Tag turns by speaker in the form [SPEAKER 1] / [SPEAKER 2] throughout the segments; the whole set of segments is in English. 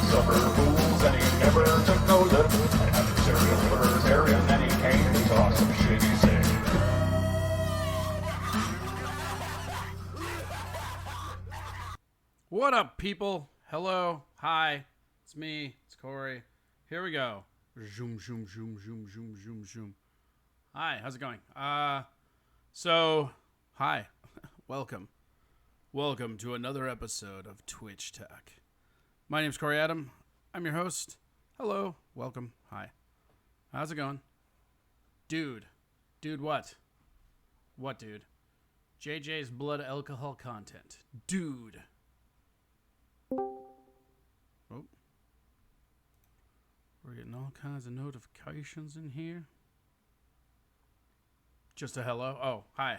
[SPEAKER 1] suffer fools, and he never took no lip. I had a serial libertarian, and he came to talk some shit he said.
[SPEAKER 2] What up, people? Hello, hi, it's me, it's Corey. Here we go. Zoom, zoom, zoom, zoom, zoom, zoom, zoom. Hi, how's it going? Hi, welcome. Welcome to another episode of Twitch Tok. My name's Corey Adam. I'm your host. Hello, welcome, hi. How's it going? Dude, what? What, dude? JJ's blood alcohol content. Dude. Oh. We're getting all kinds of notifications in here. Just a hello? Oh, hi.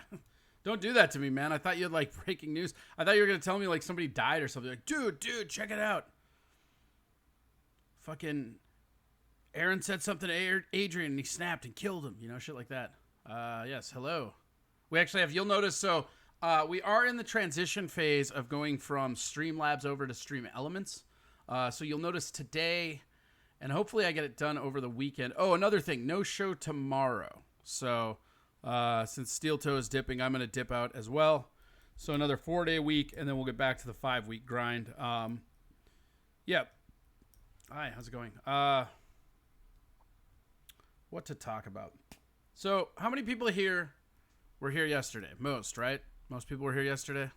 [SPEAKER 2] Don't do that to me, man. I thought you had, like, breaking news. I thought you were going to tell me, like, somebody died or something. Like, dude, check it out. Fucking Aaron said something to Adrian, and he snapped and killed him. You know, shit like that. Yes, hello. We actually have, you'll notice, so we are in the transition phase of going from Streamlabs over to Stream Elements. So you'll notice today, and hopefully I get it done over the weekend. Oh, another thing, no show tomorrow. So since Steel Toe is dipping, I'm going to dip out as well. So another 4-day week, and then we'll get back to the 5-week grind. Yep. Hi, how's it going? What to talk about? So how many people here were here yesterday? Most, right? Most people were here yesterday.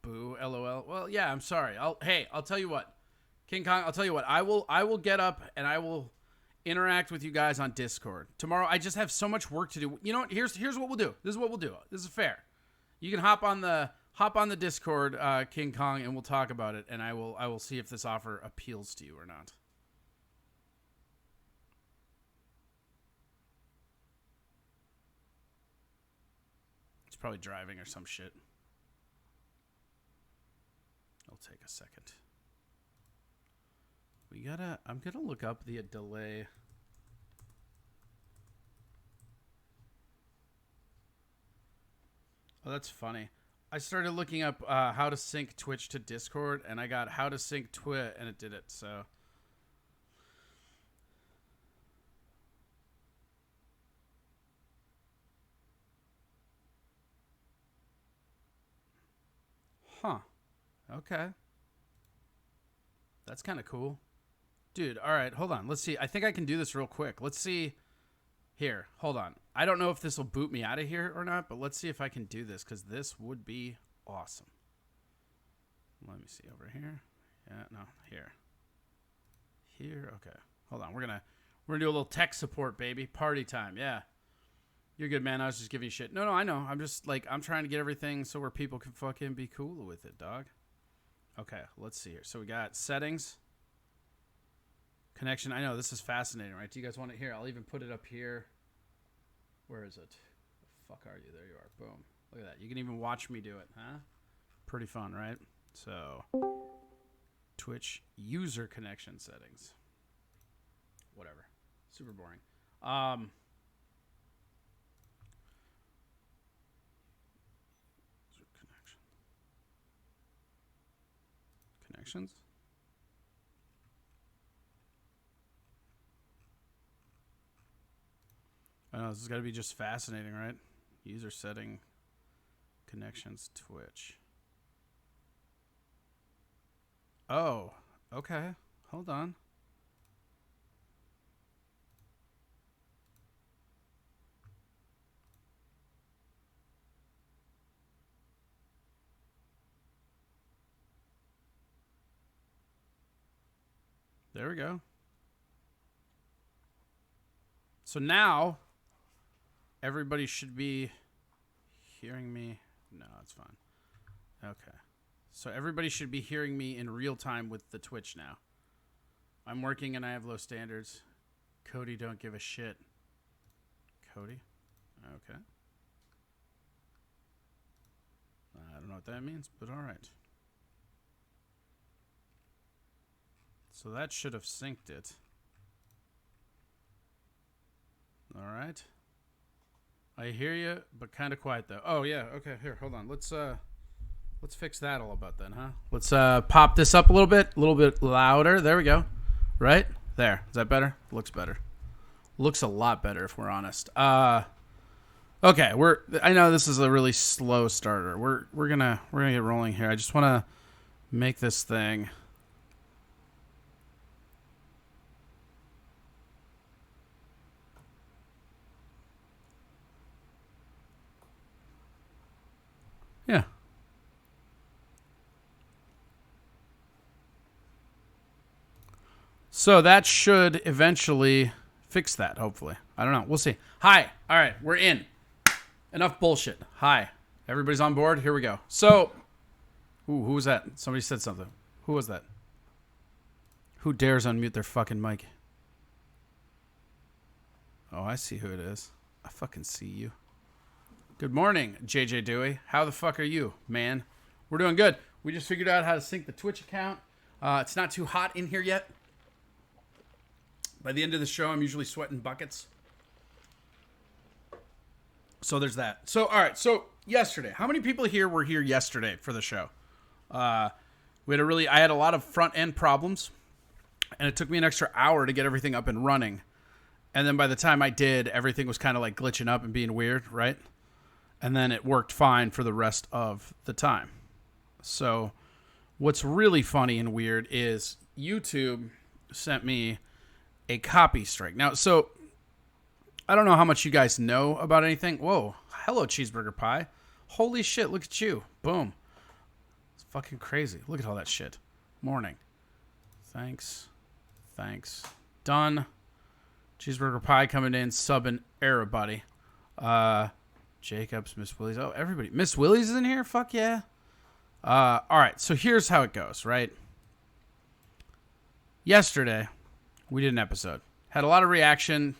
[SPEAKER 2] Boo, LOL. Well, yeah, I'm sorry. I'll tell you what. King Kong, I'll tell you what. I will get up and I will interact with you guys on Discord. Tomorrow I just have so much work to do. You know what? Here's what we'll do. This is what we'll do. This is fair. You can hop on the Discord, King Kong, and we'll talk about it, and I will see if this offer appeals to you or not. It's probably driving or some shit. It'll take a second. I'm gonna look up the delay. Oh, that's funny. I started looking up how to sync Twitch to Discord, and I got how to sync Twitch, and it did it, so. Huh. Okay. That's kind of cool. Dude, all right, hold on. Let's see. I think I can do this real quick. Let's see. Here, hold on. I don't know if this will boot me out of here or not, but let's see if I can do this, because this would be awesome. Let me see over here. Yeah, no, here. Here, okay. Hold on. We're gonna do a little tech support, baby. Party time, yeah. You're good, man. I was just giving you shit. No, I know. I'm just, like, I'm trying to get everything so where people can fucking be cool with it, dog. Okay, let's see here. So we got settings. Connection. I know, this is fascinating, right? Do you guys want it here? I'll even put it up here. Where is it? The fuck are you? There you are. Boom. Look at that. You can even watch me do it, huh? Pretty fun, right? So, Twitch user connection settings. Whatever. Super boring. Connections. I know, this is got to be just fascinating, right? User setting, connections, Twitch. Oh, okay. Hold on. There we go. So now everybody should be hearing me. No, it's fine. Okay. So everybody should be hearing me in real time with the Twitch now. I'm working and I have low standards. Cody, don't give a shit. Cody? Okay. I don't know what that means, but all right. So that should have synced it. All right. I hear you, but kind of quiet though. Oh yeah, okay. Here, hold on. Let's Let's fix that all about then, huh? Let's pop this up a little bit louder. There we go. Right? There. Is that better? Looks better. Looks a lot better if we're honest. Okay, I know this is a really slow starter. We're gonna get rolling here. I just wanna make this thing. Yeah. So that should eventually fix that, hopefully. I don't know. We'll see. Hi. All right, we're in. Enough bullshit. Hi. Everybody's on board? Here we go. So, ooh, who was that? Somebody said something. Who was that? Who dares unmute their fucking mic? Oh, I see who it is. I fucking see you. Good morning, JJ Dewey. How the fuck are you, man? We're doing good. We just figured out how to sync the Twitch account. It's not too hot in here yet. By the end of the show, I'm usually sweating buckets. So there's that. So, all right. So yesterday, how many people here were here yesterday for the show? I had a lot of front end problems, and it took me an extra hour to get everything up and running. And then by the time I did, everything was kind of like glitching up and being weird, right? And then it worked fine for the rest of the time. So what's really funny and weird is YouTube sent me a copy strike. Now, so I don't know how much you guys know about anything. Whoa. Hello, Cheeseburger Pie. Holy shit, look at you. Boom. It's fucking crazy. Look at all that shit. Morning. Thanks. Done. Cheeseburger Pie coming in, subbing everybody. Jacobs, Miss Willie's. Oh, everybody. Miss Willie's is in here? Fuck yeah. All right, so here's how it goes, right? Yesterday, we did an episode. Had a lot of reaction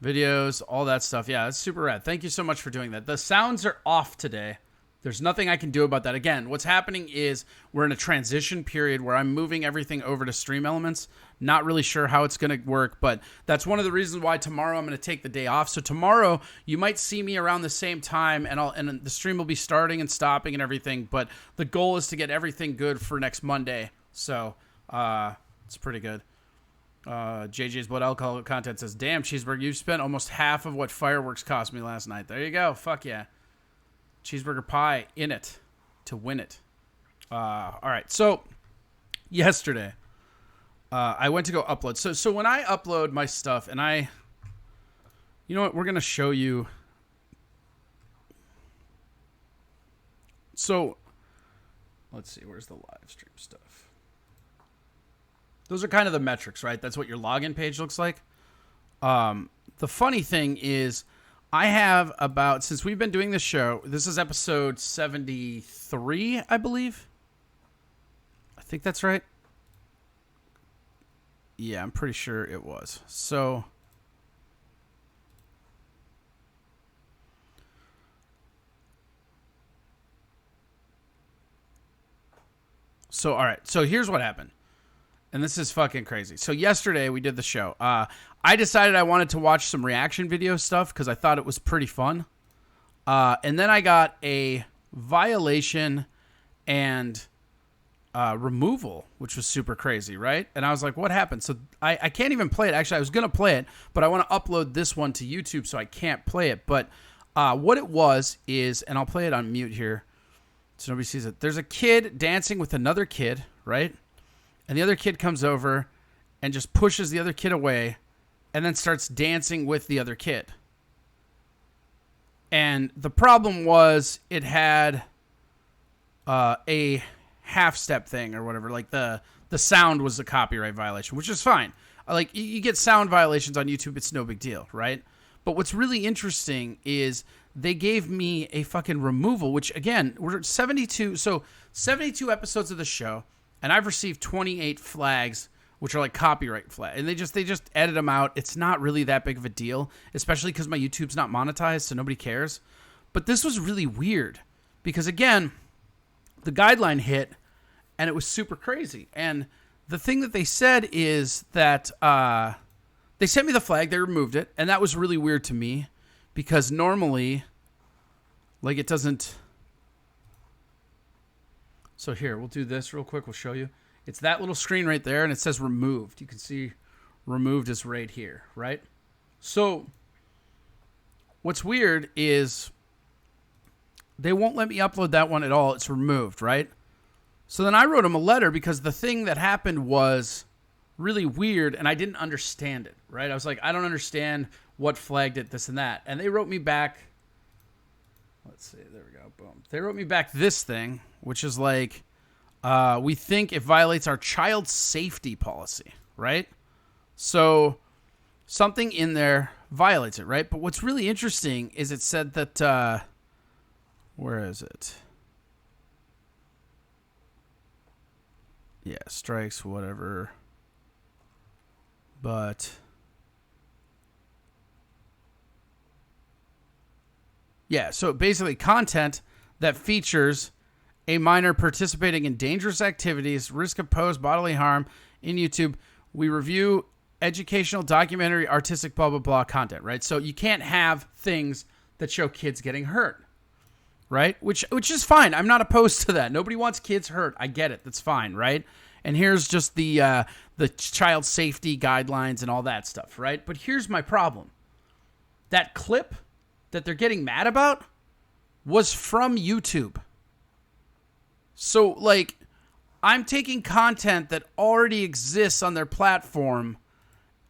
[SPEAKER 2] videos, all that stuff. Yeah, that's super rad. Thank you so much for doing that. The sounds are off today. There's nothing I can do about that. Again, what's happening is we're in a transition period where I'm moving everything over to Stream Elements. Not really sure how it's going to work, but that's one of the reasons why tomorrow I'm going to take the day off. So tomorrow you might see me around the same time, and the stream will be starting and stopping and everything. But the goal is to get everything good for next Monday. So it's pretty good. JJ's Blood Alcohol Content says, "Damn, Cheeseburger, you spent almost half of what fireworks cost me last night." There you go. Fuck yeah. Cheeseburger Pie in it to win it. All right. So yesterday, I went to go upload. So when I upload my stuff, and you know what? We're going to show you. So let's see. Where's the live stream stuff? Those are kind of the metrics, right? That's what your login page looks like. The funny thing is, I have since we've been doing this show, this is episode 73, I believe. I think that's right. Yeah, I'm pretty sure it was. So all right. So here's what happened. And this is fucking crazy. So yesterday we did the show. I decided I wanted to watch some reaction video stuff because I thought it was pretty fun. And then I got a violation and removal, which was super crazy, right? And I was like, what happened? So I can't even play it. Actually, I was going to play it, but I want to upload this one to YouTube, so I can't play it. But what it was is, and I'll play it on mute here so nobody sees it. There's a kid dancing with another kid, right? And the other kid comes over and just pushes the other kid away and then starts dancing with the other kid. And the problem was it had a half-step thing or whatever. Like the sound was a copyright violation, which is fine. Like you get sound violations on YouTube, it's no big deal, right? But what's really interesting is they gave me a fucking removal, which again, we're 72. So 72 episodes of the show. And I've received 28 flags, which are like copyright flags. And they just edit them out. It's not really that big of a deal, especially because my YouTube's not monetized, so nobody cares. But this was really weird because, again, the guideline hit, and it was super crazy. And the thing that they said is that they sent me the flag, they removed it, and that was really weird to me because normally, like, it doesn't... So here, we'll do this real quick. We'll show you. It's that little screen right there, and it says removed. You can see removed is right here, right? So what's weird is they won't let me upload that one at all. It's removed, right? So then I wrote them a letter because the thing that happened was really weird, and I didn't understand it, right? I was like, I don't understand what flagged it, this and that. And they wrote me back, let's see, there we go, boom. They wrote me back this thing, which is like, we think it violates our child safety policy, right? So something in there violates it, right? But what's really interesting is it said that, where is it? Yeah, strikes, whatever. But yeah, so basically content that features a minor participating in dangerous activities, risk of pose bodily harm in YouTube. We review educational, documentary, artistic, blah, blah, blah content, right? So you can't have things that show kids getting hurt, right? Which is fine. I'm not opposed to that. Nobody wants kids hurt. I get it. That's fine, right? And here's just the child safety guidelines and all that stuff, right? But here's my problem. That clip that they're getting mad about was from YouTube. So, like, I'm taking content that already exists on their platform,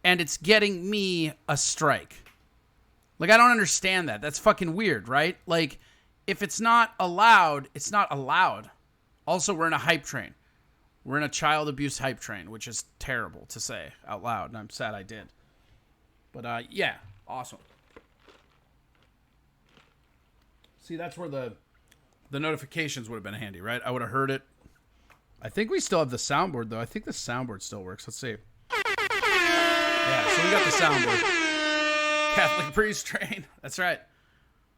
[SPEAKER 2] and it's getting me a strike. Like, I don't understand that. That's fucking weird, right? Like, if it's not allowed, it's not allowed. Also, we're in a hype train. We're in a child abuse hype train, which is terrible to say out loud, and I'm sad I did. But, yeah, awesome. See, that's where the notifications would have been handy, right? I would have heard it. I think we still have the soundboard, though. I think the soundboard still works. Let's see. Yeah, so we got the soundboard. Catholic priest train. That's right.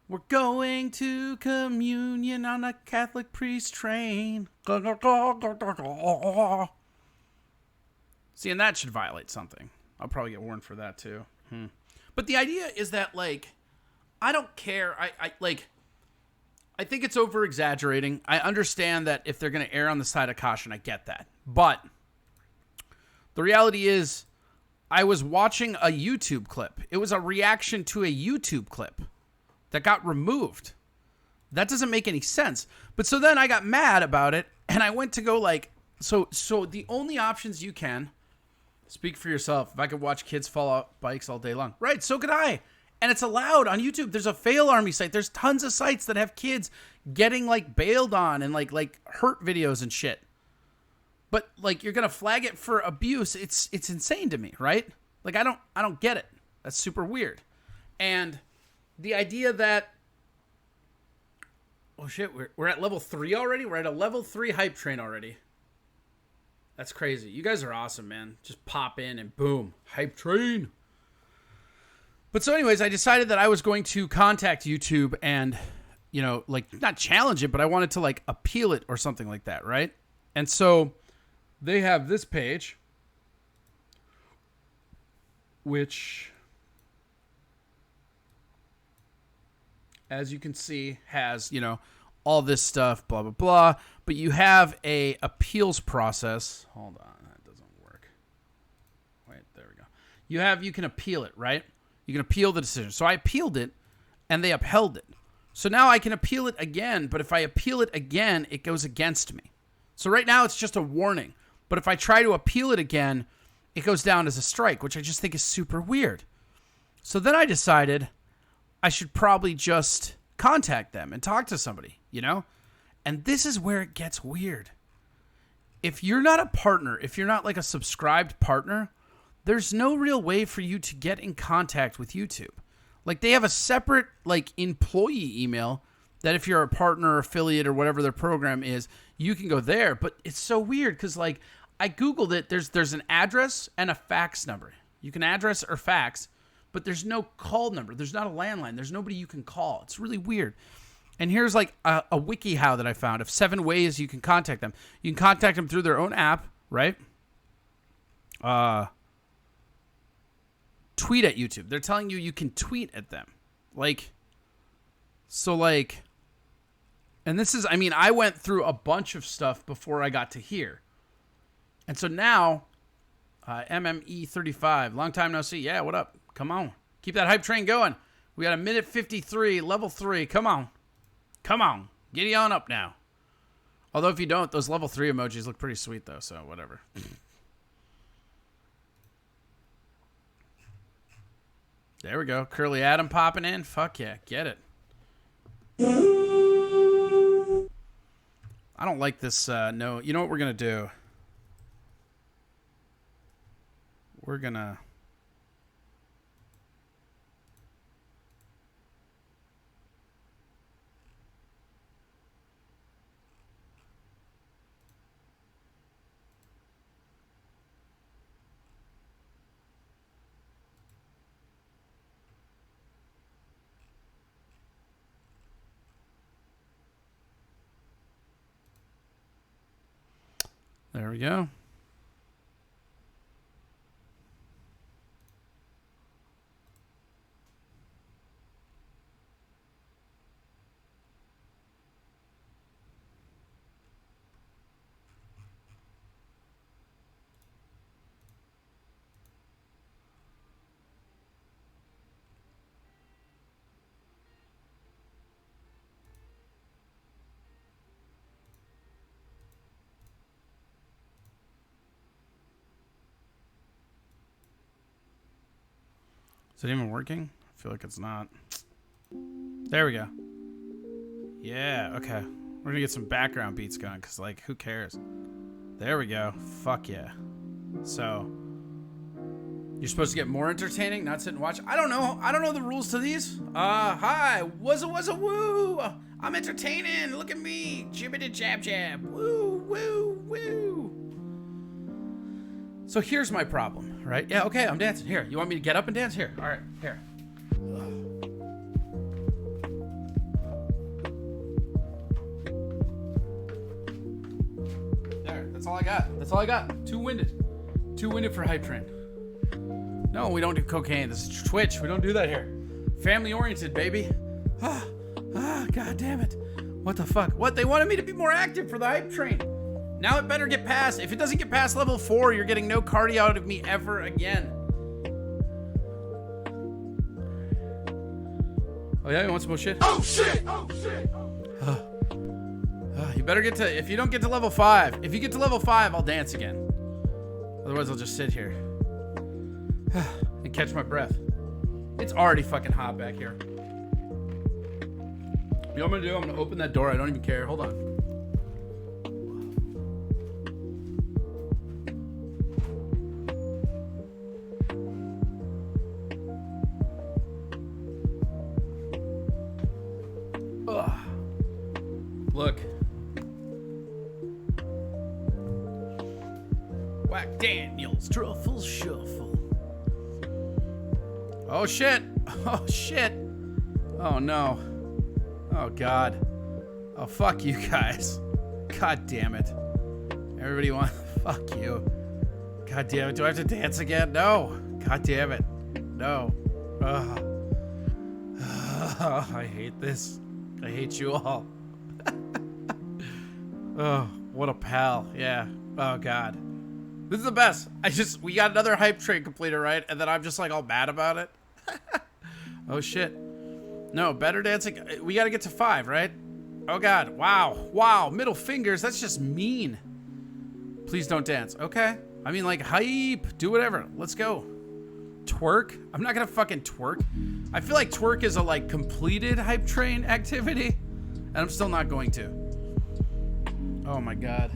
[SPEAKER 2] We're going to communion on a Catholic priest train. See, and that should violate something. I'll probably get warned for that, too. But the idea is that, like, I don't care. I think it's over-exaggerating. I understand that if they're going to err on the side of caution, I get that. But the reality is I was watching a YouTube clip. It was a reaction to a YouTube clip that got removed. That doesn't make any sense. But so then I got mad about it, and I went to go like, so the only options you can, speak for yourself. If I could watch kids fall off bikes all day long. Right, so could I. And it's allowed on YouTube. There's a fail army site. There's tons of sites that have kids getting like bailed on and like hurt videos and shit. But like you're gonna flag it for abuse. It's insane to me, right? Like I don't get it. That's super weird. And the idea that oh shit, we're at level 3 already. We're at a level 3 hype train already. That's crazy. You guys are awesome, man. Just pop in and boom, hype train. But so anyways, I decided that I was going to contact YouTube and, you know, like not challenge it, but I wanted to like appeal it or something like that, right? And so they have this page, which, as you can see, has, you know, all this stuff, blah, blah, blah. But you have a appeals process. Hold on, that doesn't work. Wait, there we go. You can appeal it, right? You can appeal the decision. So I appealed it, and they upheld it. So now I can appeal it again, but if I appeal it again, it goes against me. So right now it's just a warning. But if I try to appeal it again, it goes down as a strike, which I just think is super weird. So then I decided I should probably just contact them and talk to somebody, you know? And this is where it gets weird. If you're not a partner, if you're not like a subscribed partner, there's no real way for you to get in contact with YouTube. Like they have a separate like employee email that if you're a partner or affiliate or whatever their program is, you can go there. But it's so weird because like I Googled it. There's an address and a fax number. You can address or fax, but there's no call number. There's not a landline. There's nobody you can call. It's really weird. And here's like a WikiHow that I found of 7 ways you can contact them. You can contact them through their own app, right? Tweet at YouTube. They're telling you can tweet at them. Like, so like, And this is, I mean, I went through a bunch of stuff before I got to here. And so now, MME35, long time no see. Yeah, what up? Come on. Keep that hype train going. We got a minute 53, level 3. Come on. Come on. Giddy on up now. Although if you don't, those level 3 emojis look pretty sweet though, so whatever. There we go. Curly Adam popping in. Fuck yeah. Get it. I don't like this. No, you know what we're going to do? We're going to... There we go. Is it even working? I feel like it's not. There we go. Yeah, okay. We're gonna get some background beats going, because, like, who cares? There we go. Fuck yeah. So, you're supposed to get more entertaining, not sit and watch? I don't know. I don't know the rules to these. Hi. Was a woo. I'm entertaining. Look at me. Jibbity jab jab. Woo, woo, woo. So here's my problem, right? Yeah, okay, I'm dancing. Here, you want me to get up and dance? Here, all right, here. There, that's all I got. That's all I got. Too winded. Too winded for hype train. No, we don't do cocaine. This is Twitch. We don't do that here. Family oriented, baby. God damn it. What the fuck? What? They wanted me to be more active for the hype train. Now it better get past. If it doesn't get past level 4, you're getting no cardio out of me ever again. Oh yeah, you want some more shit? Oh shit! Oh shit! You better get to, if you don't get to level 5. If you get to level 5, I'll dance again. Otherwise, I'll just sit here. And catch my breath. It's already fucking hot back here. You know what I'm gonna do? I'm gonna open that door. I don't even care. Hold on. Look. Whack Daniels, truffle shuffle. Oh shit. Oh shit. Oh no. Oh god. Oh fuck you guys. God damn it. Everybody want fuck you. God damn it. Do I have to dance again? No. God damn it. No. I hate this. I hate you all. Oh, what a pal. Yeah. Oh, God. This is the best. We got another hype train completed, right? And then I'm just like all mad about it. Oh, shit. No, better dancing. We got to get to 5, right? Oh, God. Wow. Wow. Middle fingers. That's just mean. Please don't dance. Okay. I mean, like, hype. Do whatever. Let's go. Twerk. I'm not going to fucking twerk. I feel like twerk is a, like, completed hype train activity. And I'm still not going to. Oh my god.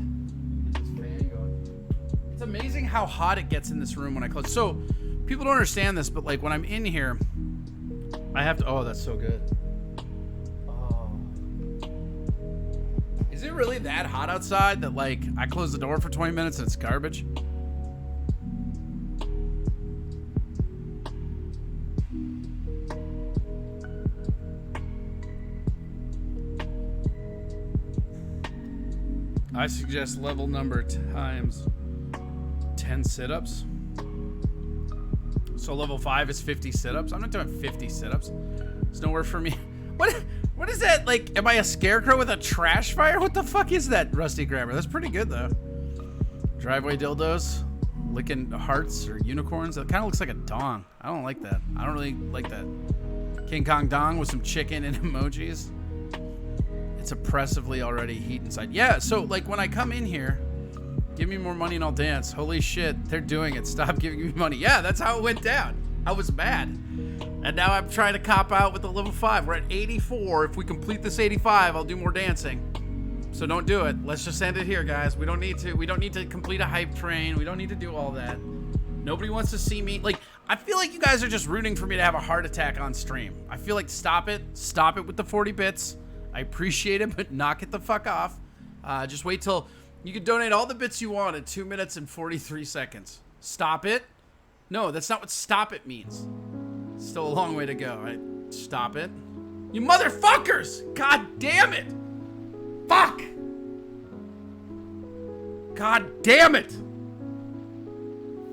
[SPEAKER 2] It's amazing how hot it gets in this room when I close. So, people don't understand this, but like when I'm in here, I have to, oh, that's so good. Oh. Is it really that hot outside that like I close the door for 20 minutes and it's garbage? I suggest level number times 10 sit-ups. So level 5 is 50 sit-ups. I'm not doing 50 sit-ups. It's nowhere for me. What is that? Like, am I a scarecrow with a trash fire? What the fuck is that, Rusty Grammar? That's pretty good, though. Driveway dildos. Licking hearts or unicorns. That kind of looks like a dong. I don't like that. I don't really like that. King Kong dong with some chicken and emojis. It's oppressively already heat inside. Yeah, so, like, when I come in here, give me more money and I'll dance. Holy shit, they're doing it. Stop giving me money. Yeah, that's how it went down. I was mad. And now I'm trying to cop out with the level 5. We're at 84. If we complete this 85, I'll do more dancing. So don't do it. Let's just end it here, guys. We don't need to complete a hype train. We don't need to do all that. Nobody wants to see me. Like, I feel like you guys are just rooting for me to have a heart attack on stream. I feel like stop it. Stop it with the 40 bits. I appreciate it, but knock it the fuck off. Just wait till you can donate all the bits you want in 2 minutes and 43 seconds. Stop it? No, that's not what stop it means. Still a long way to go, right? Stop it. You motherfuckers! God damn it! Fuck! God damn it!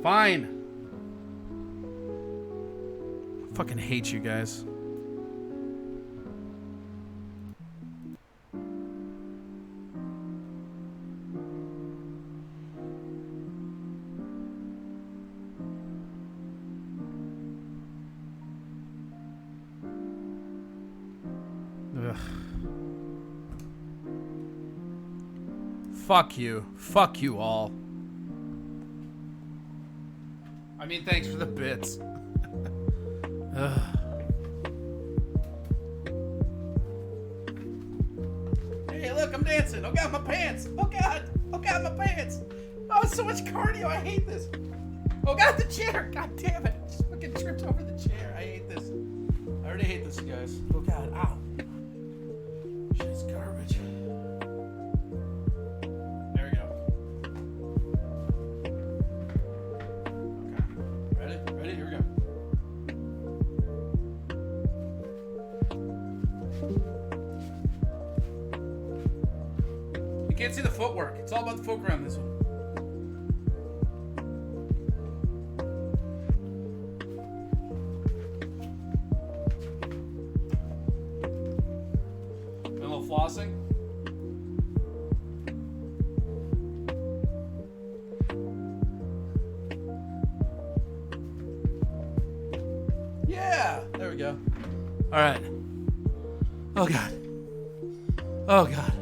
[SPEAKER 2] Fine. I fucking hate you guys. Ugh. Fuck you. Fuck you all. I mean, thanks for the bits. Ugh. Hey, look, I'm dancing. Oh god, my pants. Oh god. Oh god, my pants. Oh, it's so much cardio. I hate this. Oh god, the chair. God damn it. Just fucking tripped over the chair. I hate this. I already hate this, you guys. Oh god. Ow. Shit's garbage. There we go. Okay. Ready? Ready? Here we go. You can't see the footwork. It's all about the footwork on this one. Flossing. Yeah, there we go. All right. Oh god. Oh god.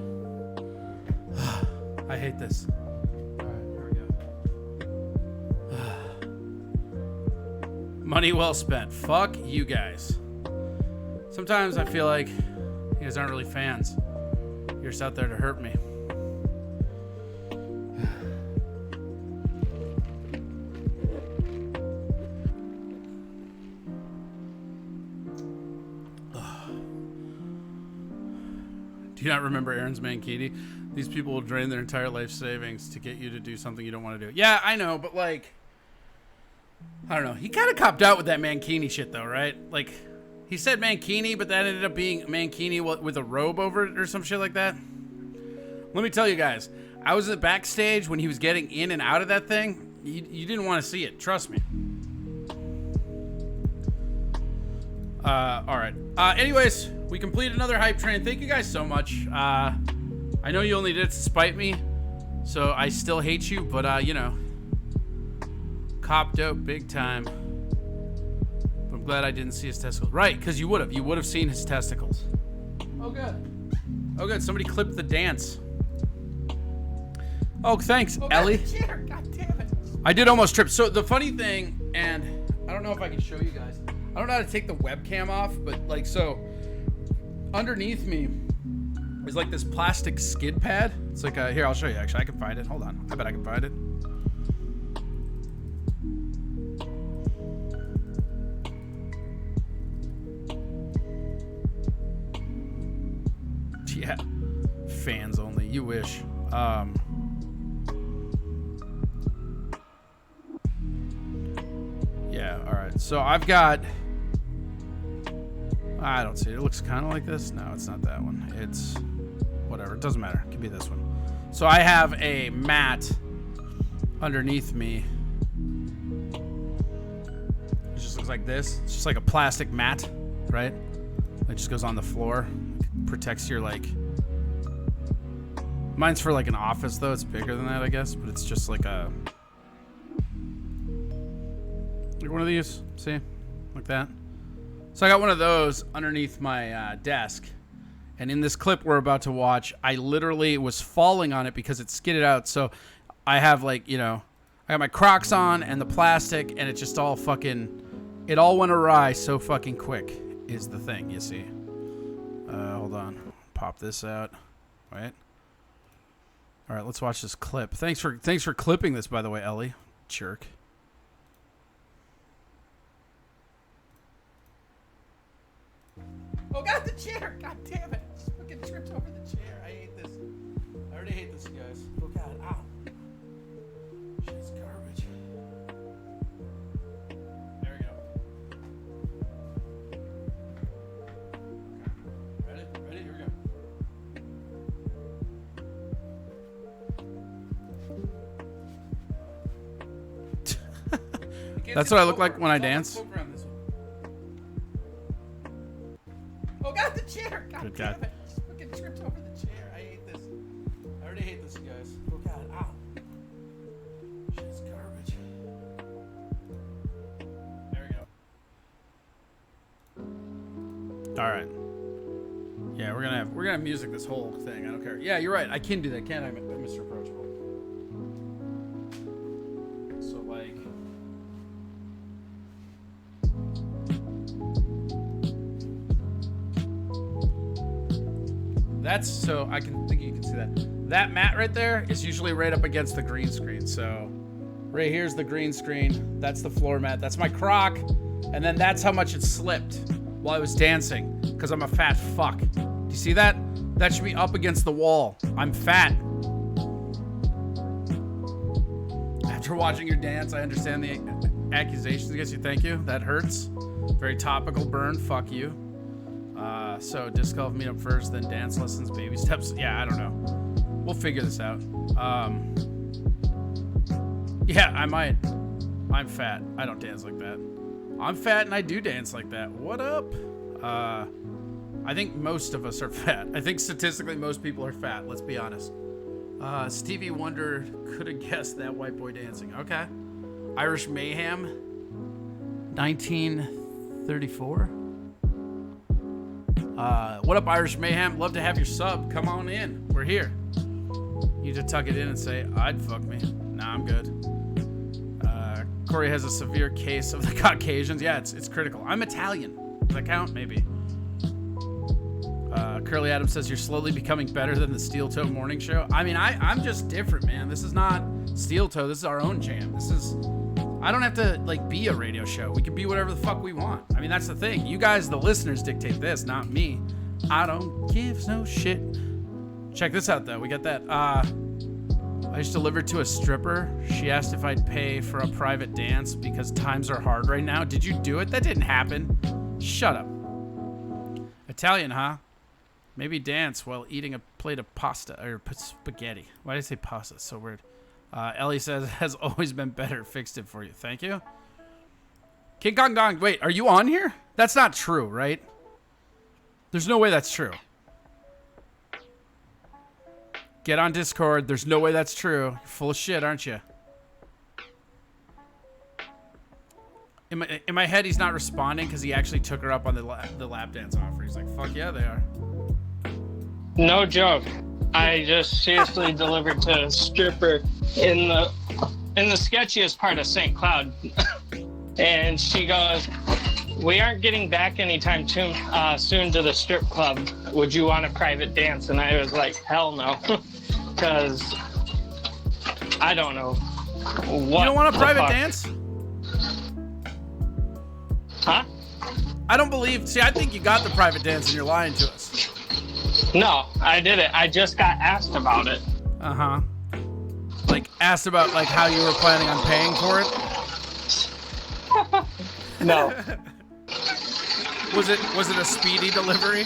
[SPEAKER 2] I hate this. All right, here we go. Money well spent. Fuck you guys. Sometimes I feel like you guys aren't really fans. You're just out there to hurt me. Do you not remember Aaron's mankini? These people will drain their entire life savings to get you to do something you don't want to do. Yeah, I know, but like, I don't know. He kind of copped out with that mankini shit though, right? Like, he said mankini, but that ended up being mankini with a robe over it or some shit like that. Let me tell you guys, I was at the backstage when he was getting in and out of that thing. You didn't want to see it. Trust me. All right. Anyways, we completed another hype train. Thank you guys so much. I know you only did it to spite me, so I still hate you, but, you know, cop dope big time. I'm glad I didn't see his testicles. Right, because you would have. You would have seen his testicles. Oh, good. Oh, good. Somebody clipped the dance. Oh, thanks, Ellie. God damn it. I did almost trip. So the funny thing, and I don't know if I can show you guys. I don't know how to take the webcam off, but like, so underneath me is like this plastic skid pad. It's like here, I'll show you. Actually, I can find it. Hold on. I bet I can find it. Yeah, fans only. You wish. Yeah, all right. So I've got. I don't see it. It looks kind of like this. No, it's not that one. It's whatever. It doesn't matter. It could be this one. So I have a mat underneath me. It just looks like this. It's just like a plastic mat, right? It just goes on the floor. Protects your, like... Mine's for, like, an office, though. It's bigger than that, I guess. But it's just like a... Like one of these. See? Like that. So I got one of those underneath my desk. And in this clip we're about to watch, I literally was falling on it because it skidded out. So I have, like, you know... I got my Crocs on and the plastic, and it just all fucking... It all went awry so fucking quick, is the thing, you see. Hold on. Pop this out. Right. All right, let's watch this clip. Thanks for clipping this, by the way, Ellie. Jerk. Oh, God, the chair! God damn it! Just fucking tripped over the chair. I hate this. I already hate this, you guys. Oh, God. Ow. Shit's garbage. There we go. Okay. Ready? Here we go. That's what I look like when I dance. Oh, God, the chair! God damn it. Just fucking tripped over the chair. I hate this. I already hate this, you guys. Oh, God. Ow. Shit's garbage. There we go. All right. Yeah, we're gonna have music this whole thing. I don't care. Yeah, you're right. I can do that, can't I, Mr. Approachable? So, like... That's so I think you can see that. That mat right there is usually right up against the green screen. So right here's the green screen. That's the floor mat. That's my croc. And then that's how much it slipped while I was dancing because I'm a fat fuck. Do you see that? That should be up against the wall. I'm fat. After watching your dance, I understand the accusations against you. Thank you. That hurts. Very topical burn. Fuck you. So disc golf meetup first, then dance lessons, baby steps. Yeah, I don't know. We'll figure this out. Yeah, I might. I'm fat. I don't dance like that. I'm fat and I do dance like that. What up? I think most of us are fat. I think statistically most people are fat. Let's be honest. Stevie Wonder could have guessed that white boy dancing. Okay. Irish Mayhem. 1934. What up, Irish Mayhem? Love to have your sub. Come on in. We're here. You need to tuck it in and say, I'd fuck me. Nah, I'm good. Corey has a severe case of the Caucasians. Yeah, it's critical. I'm Italian. Does that count? Maybe. Curly Adams says you're slowly becoming better than the Steel Toe Morning Show. I mean, I'm just different, man. This is not Steel Toe. This is our own jam. I don't have to, like, be a radio show. We can be whatever the fuck we want. I mean, that's the thing. You guys, the listeners, dictate this, not me. I don't give no shit. Check this out, though. We got that. I just delivered to a stripper. She asked if I'd pay for a private dance because times are hard right now. Did you do it? That didn't happen. Shut up. Italian, huh? Maybe dance while eating a plate of pasta or spaghetti. Why did I say pasta? It's so weird. Ellie says, has always been better. Fixed it for you. Thank you. King Kong Dong, wait, are you on here? That's not true, right? There's no way that's true. Get on Discord. There's no way that's true. You're full of shit, aren't you? In my head, he's not responding because he actually took her up on the lap dance offer. He's like, fuck yeah, they are.
[SPEAKER 3] No joke. I just seriously delivered to a stripper in the sketchiest part of St. Cloud. And she goes, we aren't getting back anytime soon to the strip club. Would you want a private dance? And I was like, hell no. Because I don't know what.
[SPEAKER 2] You don't want a private dance?
[SPEAKER 3] Huh?
[SPEAKER 2] I don't believe. See, I think you got the private dance and you're lying to us.
[SPEAKER 3] No, I didn't. I just got asked about it.
[SPEAKER 2] Uh-huh. Like, asked about, like, how you were planning on paying for it?
[SPEAKER 3] No.
[SPEAKER 2] Was it a speedy delivery?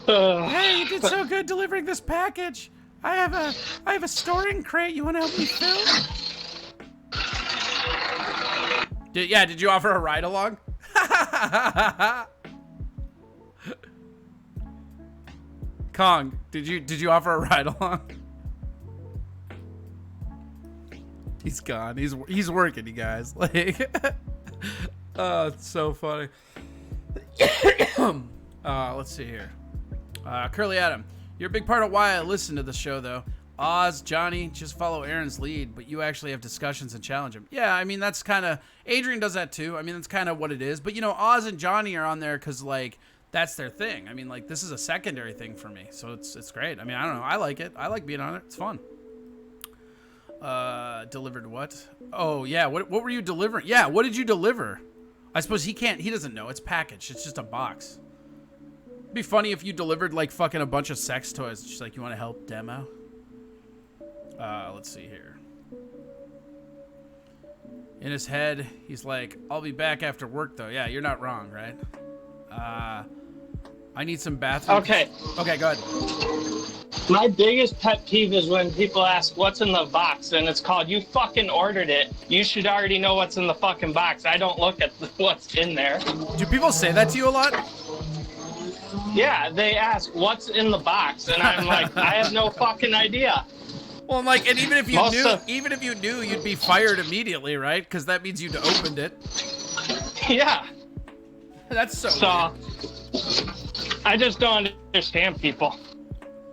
[SPEAKER 2] Hey, you did so good delivering this package. I have a storing crate you want to help me fill? Did you offer a ride along? Kong, did you offer a ride along? He's gone. He's working, you guys. Like, oh, it's so funny. Let's see here. Curly Adam, you're a big part of why I listen to the show, though. Oz, Johnny, just follow Aaron's lead, but you actually have discussions and challenge him. Yeah, I mean, that's kind of... Adrian does that, too. I mean, that's kind of what it is. But, you know, Oz and Johnny are on there because, like, that's their thing. I mean, like, this is a secondary thing for me, so it's great. I mean, I don't know. I like it. I like being on it. It's fun. Delivered what? Oh, yeah. What were you delivering? Yeah, what did you deliver? I suppose he doesn't know. It's packaged. It's just a box. It'd be funny if you delivered, like, fucking a bunch of sex toys. Just like, you want to help demo? Let's see here. In his head, he's like, I'll be back after work, though. Yeah, you're not wrong, right? I need some bathroom. Okay, go ahead.
[SPEAKER 3] My biggest pet peeve is when people ask what's in the box, and it's called, you fucking ordered it. You should already know what's in the fucking box. I don't look at what's in there.
[SPEAKER 2] Do people say that to you a lot?
[SPEAKER 3] Yeah, they ask what's in the box, and I'm like, I have no fucking idea.
[SPEAKER 2] Well, like, and even if you knew, you'd be fired immediately, right? Because that means you'd opened it.
[SPEAKER 3] Yeah.
[SPEAKER 2] That's so weird.
[SPEAKER 3] I just don't understand people.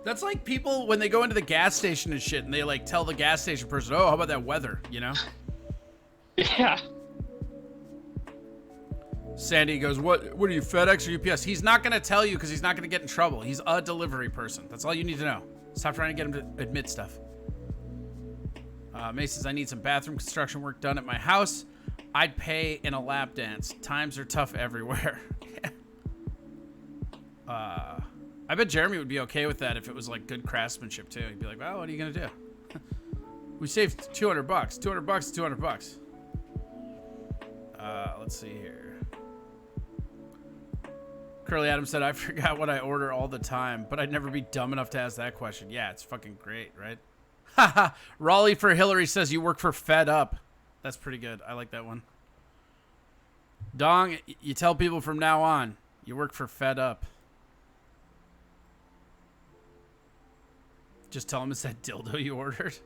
[SPEAKER 2] That's like people when they go into the gas station and shit, and they like tell the gas station person, "Oh, how about that weather?" You know?
[SPEAKER 3] Yeah.
[SPEAKER 2] Sandy goes, "What are you, FedEx or UPS?" He's not gonna tell you because he's not gonna get in trouble. He's a delivery person. That's all you need to know. Stop trying to get him to admit stuff. May says, I need some bathroom construction work done at my house. I'd pay in a lap dance. Times are tough everywhere. I bet Jeremy would be okay with that if it was like good craftsmanship too. He'd be like, well, what are you gonna do? We saved $200. $200 is $200. Let's see here. Curly Adam said, I forgot what I order all the time, but I'd never be dumb enough to ask that question. Yeah, it's fucking great, right? Haha. Raleigh for Hillary says you work for Fed Up. That's pretty good. I like that one. Dong, you tell people from now on, you work for Fed Up. Just tell them it's that dildo you ordered.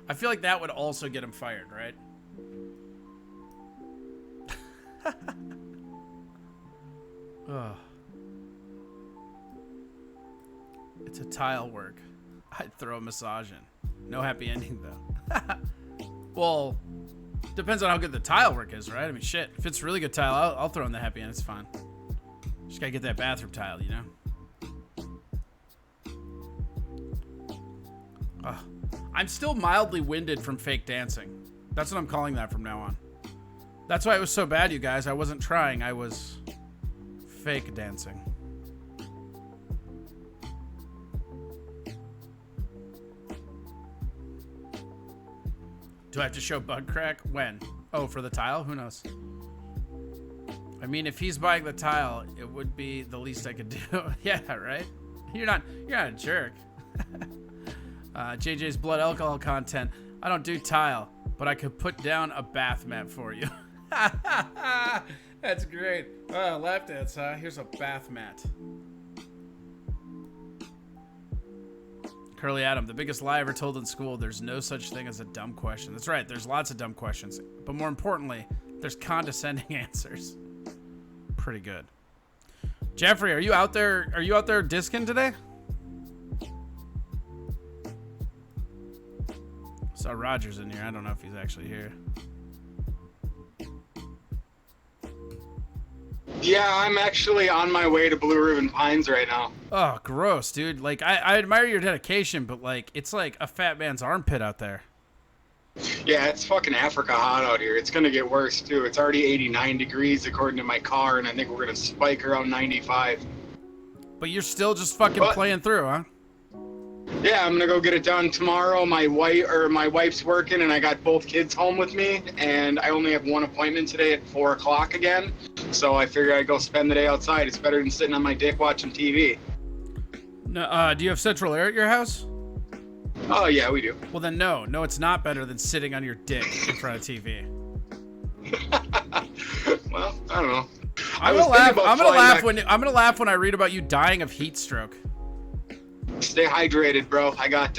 [SPEAKER 2] I feel like that would also get him fired, right? Oh. It's a tile work. I'd throw a massage in. No happy ending, though. Well, depends on how good the tile work is, right? I mean, shit. If it's really good tile, I'll throw in the happy end. It's fine. Just gotta get that bathroom tile, you know? I'm still mildly winded from fake dancing. That's what I'm calling that from now on. That's why it was so bad, you guys. I wasn't trying. I was fake dancing. Do I have to show bug crack? When? Oh, for the tile? Who knows? I mean, if he's buying the tile, it would be the least I could do. Yeah, right? You're not a jerk. JJ's blood alcohol content. I don't do tile, but I could put down a bath mat for you. That's great. Lap dance, huh? Here's a bath mat. Curly Adam, the biggest lie ever told in school, there's no such thing as a dumb question. That's right, there's lots of dumb questions. But more importantly, there's condescending answers. Pretty good. Jeffrey, are you out there discing today? Saw Rogers in here. I don't know if he's actually here.
[SPEAKER 4] Yeah, I'm actually on my way to Blue Ribbon Pines right now.
[SPEAKER 2] Oh, gross, dude. Like, I admire your dedication, but, like, it's like a fat man's armpit out there.
[SPEAKER 4] Yeah, it's fucking Africa hot out here. It's going to get worse, too. It's already 89 degrees according to my car, and I think we're going to spike around 95.
[SPEAKER 2] But you're still just fucking playing through, huh?
[SPEAKER 4] Yeah, I'm going to go get it done tomorrow. My wife's working, and I got both kids home with me, and I only have one appointment today at 4 o'clock again. So I figured I'd go spend the day outside. It's better than sitting on my dick watching TV.
[SPEAKER 2] No, do you have central air at your house?
[SPEAKER 4] Oh, yeah, we do.
[SPEAKER 2] Well, then no, it's not better than sitting on your dick in front of TV.
[SPEAKER 4] Well, I don't know.
[SPEAKER 2] I'm
[SPEAKER 4] was
[SPEAKER 2] gonna laugh.
[SPEAKER 4] thinking about
[SPEAKER 2] I'm gonna
[SPEAKER 4] flying
[SPEAKER 2] laugh
[SPEAKER 4] back-
[SPEAKER 2] when I read about you dying of heat stroke.
[SPEAKER 4] Stay hydrated, bro. I got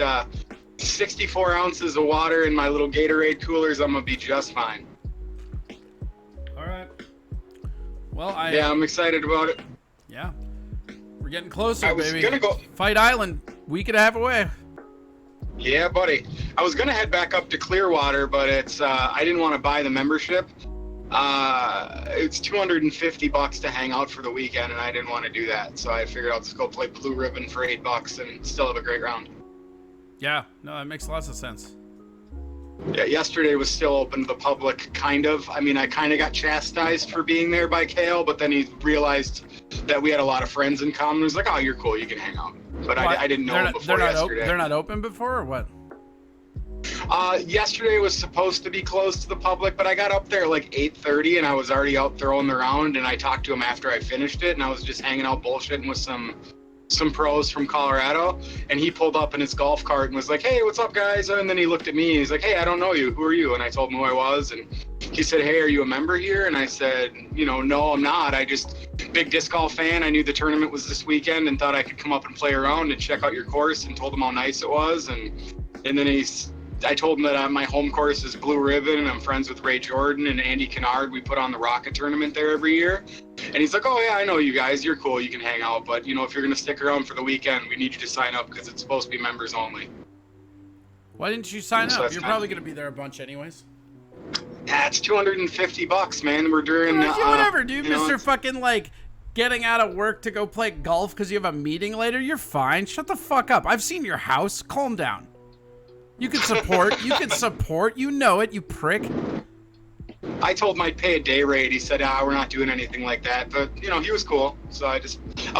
[SPEAKER 4] 64 ounces of water in my little Gatorade coolers. I'm gonna be just fine.
[SPEAKER 2] All right. Well,
[SPEAKER 4] Yeah, I'm excited about it.
[SPEAKER 2] Yeah. We're getting closer,
[SPEAKER 4] I was
[SPEAKER 2] baby.
[SPEAKER 4] gonna go.
[SPEAKER 2] Fight Island, week and a half away.
[SPEAKER 4] Yeah, buddy. I was gonna head back up to Clearwater, but it's I didn't want to buy the membership. It's $250 to hang out for the weekend, and I didn't want to do that. So I figured I'll just go play Blue Ribbon for $8 and still have a great round.
[SPEAKER 2] Yeah, no, that makes lots of sense.
[SPEAKER 4] Yeah, yesterday was still open to the public, kind of. I mean, I kind of got chastised for being there by Kale, but then he realized that we had a lot of friends in common. He was like, "Oh, you're cool. You can hang out." But I didn't know him before yesterday.
[SPEAKER 2] They're not open before, or what?
[SPEAKER 4] Yesterday was supposed to be closed to the public, but I got up there like 8:30, and I was already out throwing the round, and I talked to him after I finished it, and I was just hanging out bullshitting with some pros from Colorado, and he pulled up in his golf cart and was like, "Hey, what's up, guys?" And then he looked at me, and he's like, "Hey, I don't know you. Who are you?" And I told him who I was, and he said, "Hey, are you a member here?" And I said, "No, I'm not. I just big disc golf fan. I knew the tournament was this weekend and thought I could come up and play around and check out your course," and told him how nice it was, and then I told him that my home course is Blue Ribbon, and I'm friends with Ray Jordan and Andy Kennard. We put on the Rocket tournament there every year. And he's like, "Oh, yeah, I know you guys. You're cool. You can hang out. But, if you're going to stick around for the weekend, we need you to sign up because it's supposed to be members only."
[SPEAKER 2] Why didn't you sign
[SPEAKER 4] So
[SPEAKER 2] up?
[SPEAKER 4] that's
[SPEAKER 2] You're
[SPEAKER 4] kind
[SPEAKER 2] probably going to be there a bunch anyways.
[SPEAKER 4] Yeah, it's $250, man. We're doing...
[SPEAKER 2] Whatever, dude. Mr. Fucking, getting out of work to go play golf because you have a meeting later. You're fine. Shut the fuck up. I've seen your house. Calm down. You can support. You know it, you prick.
[SPEAKER 4] I told him I'd pay a day rate. He said, we're not doing anything like that. But, he was cool. So I was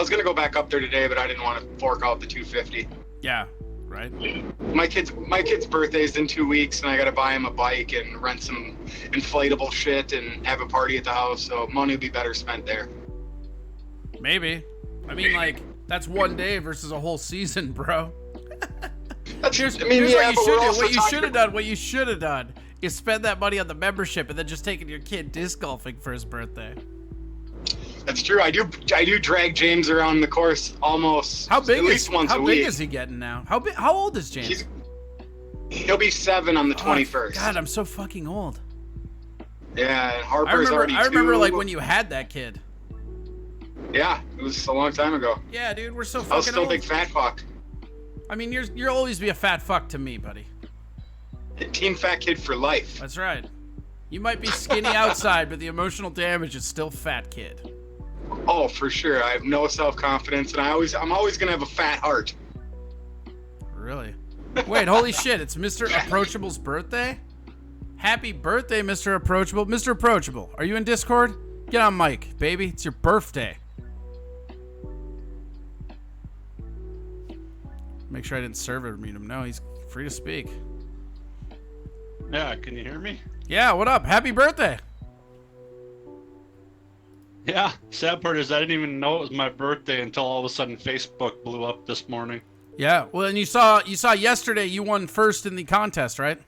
[SPEAKER 4] going to go back up there today, but I didn't want to fork out the $250.
[SPEAKER 2] Yeah, right.
[SPEAKER 4] My kid's birthday's in 2 weeks, and I got to buy him a bike and rent some inflatable shit and have a party at the house. So money will be better spent there.
[SPEAKER 2] Maybe. I mean, that's one day versus a whole season, bro. Here's what you should have done is spend that money on the membership and then just taking your kid disc golfing for his birthday.
[SPEAKER 4] That's true. I do drag James around the course almost
[SPEAKER 2] at least
[SPEAKER 4] once a week.
[SPEAKER 2] How big is he getting now? How old is James?
[SPEAKER 4] He'll be 7 on the 21st.
[SPEAKER 2] God, I'm so fucking old.
[SPEAKER 4] Yeah, and Harper's already 2.
[SPEAKER 2] I remember when you had that kid.
[SPEAKER 4] Yeah, it was a long time ago.
[SPEAKER 2] Yeah, dude, we're so fucking old.
[SPEAKER 4] I was still a big fat fuck.
[SPEAKER 2] I mean, you'll always be a fat fuck to me, buddy.
[SPEAKER 4] Team fat kid for life.
[SPEAKER 2] That's right. You might be skinny outside, but the emotional damage is still fat kid.
[SPEAKER 4] Oh, for sure. I have no self-confidence, and I'm always gonna have a fat heart.
[SPEAKER 2] Really? Wait, holy shit! It's Mr. Approachable's birthday. Happy birthday, Mr. Approachable. Mr. Approachable, are you in Discord? Get on mic, baby. It's your birthday. Make sure I didn't server mute him. No, he's free to speak.
[SPEAKER 5] Yeah, can you hear me?
[SPEAKER 2] Yeah, what up? Happy birthday.
[SPEAKER 5] Yeah, sad part is I didn't even know it was my birthday until all of a sudden Facebook blew up this morning.
[SPEAKER 2] Yeah, well, and you saw yesterday you won first in the contest, right?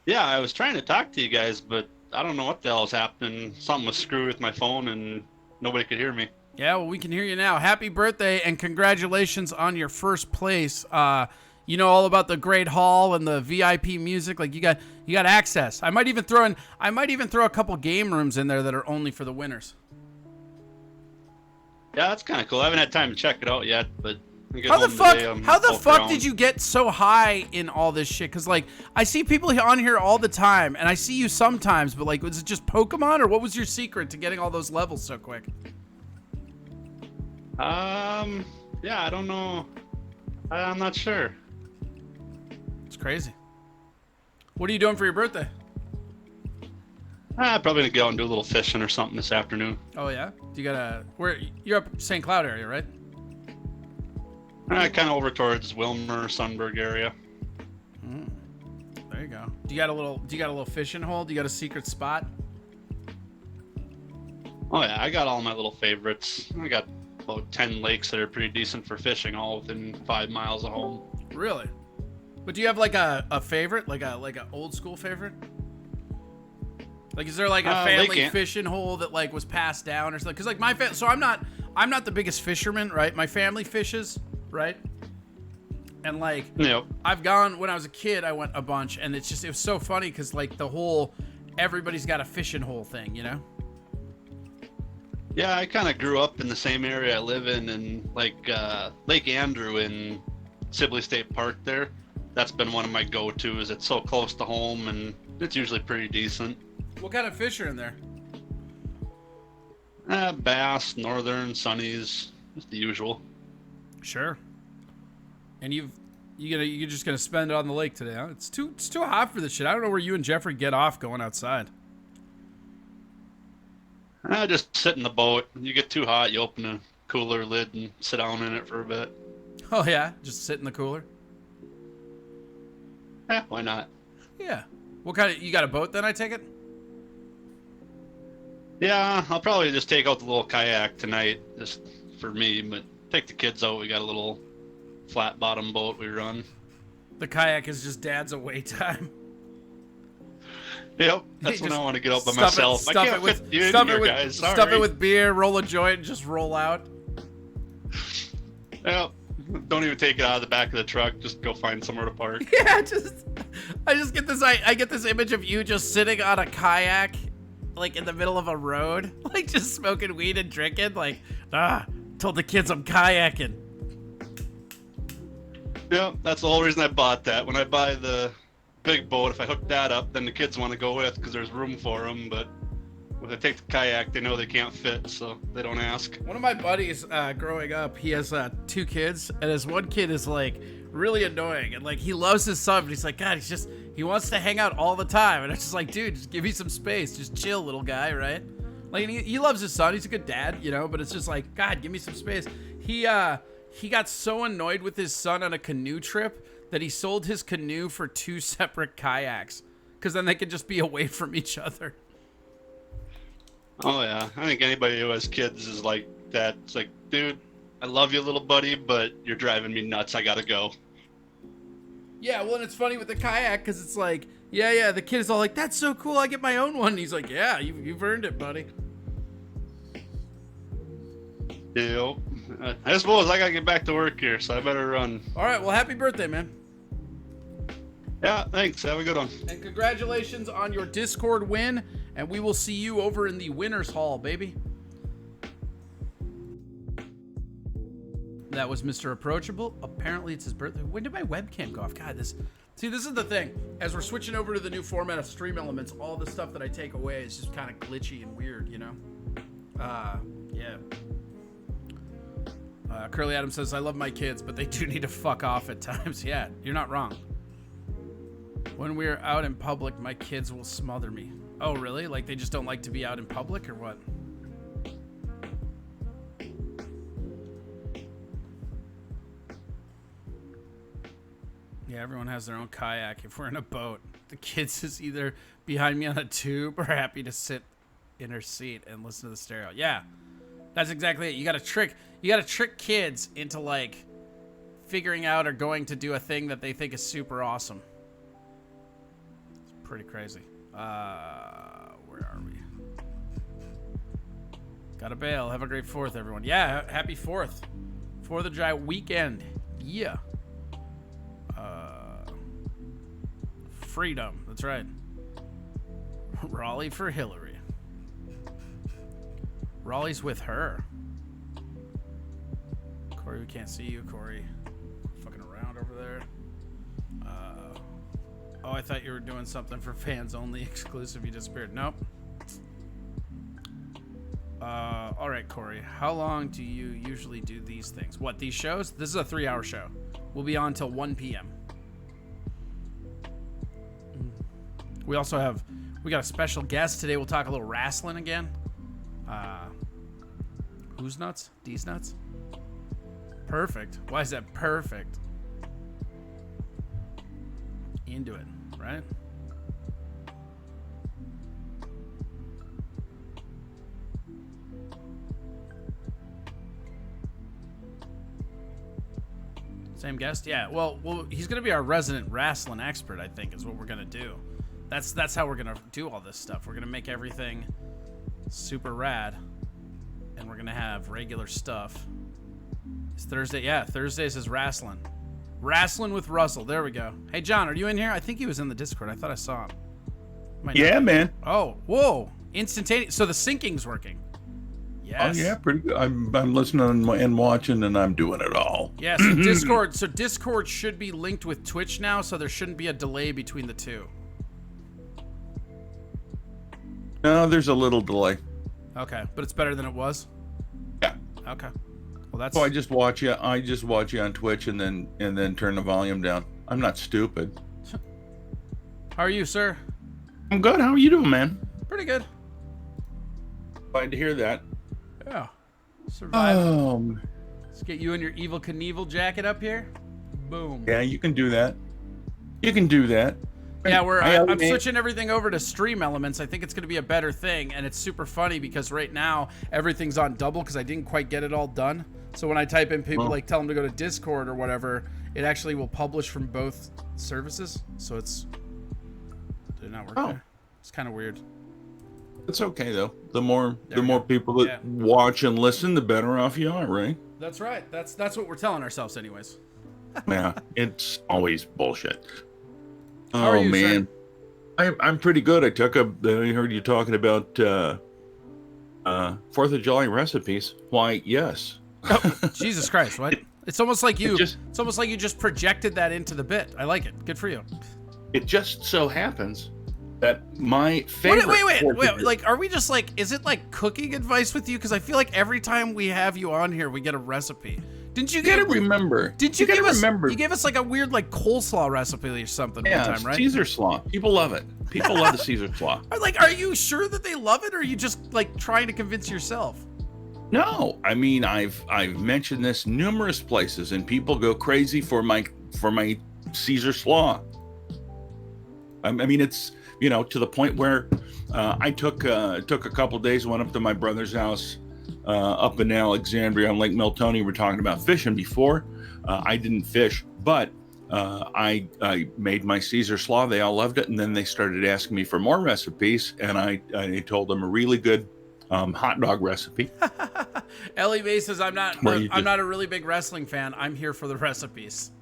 [SPEAKER 5] Yeah, I was trying to talk to you guys, but I don't know what the hell's happening. Something was screwed with my phone and nobody could hear me.
[SPEAKER 2] Yeah, well, we can hear you now. Happy birthday and congratulations on your first place. You know all about the Great Hall and the VIP music. Like you got access. I might even throw a couple game rooms in there that are only for the winners.
[SPEAKER 5] Yeah, that's kind of cool. I haven't had time to check it out yet, but
[SPEAKER 2] How the fuck did you get so high in all this shit? Because I see people on here all the time, and I see you sometimes, but was it just Pokemon, or what was your secret to getting all those levels so quick?
[SPEAKER 5] Yeah, I don't know. I'm not sure.
[SPEAKER 2] It's crazy. What are you doing for your birthday?
[SPEAKER 5] I'm probably gonna go out and do a little fishing or something this afternoon.
[SPEAKER 2] Oh yeah? You're up St. Cloud area, right?
[SPEAKER 5] Kind of over towards Wilmer, Sunburg area.
[SPEAKER 2] There you go. Do you got a little fishing hole? Do you got a secret spot?
[SPEAKER 5] Oh yeah, I got all my little favorites. I got about 10 lakes that are pretty decent for fishing, all within 5 miles of home.
[SPEAKER 2] Really? But do you have a favorite, like a old school favorite? Like, is there like a
[SPEAKER 5] they
[SPEAKER 2] family
[SPEAKER 5] can't.
[SPEAKER 2] fishing hole that like was passed down or something? Because like my so I'm not the biggest fisherman, right? My family fishes, right? And like,
[SPEAKER 5] Yep.
[SPEAKER 2] I've gone when I was a kid. I went a bunch, and it was so funny because like the whole everybody's got a fishing hole thing, you know?
[SPEAKER 5] Yeah, I kind of grew up in the same area I live in like Lake Andrew in Sibley State Park there. That's been one of my go-tos. It's so close to home, and it's usually pretty decent.
[SPEAKER 2] What kind of fish are in there?
[SPEAKER 5] Bass, northern, sunnies, just the usual.
[SPEAKER 2] Sure. And you're just gonna spend it on the lake today, huh? It's too hot for this shit. I don't know where you and Jeffrey get off going outside.
[SPEAKER 5] Just sit in the boat. You get too hot, you open a cooler lid and sit down in it for a bit.
[SPEAKER 2] Oh yeah, just sit in the cooler.
[SPEAKER 5] Why not?
[SPEAKER 2] Yeah. What kind of? You got a boat then? I take it.
[SPEAKER 5] Yeah, I'll probably just take out the little kayak tonight, just for me. But take the kids out. We got a little flat bottom boat we run.
[SPEAKER 2] The kayak is just dad's away time.
[SPEAKER 5] Yep, that's when
[SPEAKER 2] Just
[SPEAKER 5] I want to get out by
[SPEAKER 2] stuff
[SPEAKER 5] myself. I can't fit you in here, guys.
[SPEAKER 2] stuff
[SPEAKER 5] Sorry.
[SPEAKER 2] it with beer, roll a joint, and just roll out.
[SPEAKER 5] Yep. Don't even take it out of the back of the truck. Just go find somewhere to park.
[SPEAKER 2] Yeah, I just get this. I get this image of you just sitting on a kayak, like in the middle of a road, like just smoking weed and drinking. Like, told the kids I'm kayaking.
[SPEAKER 5] Yep, that's the whole reason I bought that. When I buy the big boat, if I hook that up, then the kids want to go with because there's room for them. But when they take the kayak, they know they can't fit, so they don't ask.
[SPEAKER 2] One of my buddies growing up, he has 2 kids, and his one kid is like really annoying, and like he loves his son, but he's like, God, he wants to hang out all the time, and it's just like, dude, just give me some space, just chill, little guy, right? Like, and he loves his son, he's a good dad, you know, but it's just like, God, give me some space. He got so annoyed with his son on a canoe trip that he sold his canoe for 2 separate kayaks, because then they could just be away from each other.
[SPEAKER 5] Oh yeah, I think anybody who has kids is like that. It's like, dude, I love you, little buddy, but you're driving me nuts. I gotta go.
[SPEAKER 2] Yeah, well, and it's funny with the kayak because it's like, yeah, the kid is all like, that's so cool, I get my own one. And he's like, yeah, you've earned it, buddy.
[SPEAKER 5] Yep. I suppose I gotta get back to work here, so I better run.
[SPEAKER 2] All right, well, happy birthday, man.
[SPEAKER 5] Yeah, thanks. Have a good one.
[SPEAKER 2] And congratulations on your Discord win, and we will see you over in the Winners Hall, baby. That was Mr. Approachable. Apparently it's his birthday. When did my webcam go off? God, this is the thing. As we're switching over to the new format of Stream Elements, all the stuff that I take away is just kind of glitchy and weird, you know? Yeah. Curly Adam says, I love my kids, but they do need to fuck off at times. Yeah, you're not wrong. When we're out in public, my kids will smother me. Oh, really? Like they just don't like to be out in public or what? Yeah, everyone has their own kayak. If we're in a boat, the kids is either behind me on a tube or happy to sit in her seat and listen to the stereo. Yeah, that's exactly it. You gotta trick kids into like figuring out or going to do a thing that they think is super awesome. It's pretty crazy. Where are we? Gotta bail. Have a great 4th, everyone. Yeah, happy 4th. 4th of July weekend. Yeah. Freedom. That's right. Raleigh for Hillary. Raleigh's with her. Corey, we can't see you, Corey. Fucking around over there. Oh, I thought you were doing something for fans only exclusive. You disappeared. Nope. All right, Corey. How long do you usually do these things? What, these shows? This is a 3-hour show. We'll be on till 1 p.m. We also we got a special guest today. We'll talk a little wrestling again. Who's nuts? D's nuts? Perfect. Why is that perfect? Into it, right? Same guest? Yeah, well, he's going to be our resident wrestling expert, I think, is what we're going to do. That's how we're gonna do all this stuff. We're gonna make everything super rad, and we're gonna have regular stuff. It's Thursday. Yeah, Thursdays is Wresslin. Wresslin with Russell. There we go. Hey, John, are you in here? I think he was in the Discord. I thought I saw him.
[SPEAKER 6] Yeah, man.
[SPEAKER 2] Oh, whoa. Instantaneous. So the syncing's working. Yes.
[SPEAKER 6] Oh, yeah, pretty good. I'm listening and watching, and I'm doing it all.
[SPEAKER 2] Yeah, so Discord. So Discord should be linked with Twitch now, so there shouldn't be a delay between the two.
[SPEAKER 6] No, there's a little delay.
[SPEAKER 2] Okay, but it's better than it was?
[SPEAKER 6] Yeah.
[SPEAKER 2] Okay. Well, that's...
[SPEAKER 6] So I just watch you on Twitch and then turn the volume down. I'm not stupid.
[SPEAKER 2] How are you, sir?
[SPEAKER 6] I'm good. How are you doing, man?
[SPEAKER 2] Pretty good.
[SPEAKER 6] Glad to hear that.
[SPEAKER 2] Yeah. Surviving. Let's get you in your Evil Knievel jacket up here. Boom.
[SPEAKER 6] Yeah, you can do that. You can do that.
[SPEAKER 2] Yeah, I'm switching everything over to Stream Elements. I think it's going to be a better thing, and it's super funny because right now everything's on double because I didn't quite get it all done. So when I type in people, like tell them to go to Discord or whatever, it actually will publish from both services. So did it not work there? It's kind of weird.
[SPEAKER 6] It's okay though. The more people that watch and listen, the better off you are, right?
[SPEAKER 2] That's right. That's what we're telling ourselves, anyways.
[SPEAKER 6] Yeah, it's always bullshit.
[SPEAKER 2] How are you,
[SPEAKER 6] man, I'm pretty good. I heard you talking about 4th of July recipes. Why, yes.
[SPEAKER 2] Oh, Jesus Christ! What? It's almost like you. It's almost like you just projected that into the bit. I like it. Good for you.
[SPEAKER 6] It just so happens that my favorite.
[SPEAKER 2] Wait. Like, are we just like? Is it like cooking advice with you? Because I feel like every time we have you on here, we get a recipe. Didn't you get?
[SPEAKER 6] Remember?
[SPEAKER 2] Did you give us? You gave us like a weird like coleslaw recipe or something one time, right?
[SPEAKER 6] Caesar slaw. People love it. People love the Caesar slaw.
[SPEAKER 2] Like, are you sure that they love it, or are you just like trying to convince yourself?
[SPEAKER 6] No, I mean I've mentioned this numerous places, and people go crazy for my Caesar slaw. I mean, it's to the point where I took a couple days, went up to my brother's house up in Alexandria on Lake Miltoni. We're talking about fishing before. I didn't fish, but I made my Caesar slaw. They all loved it, and then they started asking me for more recipes, and I told them a really good hot dog recipe.
[SPEAKER 2] Ellie May says, I'm not a really big wrestling fan. I'm here for the recipes.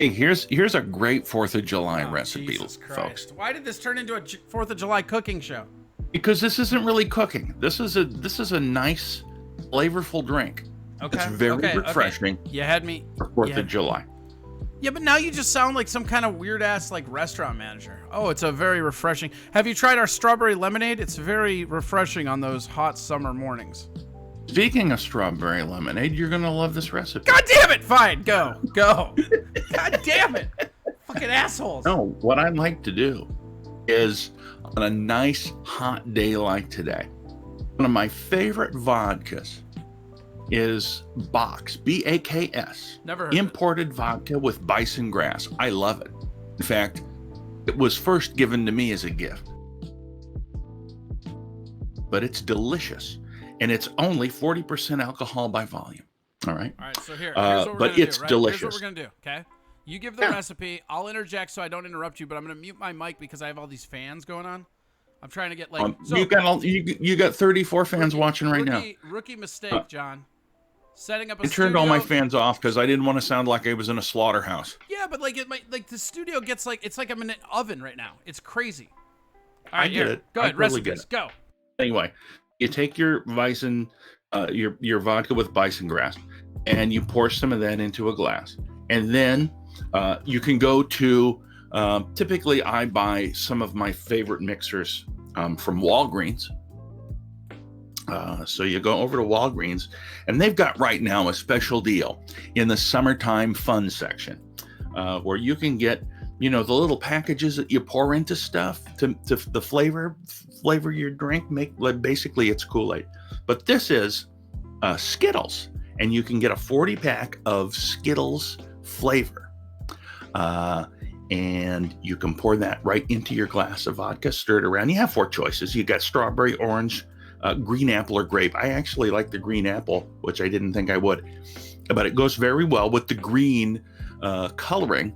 [SPEAKER 6] Hey, here's a great 4th of July recipe,
[SPEAKER 2] Jesus Christ.
[SPEAKER 6] folks.
[SPEAKER 2] Why did this turn into a 4th of July cooking show?
[SPEAKER 6] Because this isn't really cooking. This is a nice, flavorful drink.
[SPEAKER 2] Okay.
[SPEAKER 6] It's very refreshing.
[SPEAKER 2] Okay. You had me.
[SPEAKER 6] For 4th of July.
[SPEAKER 2] Yeah, but now you just sound like some kind of weird ass like restaurant manager. Oh, it's a very refreshing. Have you tried our strawberry lemonade? It's very refreshing on those hot summer mornings.
[SPEAKER 6] Speaking of strawberry lemonade, you're gonna love this recipe.
[SPEAKER 2] God damn it! Fine, go. God damn it! Fucking assholes.
[SPEAKER 6] No, what I like to do is on a nice hot day like today, one of my favorite vodkas is Baks, B-A-K-S.
[SPEAKER 2] Never heard
[SPEAKER 6] imported vodka with bison grass. I love it. In fact, it was first given to me as a gift. But it's delicious. And it's only 40% alcohol by volume. All right.
[SPEAKER 2] All right. So here's what we're
[SPEAKER 6] but it's
[SPEAKER 2] do, right?
[SPEAKER 6] delicious.
[SPEAKER 2] Here's what we're gonna do. Okay. You give the recipe. I'll interject so I don't interrupt you. But I'm gonna mute my mic because I have all these fans going on. I'm trying to get like.
[SPEAKER 6] You got 34 fans watching right now.
[SPEAKER 2] Rookie mistake, John. Setting up a
[SPEAKER 6] I turned all my fans off because I didn't want to sound like I was in a slaughterhouse.
[SPEAKER 2] Yeah, but like the studio gets like it's like I'm in an oven right now. It's crazy. All right,
[SPEAKER 6] I get it.
[SPEAKER 2] Go ahead,
[SPEAKER 6] really
[SPEAKER 2] recipes. Go.
[SPEAKER 6] Anyway, you take your bison, your vodka with bison grass, and you pour some of that into a glass. And then you can go to, typically I buy some of my favorite mixers from Walgreens. So you go over to Walgreens, and they've got right now a special deal in the summertime fun section, where you can get, the little packages that you pour into stuff to the flavor your drink. Basically it's Kool-Aid, but this is Skittles, and you can get a 40-pack of Skittles flavor, and you can pour that right into your glass of vodka, stir it around. You have 4 choices. You got strawberry, orange, green apple, or grape. I actually like the green apple, which I didn't think I would, but it goes very well with the green coloring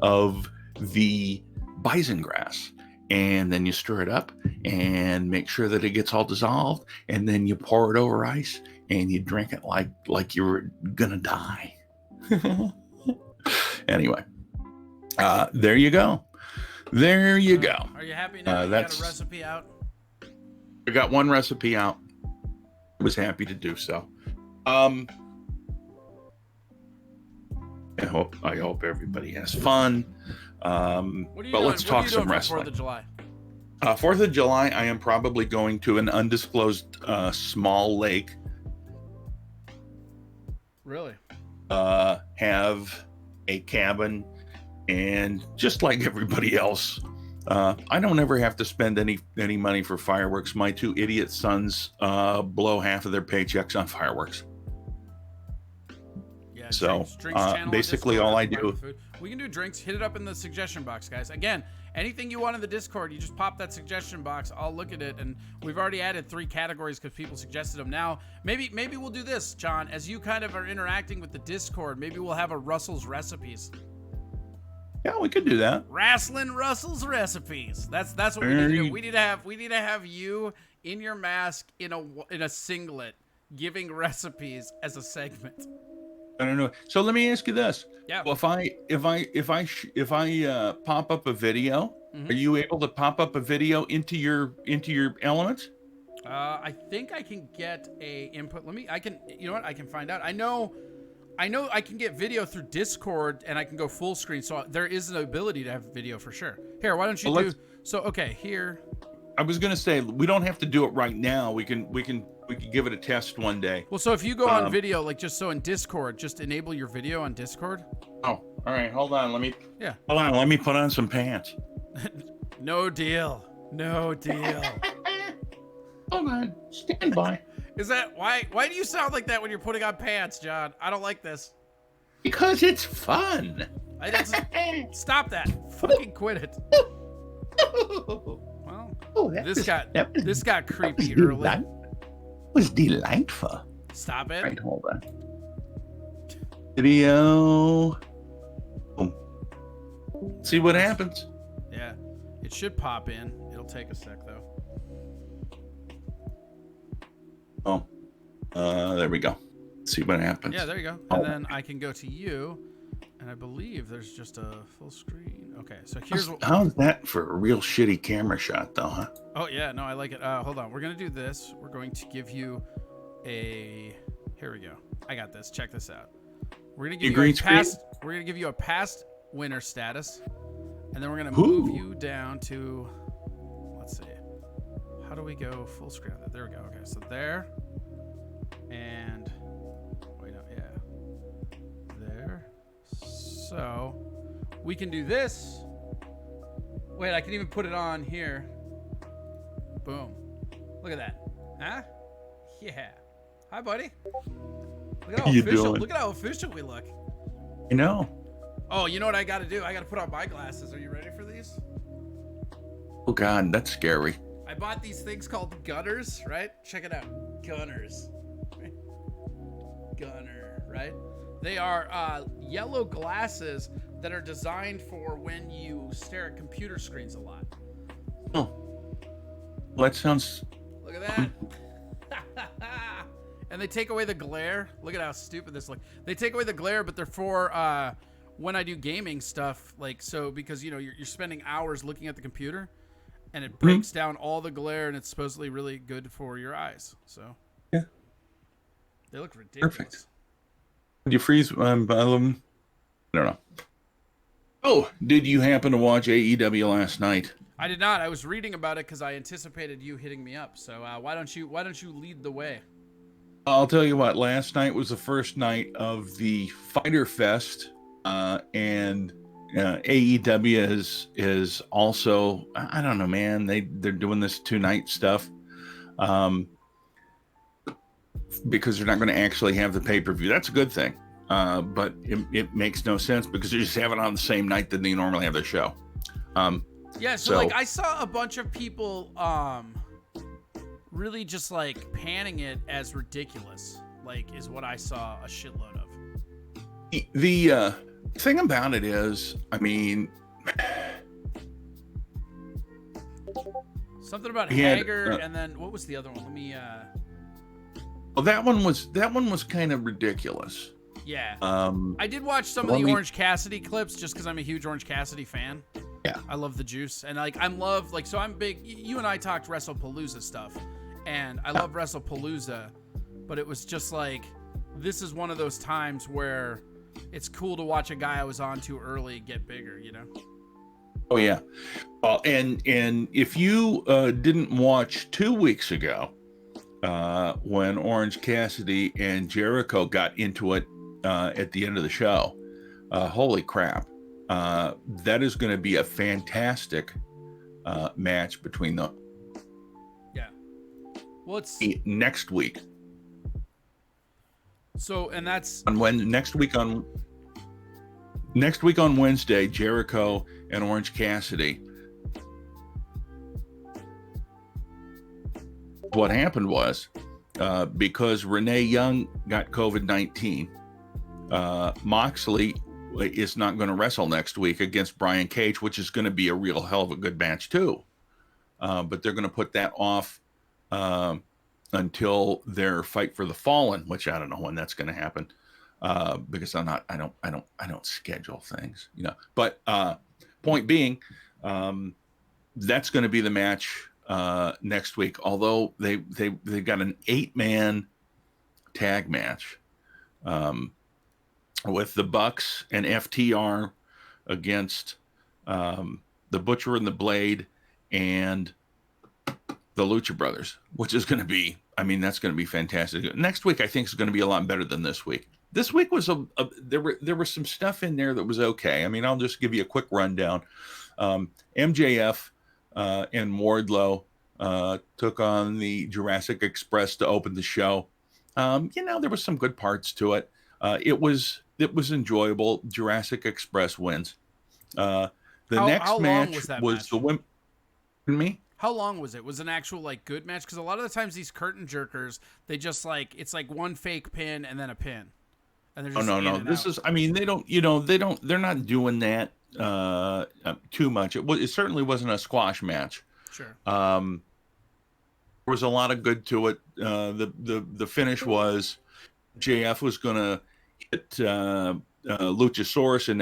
[SPEAKER 6] of the bison grass. and then you stir it up and make sure that it gets all dissolved, and then you pour it over ice and you drink it like you were gonna die. Anyway, there you go. There you go.
[SPEAKER 2] Are you happy now? You got a recipe out?
[SPEAKER 6] I got one recipe out. I was happy to do so. I hope everybody has fun. But let's talk some wrestling. 4th of July? 4th of July, I am probably going to an undisclosed small lake.
[SPEAKER 2] Really?
[SPEAKER 6] Have a cabin, and just like everybody else, I don't ever have to spend any money for fireworks. My 2 idiot sons blow half of their paychecks on fireworks.
[SPEAKER 2] Yeah.
[SPEAKER 6] So
[SPEAKER 2] drinks
[SPEAKER 6] basically, all I do.
[SPEAKER 2] We can do drinks. Hit it up in the suggestion box, guys. Again, anything you want in the Discord, you just pop that suggestion box. I'll look at it, and we've already added 3 categories because people suggested them. Now, maybe we'll do this, John. As you kind of are interacting with the Discord, maybe we'll have a Russell's Recipes.
[SPEAKER 6] Yeah, we could do that.
[SPEAKER 2] Wresslin Russell's Recipes. That's what we need to do. We need to have you in your mask in a singlet giving recipes as a segment.
[SPEAKER 6] I don't know. So let me ask you this.
[SPEAKER 2] Yeah.
[SPEAKER 6] Well, if I pop up a video, are you able to pop up a video into your Elements?
[SPEAKER 2] I think I can get a input. You know what? I can find out. I know I can get video through Discord, and I can go full screen. So there is an ability to have video for sure. Here, why don't you do? So okay, here.
[SPEAKER 6] I was gonna say we don't have to do it right now. We can give it a test one day.
[SPEAKER 2] Well, so if you go on video, like just so in Discord, just enable your video on Discord.
[SPEAKER 6] Oh, all right. Hold on. Let me put on some pants.
[SPEAKER 2] No deal.
[SPEAKER 6] Hold on. Stand by.
[SPEAKER 2] Is that why do you sound like that when you're putting on pants, John? I don't like this.
[SPEAKER 6] Because it's fun.
[SPEAKER 2] Stop that. Fucking quit it. Well, this got creepy early.
[SPEAKER 6] That was delightful.
[SPEAKER 2] Stop it.
[SPEAKER 6] Right, hold on. Video. Boom. See what happens.
[SPEAKER 2] Yeah. It should pop in. It'll take a sec though.
[SPEAKER 6] There we go. See what happens.
[SPEAKER 2] Yeah, there you go. And then I can go to you, and I believe there's just a full screen. Okay, so here's
[SPEAKER 6] how's that for a real shitty camera shot, though, huh?
[SPEAKER 2] Oh yeah, no, I like it. Hold on, we're gonna do this. We're going to give you a. Here we go. I got this. Check this out. We're gonna give you a past. We're gonna give you a past winner status, and then we're gonna move you down to. Let's see. How do we go full screen on that? There we go. Okay, so there. And wait, no, yeah, there. So we can do this. Wait, I can even put it on here. Boom. Look at that. Huh? Yeah. Hi, buddy. Look at how official. Look at how official we look.
[SPEAKER 6] I know.
[SPEAKER 2] Oh, you know what I got to do? I got to put on my glasses. Are you ready for these?
[SPEAKER 6] Oh God, that's scary.
[SPEAKER 2] I bought these things called gunners, right? Check it out. Gunners. Gunner, right? They are yellow glasses that are designed for when you stare at computer screens a lot.
[SPEAKER 6] Oh. Well, that sounds...
[SPEAKER 2] Look at that. And they take away the glare. Look at how stupid this looks. They take away the glare, but they're for when I do gaming stuff. Like, so because, you know, you're spending hours looking at the computer, and it breaks down all the glare, and it's supposedly really good for your eyes. So...
[SPEAKER 6] Yeah.
[SPEAKER 2] They look ridiculous.
[SPEAKER 6] Perfect. Did you freeze? I don't know. Oh, did you happen to watch AEW last night?
[SPEAKER 2] I did not. I was reading about it because I anticipated you hitting me up. So why don't you lead the way?
[SPEAKER 6] I'll tell you what. Last night was the first night of the Fighter Fest, and AEW is also. I don't know, man. They're doing this 2-night stuff. Because they're not going to actually have the pay-per-view. That's a good thing. But it makes no sense because they just have it on the same night that they normally have their show.
[SPEAKER 2] Yeah, so like I saw a bunch of people really just like panning it as ridiculous, like is what I saw a shitload of.
[SPEAKER 6] The thing about it is, I mean,
[SPEAKER 2] Something about
[SPEAKER 6] He had,
[SPEAKER 2] Hager, and then what was the other one? Let me.
[SPEAKER 6] Well, that one was kind of ridiculous.
[SPEAKER 2] Yeah.
[SPEAKER 6] Um,
[SPEAKER 2] I did watch some of the Orange Cassidy clips just because I'm a huge Orange Cassidy fan.
[SPEAKER 6] Yeah.
[SPEAKER 2] I love the juice, and like so I'm big. You and I talked WrestlePalooza stuff, and I love WrestlePalooza, but it was just like this is one of those times where it's cool to watch a guy I was on too early get bigger, you know?
[SPEAKER 6] Oh yeah. And if you didn't watch 2 weeks ago, when Orange Cassidy and Jericho got into it at the end of the show, holy crap. That is going to be a fantastic match between them.
[SPEAKER 2] Yeah. Well, it's
[SPEAKER 6] next week.
[SPEAKER 2] So, and that's
[SPEAKER 6] next week on Wednesday, Jericho and Orange Cassidy. What happened was, because Renee Young got COVID-19, Moxley is not going to wrestle next week against Brian Cage, which is going to be a real hell of a good match too. But they're going to put that off until their Fight for the Fallen, which I don't know when that's going to happen, because I don't schedule things, you know. But point being, that's going to be the match next week. Although they got an 8-man tag match. With the Bucks and FTR against the Butcher and the Blade and the Lucha Brothers, which is going to be, that's going to be fantastic. Next week, I think, is going to be a lot better than this week. This week was there was some stuff in there that was okay. I'll just give you a quick rundown. MJF and Wardlow took on the Jurassic Express to open the show. There was some good parts to it. It was enjoyable. Jurassic Express wins. The next match was the women. Me?
[SPEAKER 2] How long was it? Was it an actual good match? Because a lot of the times these curtain jerkers, they just it's like one fake pin and then a pin, and they're just
[SPEAKER 6] no. This is. They're not doing that too much. It certainly wasn't a squash match.
[SPEAKER 2] Sure.
[SPEAKER 6] There was a lot of good to it. The finish was JF was going to hit Luchasaurus in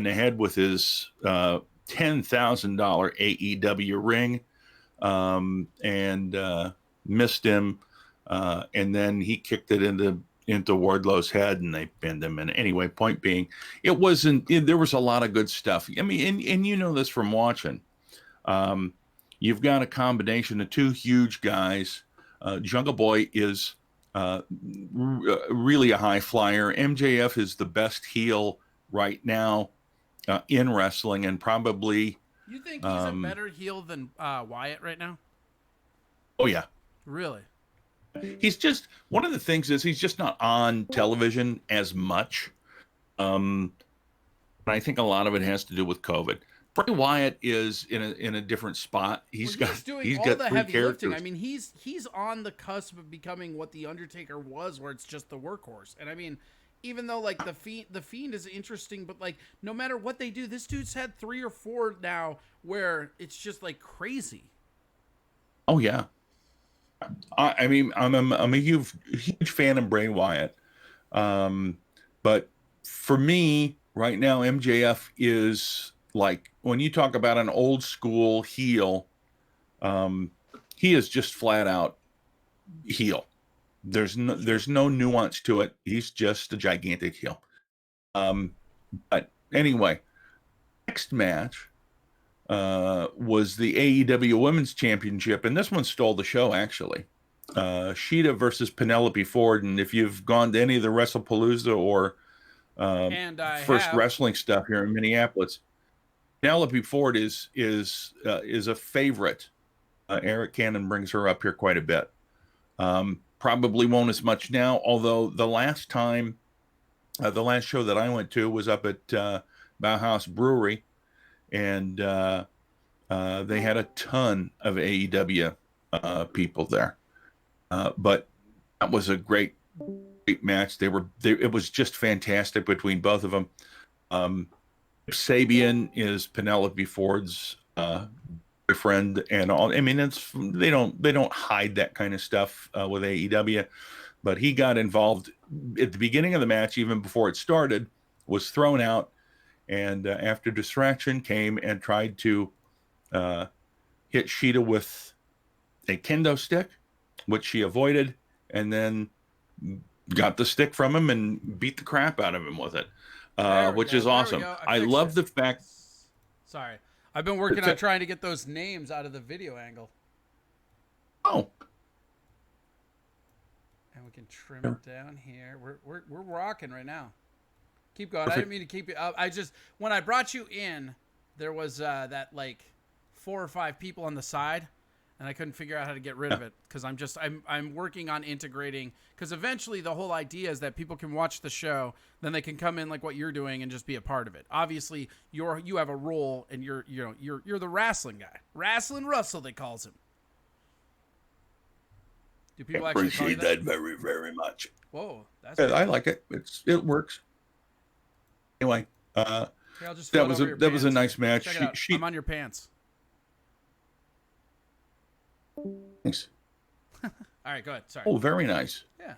[SPEAKER 6] the head with his $10,000 AEW ring, and missed him, and then he kicked it into Wardlow's head, and they pinned him. And anyway, point being, there was a lot of good stuff. And you know this from watching. You've got a combination of two huge guys. Jungle Boy is really a high flyer. MJF is the best heel right now in wrestling, and probably.
[SPEAKER 2] You think he's a better heel than Wyatt right now?
[SPEAKER 6] Oh yeah.
[SPEAKER 2] Really?
[SPEAKER 6] He's just, one of the things is he's just not on television as much. And I think a lot of it has to do with COVID. Bray Wyatt is in a different spot. He's got
[SPEAKER 2] the
[SPEAKER 6] three
[SPEAKER 2] heavy
[SPEAKER 6] characters.
[SPEAKER 2] lifting. He's on the cusp of becoming what the Undertaker was, where it's just the workhorse. And even though the Fiend is interesting, but no matter what they do, this dude's had 3 or 4 now where it's just crazy.
[SPEAKER 6] Oh yeah. I'm a huge fan of Bray Wyatt. But for me right now, MJF is when you talk about an old school heel, he is just flat out heel. There's no nuance to it. He's just a gigantic heel. But anyway, next match was the AEW Women's Championship, and this one stole the show actually. Sheeta versus Penelope Ford, and if you've gone to any of the WrestlePalooza or First Wrestling stuff here in Minneapolis, Penelope Ford is a favorite. Eric Cannon brings her up here quite a bit. Probably won't as much now, although the last show that I went to was up at Bauhaus Brewery, and they had a ton of AEW people there. But that was a great match. It was just fantastic between both of them. Sabian is Penelope Ford's boyfriend and all. I mean, they don't hide that kind of stuff with AEW, but he got involved at the beginning of the match, even before it started, was thrown out, and after distraction came and tried to hit Sheeta with a kendo stick, which she avoided, and then got the stick from him and beat the crap out of him with it, which is awesome. I love the fact.
[SPEAKER 2] Sorry, I've been working on trying to get those names out of the video angle.
[SPEAKER 6] Oh.
[SPEAKER 2] And we can trim it down here. We're rocking right now. Keep going.
[SPEAKER 6] Perfect.
[SPEAKER 2] I didn't mean to keep you up. I just, when I brought you in, there was that like 4 or 5 people on the side, and I couldn't figure out how to get rid of it because I'm working on integrating, because eventually the whole idea is that people can watch the show, then they can come in like what you're doing and just be a part of it. Obviously, you have a role, and you're the wrestling guy. Wrestling Russell, they calls him. Do people actually call you
[SPEAKER 6] Appreciate that very, very much.
[SPEAKER 2] Whoa, that's
[SPEAKER 6] I like it. It works. Anyway,
[SPEAKER 2] I'll just
[SPEAKER 6] that
[SPEAKER 2] float
[SPEAKER 6] was
[SPEAKER 2] over your
[SPEAKER 6] that was a
[SPEAKER 2] pants.
[SPEAKER 6] nice match.
[SPEAKER 2] Check it out. I'm on your pants.
[SPEAKER 6] Thanks.
[SPEAKER 2] All right, go ahead. Sorry.
[SPEAKER 6] Oh, very nice.
[SPEAKER 2] Yeah.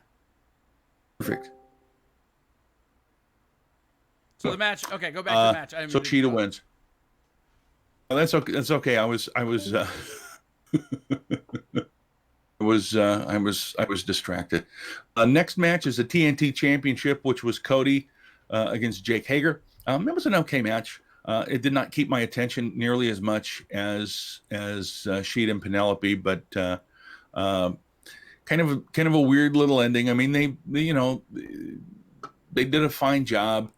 [SPEAKER 6] Perfect.
[SPEAKER 2] So the match. Okay, go back to the match. I didn't
[SPEAKER 6] So
[SPEAKER 2] mean to
[SPEAKER 6] Cheetah
[SPEAKER 2] go.
[SPEAKER 6] wins. Oh, that's okay. That's okay. I was I was distracted. Next match is the TNT Championship, which was Cody against Jake Hager. It was an okay match. It did not keep my attention nearly as much as Sheet and Penelope, but kind of a weird little ending. I mean, they did a fine job.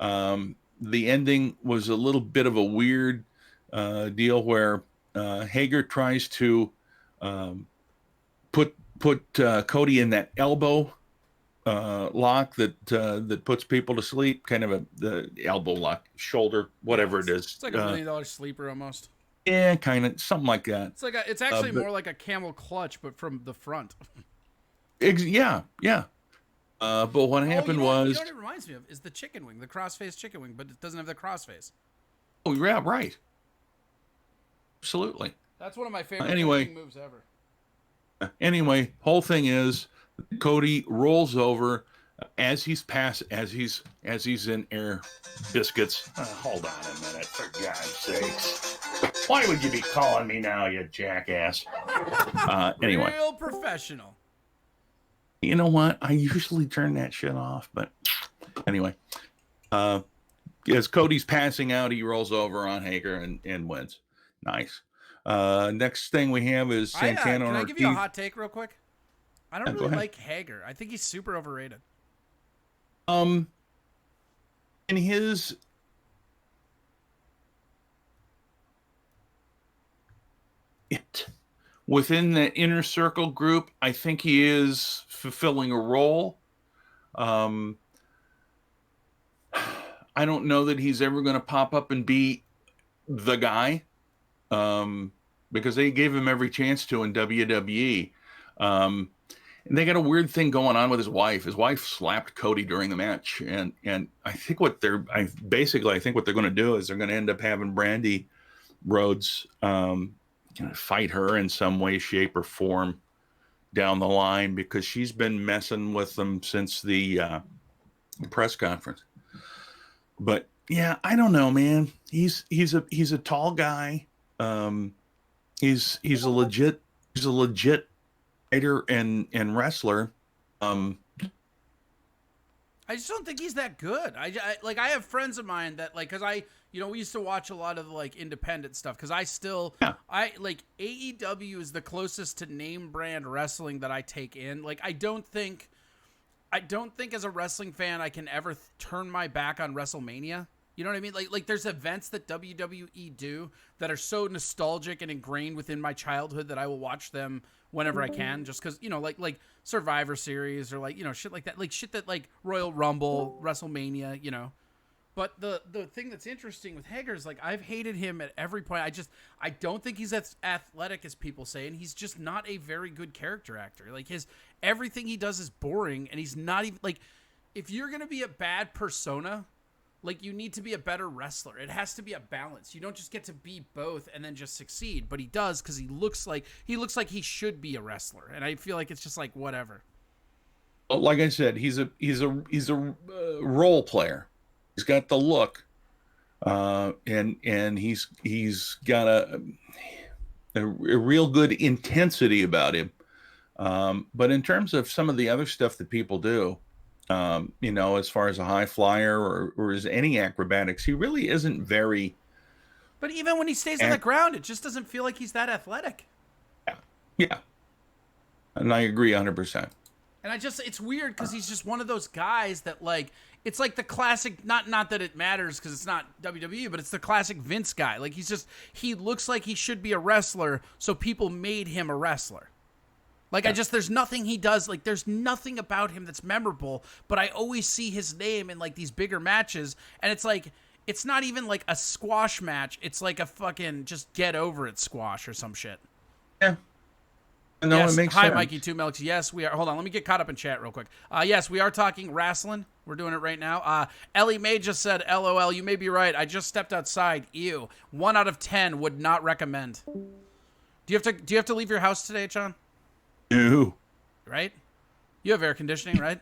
[SPEAKER 6] The ending was a little bit of a weird deal where Hager tries to put Cody in that elbow lock that puts people to sleep, kind of the elbow lock, shoulder, whatever it is.
[SPEAKER 2] It's like $1 million sleeper almost.
[SPEAKER 6] Yeah, kind of something like that.
[SPEAKER 2] It's like it's actually more like a camel clutch, but from the front.
[SPEAKER 6] Yeah. But what happened was,
[SPEAKER 2] you know what it reminds me of is the chicken wing, the crossface chicken wing, but it doesn't have the crossface.
[SPEAKER 6] oh yeah, right, absolutely.
[SPEAKER 2] That's one of my favorite
[SPEAKER 6] Anyway.
[SPEAKER 2] moves ever.
[SPEAKER 6] Anyway, whole thing is Cody rolls over as he's in air biscuits. Hold on a minute, for God's sakes. Why would you be calling me now, you jackass? Anyway.
[SPEAKER 2] Real professional.
[SPEAKER 6] You know what? I usually turn that shit off, but anyway. As Cody's passing out, he rolls over on Hager and wins. Nice. Next thing we have is Santana
[SPEAKER 2] can
[SPEAKER 6] and
[SPEAKER 2] I give you a
[SPEAKER 6] Ortiz.
[SPEAKER 2] hot take real quick? I don't
[SPEAKER 6] Yeah, go
[SPEAKER 2] really
[SPEAKER 6] ahead.
[SPEAKER 2] like Hager. I think he's super overrated.
[SPEAKER 6] In his within the inner circle group, I think he is fulfilling a role. I don't know that he's ever going to pop up and be the guy, because they gave him every chance to in WWE. And they got a weird thing going on with his wife. His wife slapped Cody during the match, and I think what they're going to do is they're going to end up having Brandy Rhodes fight her in some way, shape, or form down the line, because she's been messing with them since the press conference. But yeah, I don't know, man. He's a tall guy. He's a legit fighter and wrestler.
[SPEAKER 2] I just don't think he's that good. I have friends of mine that because we used to watch a lot of independent stuff, because AEW is the closest to name brand wrestling that I take in. I don't think as a wrestling fan I can ever turn my back on WrestleMania. You know what I mean? There's events that WWE do that are so nostalgic and ingrained within my childhood that I will watch them whenever I can, just because, like Survivor Series or shit like that, shit that Royal Rumble, WrestleMania, But the thing that's interesting with Hager is I've hated him at every point. I don't think he's as athletic as people say, and he's just not a very good character actor. Everything he does is boring, and he's not even if you're gonna be a bad persona, Like, you need to be a better wrestler. It has to be a balance. You don't just get to be both and then just succeed. But he does, because he looks like he should be a wrestler. And I feel like it's just like whatever.
[SPEAKER 6] Like I said, he's a role player. He's got the look, and he's got a real good intensity about him. But in terms of some of the other stuff that people do, you know, as far as a high flyer or as any acrobatics, he really isn't very.
[SPEAKER 2] But even when he stays on the ground, it just doesn't feel like he's that athletic.
[SPEAKER 6] Yeah. And I agree 100%.
[SPEAKER 2] And it's weird because he's just one of those guys that, like, it's like the classic, not that it matters because it's not WWE, but it's the classic Vince guy. Like, he looks like he should be a wrestler, so people made him a wrestler. Like, there's nothing he does, like, there's nothing about him that's memorable, but I always see his name in, like, these bigger matches, and it's like, it's not even like a squash match, it's like a fucking just get over it squash or some shit.
[SPEAKER 6] Yeah. No,
[SPEAKER 2] Yes.
[SPEAKER 6] it makes
[SPEAKER 2] Hi,
[SPEAKER 6] sense.
[SPEAKER 2] Mikey Two Milks. Yes, we are. Hold on, let me get caught up in chat real quick. Yes, we are talking wrestling. We're doing it right now. Ellie May just said, "LOL." You may be right. I just stepped outside. Ew. 1 out of 10 would not recommend. Do you have to leave your house today, John?
[SPEAKER 6] No.
[SPEAKER 2] Right? You have air conditioning, right?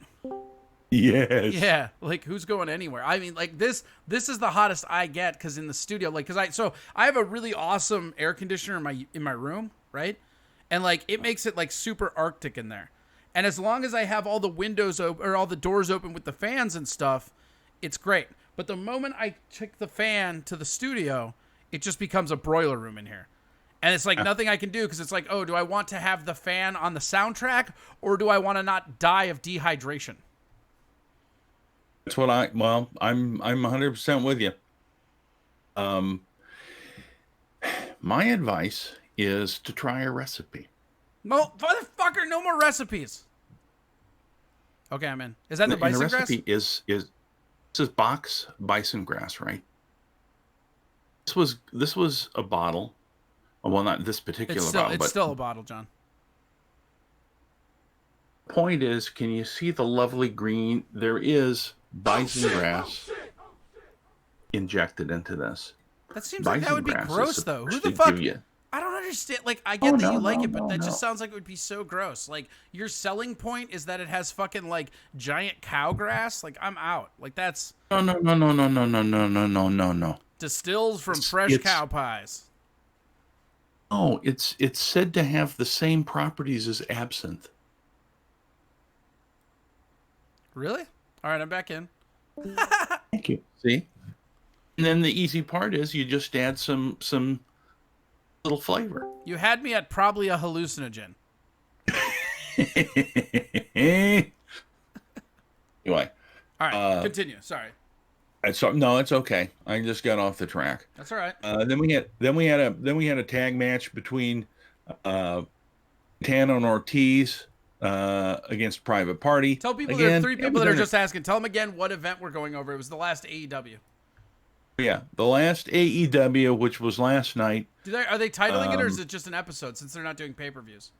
[SPEAKER 6] Yes.
[SPEAKER 2] Yeah. Like, who's going anywhere? I mean, like, this is the hottest I get because in the studio, like, so I have a really awesome air conditioner in my room, right? And, like, it makes it, like, super Arctic in there. And as long as I have all the windows open, or all the doors open with the fans and stuff, it's great. But the moment I take the fan to the studio, it just becomes a broiler room in here. And it's, like, nothing I can do because it's like, oh, do I want to have the fan on the soundtrack, or do I want to not die of dehydration?
[SPEAKER 6] That's what I'm 100% with you. My advice is to try a recipe.
[SPEAKER 2] No, motherfucker, no more recipes. Okay, I'm in. Is that the bison
[SPEAKER 6] the
[SPEAKER 2] grass?
[SPEAKER 6] recipe is this is box bison grass, right? This was a bottle. Well, not this particular bottle,
[SPEAKER 2] It's
[SPEAKER 6] but
[SPEAKER 2] still a bottle, John.
[SPEAKER 6] the point is, can you see the lovely green? There is bison grass injected into this.
[SPEAKER 2] That seems like that would be
[SPEAKER 6] Bison grass
[SPEAKER 2] gross,
[SPEAKER 6] is
[SPEAKER 2] though. Who
[SPEAKER 6] supposed
[SPEAKER 2] the
[SPEAKER 6] to
[SPEAKER 2] fuck?
[SPEAKER 6] give you-
[SPEAKER 2] I don't understand. Like, I get that
[SPEAKER 6] no,
[SPEAKER 2] you like
[SPEAKER 6] no,
[SPEAKER 2] it, but
[SPEAKER 6] no,
[SPEAKER 2] that
[SPEAKER 6] no.
[SPEAKER 2] just sounds like it would be so gross. Like, your selling point is that it has fucking, like, giant cow grass? Like, I'm out. Like, that's
[SPEAKER 6] No.
[SPEAKER 2] distills from fresh
[SPEAKER 6] it's-
[SPEAKER 2] cow pies.
[SPEAKER 6] No, it's said to have the same properties as absinthe.
[SPEAKER 2] Really? All right, I'm back in.
[SPEAKER 6] Thank you. See? And then the easy part is you just add some little flavor.
[SPEAKER 2] You had me at probably a hallucinogen.
[SPEAKER 6] Anyway.
[SPEAKER 2] All right, continue. Sorry.
[SPEAKER 6] No, it's okay. I just got off the track.
[SPEAKER 2] That's all right.
[SPEAKER 6] Then we had a tag match between Tano and Ortiz against Private Party.
[SPEAKER 2] Tell people
[SPEAKER 6] Again,
[SPEAKER 2] there are 3 people that are
[SPEAKER 6] it was
[SPEAKER 2] just asking. Tell them again what event we're going over. It was the last AEW.
[SPEAKER 6] Yeah, the last AEW, which was last night.
[SPEAKER 2] Are they titling it, or is it just an episode since they're not doing pay-per-views?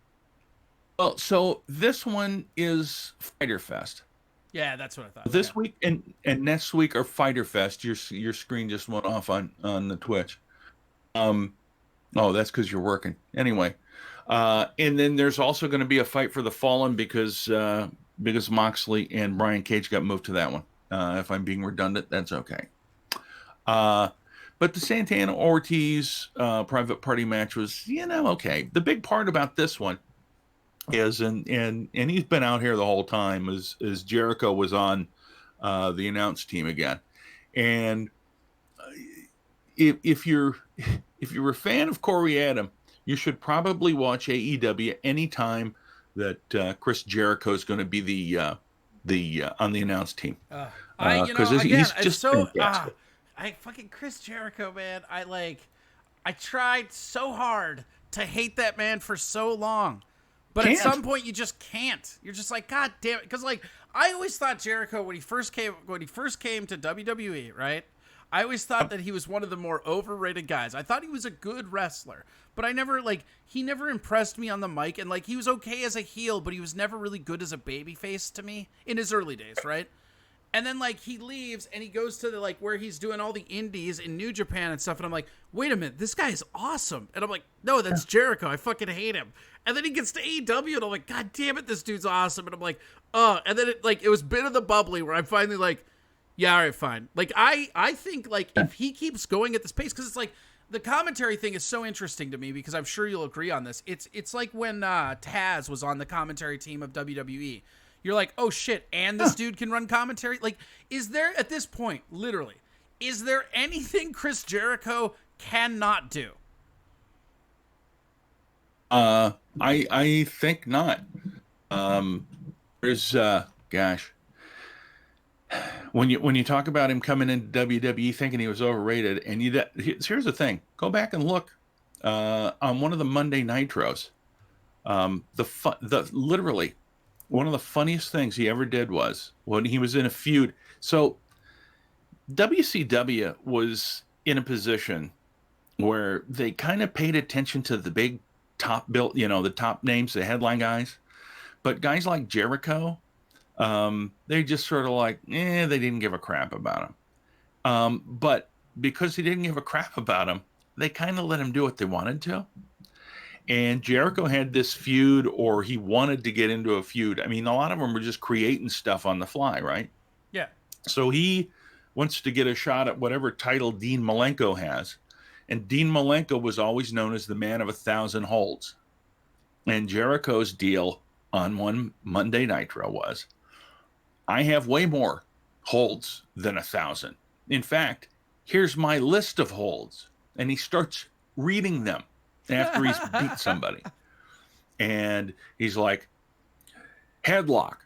[SPEAKER 6] Well, so this one is Fyter Fest.
[SPEAKER 2] Yeah, that's what I thought.
[SPEAKER 6] This week and next week are Fyter Fest. Your screen just went off on the Twitch. Oh, that's because you're working. Anyway, and then there's also going to be a Fight for the Fallen because Moxley and Brian Cage got moved to that one. If I'm being redundant, that's okay. But the Santana Ortiz Private Party match was, okay. The big part about this one is, and he's been out here the whole time, is Jericho was on the announce team again. And if you're a fan of Corey Adam, you should probably watch AEW anytime that Chris Jericho is going to be the on the announce team. Because he's just
[SPEAKER 2] so
[SPEAKER 6] fantastic.
[SPEAKER 2] I fucking Chris Jericho, man. I tried so hard to hate that man for so long. But at some point you just can't. You're just like, God damn it. Because, like, I always thought Jericho, when he first came to WWE, right? I always thought that he was one of the more overrated guys. I thought he was a good wrestler. But he never impressed me on the mic. And, like, he was okay as a heel, but he was never really good as a babyface to me in his early days, right? And then like he leaves and he goes to the like where he's doing all the indies in New Japan and stuff. And I'm like, wait a minute, this guy is awesome. And I'm like, no, that's Jericho. I fucking hate him. And then he gets to AEW and I'm like, God damn it, this dude's awesome. And I'm like, oh. And then it was bit of the bubbly where I'm finally like, yeah, all right, fine. Like I think like if he keeps going at this pace, because it's like the commentary thing is so interesting to me because I'm sure you'll agree on this. It's like when Taz was on the commentary team of WWE. You're like, oh shit, and this dude can run commentary? Like, is there, at this point, literally, is there anything Chris Jericho cannot do?
[SPEAKER 6] I think not. There's gosh. When you talk about him coming into WWE thinking he was overrated, and here's the thing. Go back and look on one of the Monday Nitros. Literally one of the funniest things he ever did was when he was in a feud. So WCW was in a position where they kind of paid attention to the big top built, the top names, the headline guys. But guys like Jericho, they just sort of like, they didn't give a crap about him. But because he didn't give a crap about him, they kind of let him do what they wanted to. And Jericho had this feud, or he wanted to get into a feud. I mean, a lot of them were just creating stuff on the fly, right?
[SPEAKER 2] Yeah.
[SPEAKER 6] So he wants to get a shot at whatever title Dean Malenko has. And Dean Malenko was always known as the man of 1,000 holds. And Jericho's deal on one Monday Nitro was, I have way more holds than 1,000. In fact, here's my list of holds. And he starts reading them after he's beat somebody. And he's like, headlock,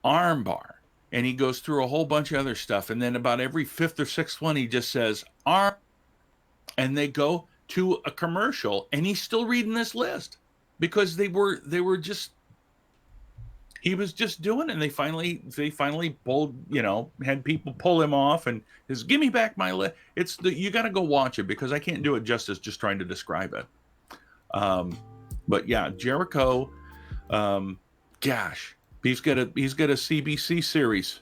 [SPEAKER 6] armbar. And he goes through a whole bunch of other stuff. And then about every fifth or sixth one, he just says, arm. And they go to a commercial, and he's still reading this list because they were just, he was just doing it. And they finally pulled, had people pull him off and says, give me back my list. You got to go watch it because I can't do it justice just trying to describe it. But yeah, Jericho, gosh, he's got a CBC series,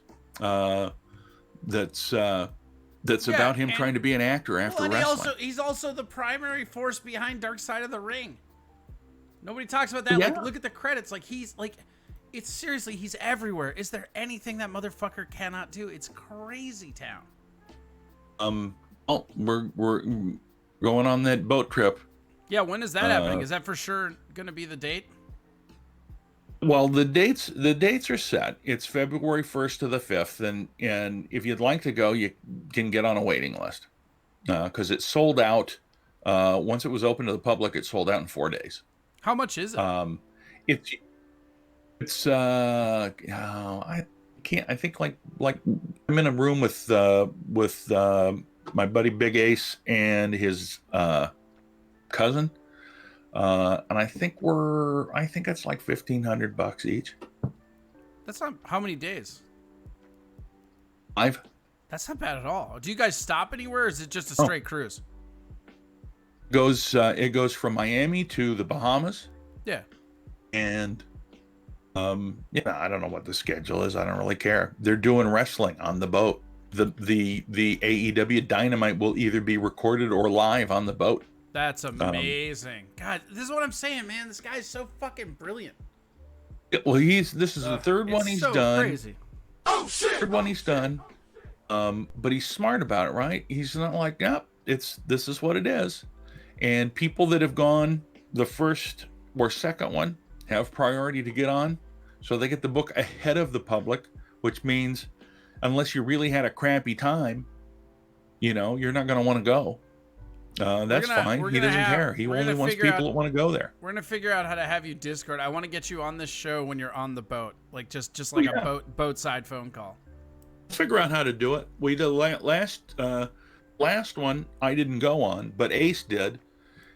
[SPEAKER 6] that's about him trying to be an actor after wrestling.
[SPEAKER 2] He's also the primary force behind Dark Side of the Ring. Nobody talks about that.
[SPEAKER 6] Yeah.
[SPEAKER 2] Like, look at the credits. Like, he's like, it's seriously, he's everywhere. Is there anything that motherfucker cannot do? It's crazy town.
[SPEAKER 6] We're going on that boat trip.
[SPEAKER 2] Yeah, when is that happening? Is that for sure going to be the date?
[SPEAKER 6] Well, the dates are set. It's February 1st to the 5th, and if you'd like to go, you can get on a waiting list because it's sold out. Once it was open to the public, it sold out in 4 days.
[SPEAKER 2] How much is it?
[SPEAKER 6] I can't. I think like I'm in a room with my buddy Big Ace and his cousin. And I think it's like $1,500 each.
[SPEAKER 2] That's not how many days?
[SPEAKER 6] 5.
[SPEAKER 2] That's not bad at all. Do you guys stop anywhere, or is it just a straight cruise?
[SPEAKER 6] It goes from Miami to the Bahamas.
[SPEAKER 2] Yeah.
[SPEAKER 6] And I don't know what the schedule is. I don't really care. They're doing wrestling on the boat. The AEW Dynamite will either be recorded or live on the boat.
[SPEAKER 2] That's amazing. God, this is what I'm saying, man. This guy's so fucking brilliant.
[SPEAKER 6] Well, this is the third one he's done.
[SPEAKER 2] Crazy.
[SPEAKER 6] Oh shit! Third one he's done. But he's smart about it, right? He's not like, yep, this is what it is. And people that have gone the first or second one have priority to get on, so they get the book ahead of the public, which means unless you really had a crappy time, you're not going to want to go. That's fine. He doesn't care. He only wants people that want to go there.
[SPEAKER 2] We're gonna figure out how to have you Discord. I want to get you on this show when you're on the boat, like just like a boat side phone call.
[SPEAKER 6] Figure out how to do it. We did last one. I didn't go on, but Ace did,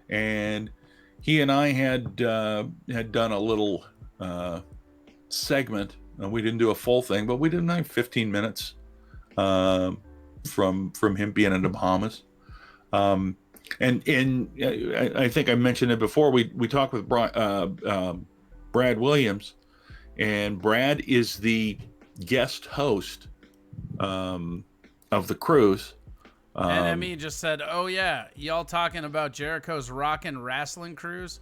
[SPEAKER 6] and he and I had done a little segment. We didn't do a full thing, but we did 15 minutes from him being in the Bahamas. And I think I mentioned it before. We talked with Brad Williams, and Brad is the guest host of the cruise.
[SPEAKER 2] And Emmy just said, "Oh yeah, y'all talking about Jericho's rockin' wrestling cruise?"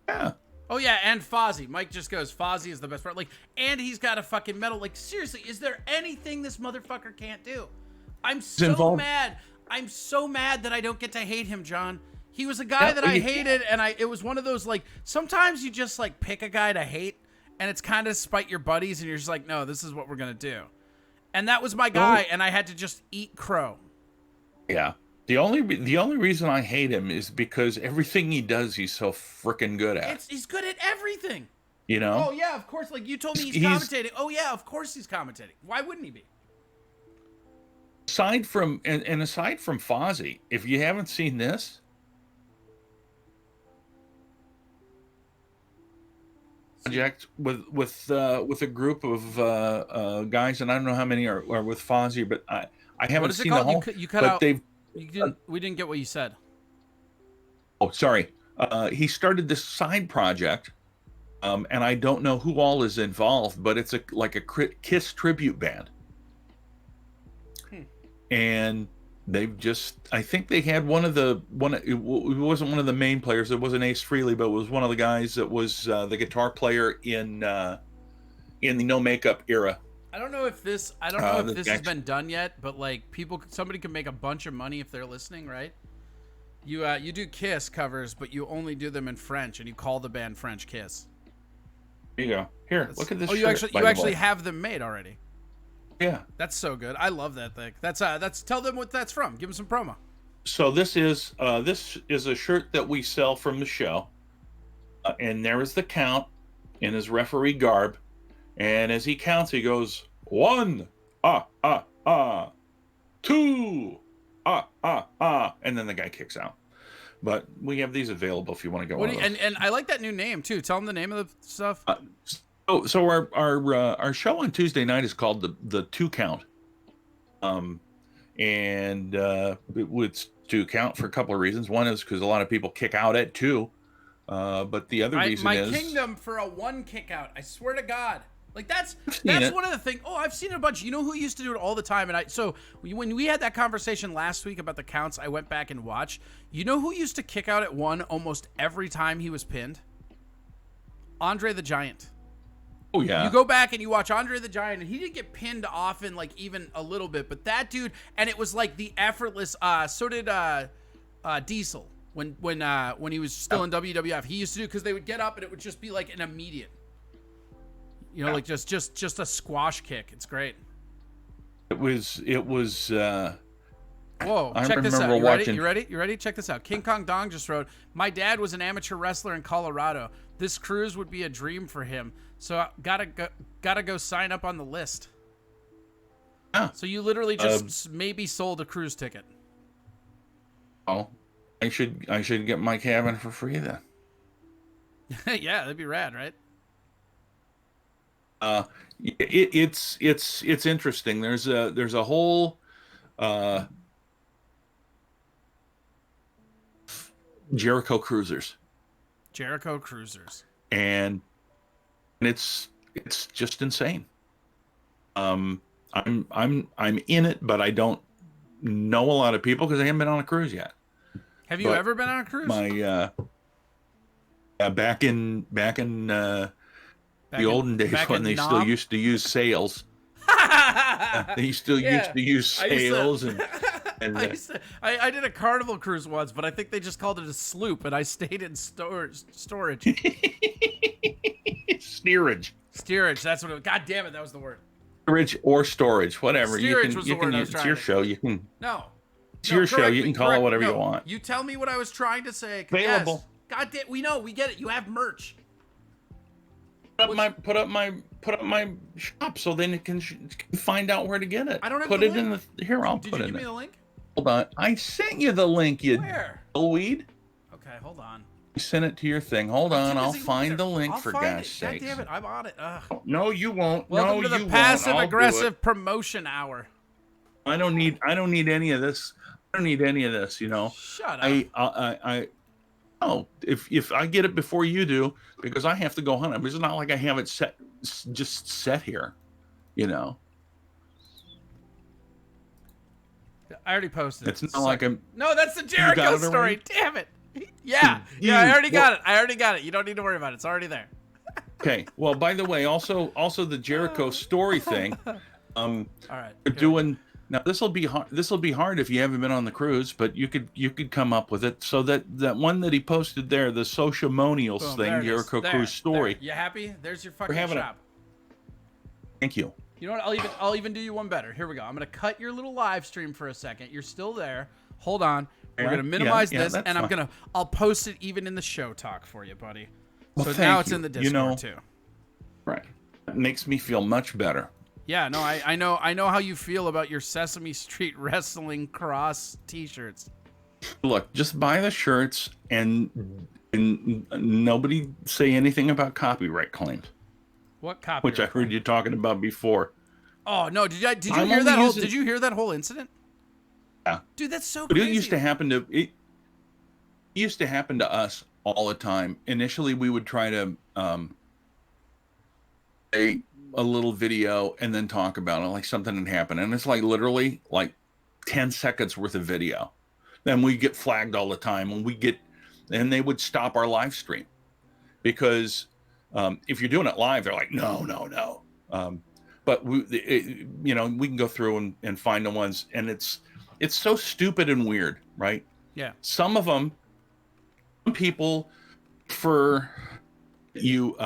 [SPEAKER 6] Yeah.
[SPEAKER 2] Oh yeah, and Fozzy. Mike just goes, "Fozzy is the best part." Like, and he's got a fucking medal. Like, seriously, is there anything this motherfucker can't do? I'm so mad. I'm so mad that I don't get to hate him, John. He was a guy that I hated, and it was one of those, like, sometimes you just, like, pick a guy to hate, and it's kind of spite your buddies, and you're just like, no, this is what we're going to do. And that was my guy, and I had to just eat crow.
[SPEAKER 6] Yeah. The only reason I hate him is because everything he does, he's so freaking good at.
[SPEAKER 2] He's good at everything.
[SPEAKER 6] You know?
[SPEAKER 2] Oh, yeah, of course. Like, you told me he's commentating. Oh, yeah, of course he's commentating. Why wouldn't he be?
[SPEAKER 6] Aside from Fozzy, if you haven't seen this, project with a group of guys, and I don't know how many are with Fozzy, but I haven't seen the whole.
[SPEAKER 2] You cut out. We didn't get what you said.
[SPEAKER 6] Oh, sorry. He started this side project, and I don't know who all is involved, but it's like a Kiss tribute band. And they've I think they had it wasn't one of the main players. It wasn't Ace Frehley, but it was one of the guys that was the guitar player in the No Makeup era.
[SPEAKER 2] I don't know if this has been done yet, but like somebody can make a bunch of money if they're listening, right? You do Kiss covers, but you only do them in French, and you call the band French Kiss.
[SPEAKER 6] Here you go. Here, look at this.
[SPEAKER 2] Oh, you actually have them made already.
[SPEAKER 6] Yeah,
[SPEAKER 2] that's so good. I love that thing. That's tell them what that's from. Give them some promo.
[SPEAKER 6] So this is a shirt that we sell from the show, and there is the count in his referee garb, and as he counts, he goes 1, 2, and then the guy kicks out. But we have these available if you want to go.
[SPEAKER 2] And I like that new name too. Tell them the name of the stuff.
[SPEAKER 6] So our show on Tuesday night is called the 2 Count, and it's 2 count for a couple of reasons. One is because a lot of people kick out at 2, but the other reason is
[SPEAKER 2] my kingdom for a 1 kick out. I swear to God, like that's one of the things. Oh, I've seen it a bunch. You know who used to do it all the time, and so when we had that conversation last week about the counts, I went back and watched. You know who used to kick out at 1 almost every time he was pinned? Andre the Giant.
[SPEAKER 6] Oh, yeah.
[SPEAKER 2] You go back and you watch Andre the Giant, and he didn't get pinned often, like even a little bit. But that dude, and it was like the effortless. So did Diesel when he was still in WWF. He used to do because they would get up and it would just be like an immediate, like just a squash kick. It's great.
[SPEAKER 6] It was.
[SPEAKER 2] Whoa! Check this out. You ready? Check this out. King Kong Dong just wrote, "My dad was an amateur wrestler in Colorado. This cruise would be a dream for him. So gotta go sign up on the list."
[SPEAKER 6] Yeah.
[SPEAKER 2] So you literally just maybe sold a cruise ticket.
[SPEAKER 6] Oh, I should get my cabin for free then.
[SPEAKER 2] Yeah, that'd be rad, right?
[SPEAKER 6] It's interesting. There's a whole Jericho Cruisers. And it's just insane. I'm in it, but I don't know a lot of people because I haven't been on a cruise yet.
[SPEAKER 2] Have you ever been on a cruise?
[SPEAKER 6] My back in the olden days when they still used to use sails. They still used to use sails
[SPEAKER 2] I did a Carnival cruise once, but I think they just called it a sloop, and I stayed in storage. Steerage, that's what it was. God damn it, that was the word.
[SPEAKER 6] Steerage or storage, whatever.
[SPEAKER 2] Steerage was the word I was trying to say.
[SPEAKER 6] It's your show. You can.
[SPEAKER 2] No.
[SPEAKER 6] It's your show. You can call it whatever you want.
[SPEAKER 2] You tell me what I was trying to say.
[SPEAKER 6] Available.
[SPEAKER 2] Yes. God damn, we know, we get it. You have merch.
[SPEAKER 6] Put up my shop so then it can find out where to get it.
[SPEAKER 2] I don't have
[SPEAKER 6] put
[SPEAKER 2] the
[SPEAKER 6] it
[SPEAKER 2] link.
[SPEAKER 6] in the here. I'll
[SPEAKER 2] Did
[SPEAKER 6] put
[SPEAKER 2] you
[SPEAKER 6] it
[SPEAKER 2] give
[SPEAKER 6] in
[SPEAKER 2] me the link?
[SPEAKER 6] Hold on. I sent you the link. You
[SPEAKER 2] Where?
[SPEAKER 6] weed.
[SPEAKER 2] Okay, hold on.
[SPEAKER 6] I sent it to your thing. Hold on. I'll find the link for God's sake.
[SPEAKER 2] God damn it, I'm on it. Ugh.
[SPEAKER 6] No, you won't.
[SPEAKER 2] Welcome to the passive aggressive promotion hour.
[SPEAKER 6] I don't need any of this. I don't need any of this.
[SPEAKER 2] Shut up.
[SPEAKER 6] Oh, if I get it before you do, because I have to go hunt. It's not like I have it set here,
[SPEAKER 2] I already posted it.
[SPEAKER 6] It's not
[SPEAKER 2] Suck.
[SPEAKER 6] like I'm.
[SPEAKER 2] No, that's the
[SPEAKER 6] got
[SPEAKER 2] Jericho
[SPEAKER 6] it
[SPEAKER 2] story.
[SPEAKER 6] already?
[SPEAKER 2] Damn it. Yeah,
[SPEAKER 6] You-
[SPEAKER 2] I already got
[SPEAKER 6] well-
[SPEAKER 2] it. I already got it. You don't need to worry about it. It's already there.
[SPEAKER 6] Okay. Well, by the way, also the Jericho story thing.
[SPEAKER 2] All right.
[SPEAKER 6] We're doing now. This will be hard. This will be hard if you haven't been on the cruise, but you could come up with it. So that one that he posted there, the sociamonials
[SPEAKER 2] Boom,
[SPEAKER 6] thing,
[SPEAKER 2] there it is.
[SPEAKER 6] Jericho
[SPEAKER 2] There,
[SPEAKER 6] cruise story.
[SPEAKER 2] there. You happy? There's your fucking
[SPEAKER 6] having a-
[SPEAKER 2] shop.
[SPEAKER 6] Thank you.
[SPEAKER 2] You know what? I'll even do you one better. Here we go. I'm gonna cut your little live stream for a second. You're still there. Hold on. We're
[SPEAKER 6] Yeah,
[SPEAKER 2] gonna minimize
[SPEAKER 6] yeah,
[SPEAKER 2] this,
[SPEAKER 6] that's
[SPEAKER 2] and
[SPEAKER 6] fine.
[SPEAKER 2] I'll post it even in the show talk for you, buddy.
[SPEAKER 6] Well,
[SPEAKER 2] So
[SPEAKER 6] thank
[SPEAKER 2] now it's
[SPEAKER 6] you.
[SPEAKER 2] in the
[SPEAKER 6] You
[SPEAKER 2] Discord
[SPEAKER 6] know-
[SPEAKER 2] too.
[SPEAKER 6] Right. That makes me feel much better.
[SPEAKER 2] Yeah, no, I know how you feel about your Sesame Street Wrestling Cross T-shirts.
[SPEAKER 6] Look, just buy the shirts and nobody say anything about copyright claims,
[SPEAKER 2] What copy?
[SPEAKER 6] which I heard you talking about before.
[SPEAKER 2] Oh no! Did you
[SPEAKER 6] I'm
[SPEAKER 2] hear
[SPEAKER 6] only
[SPEAKER 2] that whole?
[SPEAKER 6] using-
[SPEAKER 2] Did you hear that whole incident?
[SPEAKER 6] Yeah.
[SPEAKER 2] Dude, that's so
[SPEAKER 6] But
[SPEAKER 2] crazy.
[SPEAKER 6] it used to happen to us all the time. Initially, we would try to a little video and then talk about it, like something had happened, and it's like literally like 10 seconds worth of video. Then we get flagged all the time, and they would stop our live stream because if you're doing it live, they're like, no. But we can go through and find the ones, and it's so stupid and weird, right?
[SPEAKER 2] Yeah.
[SPEAKER 6] Some of them, people, for you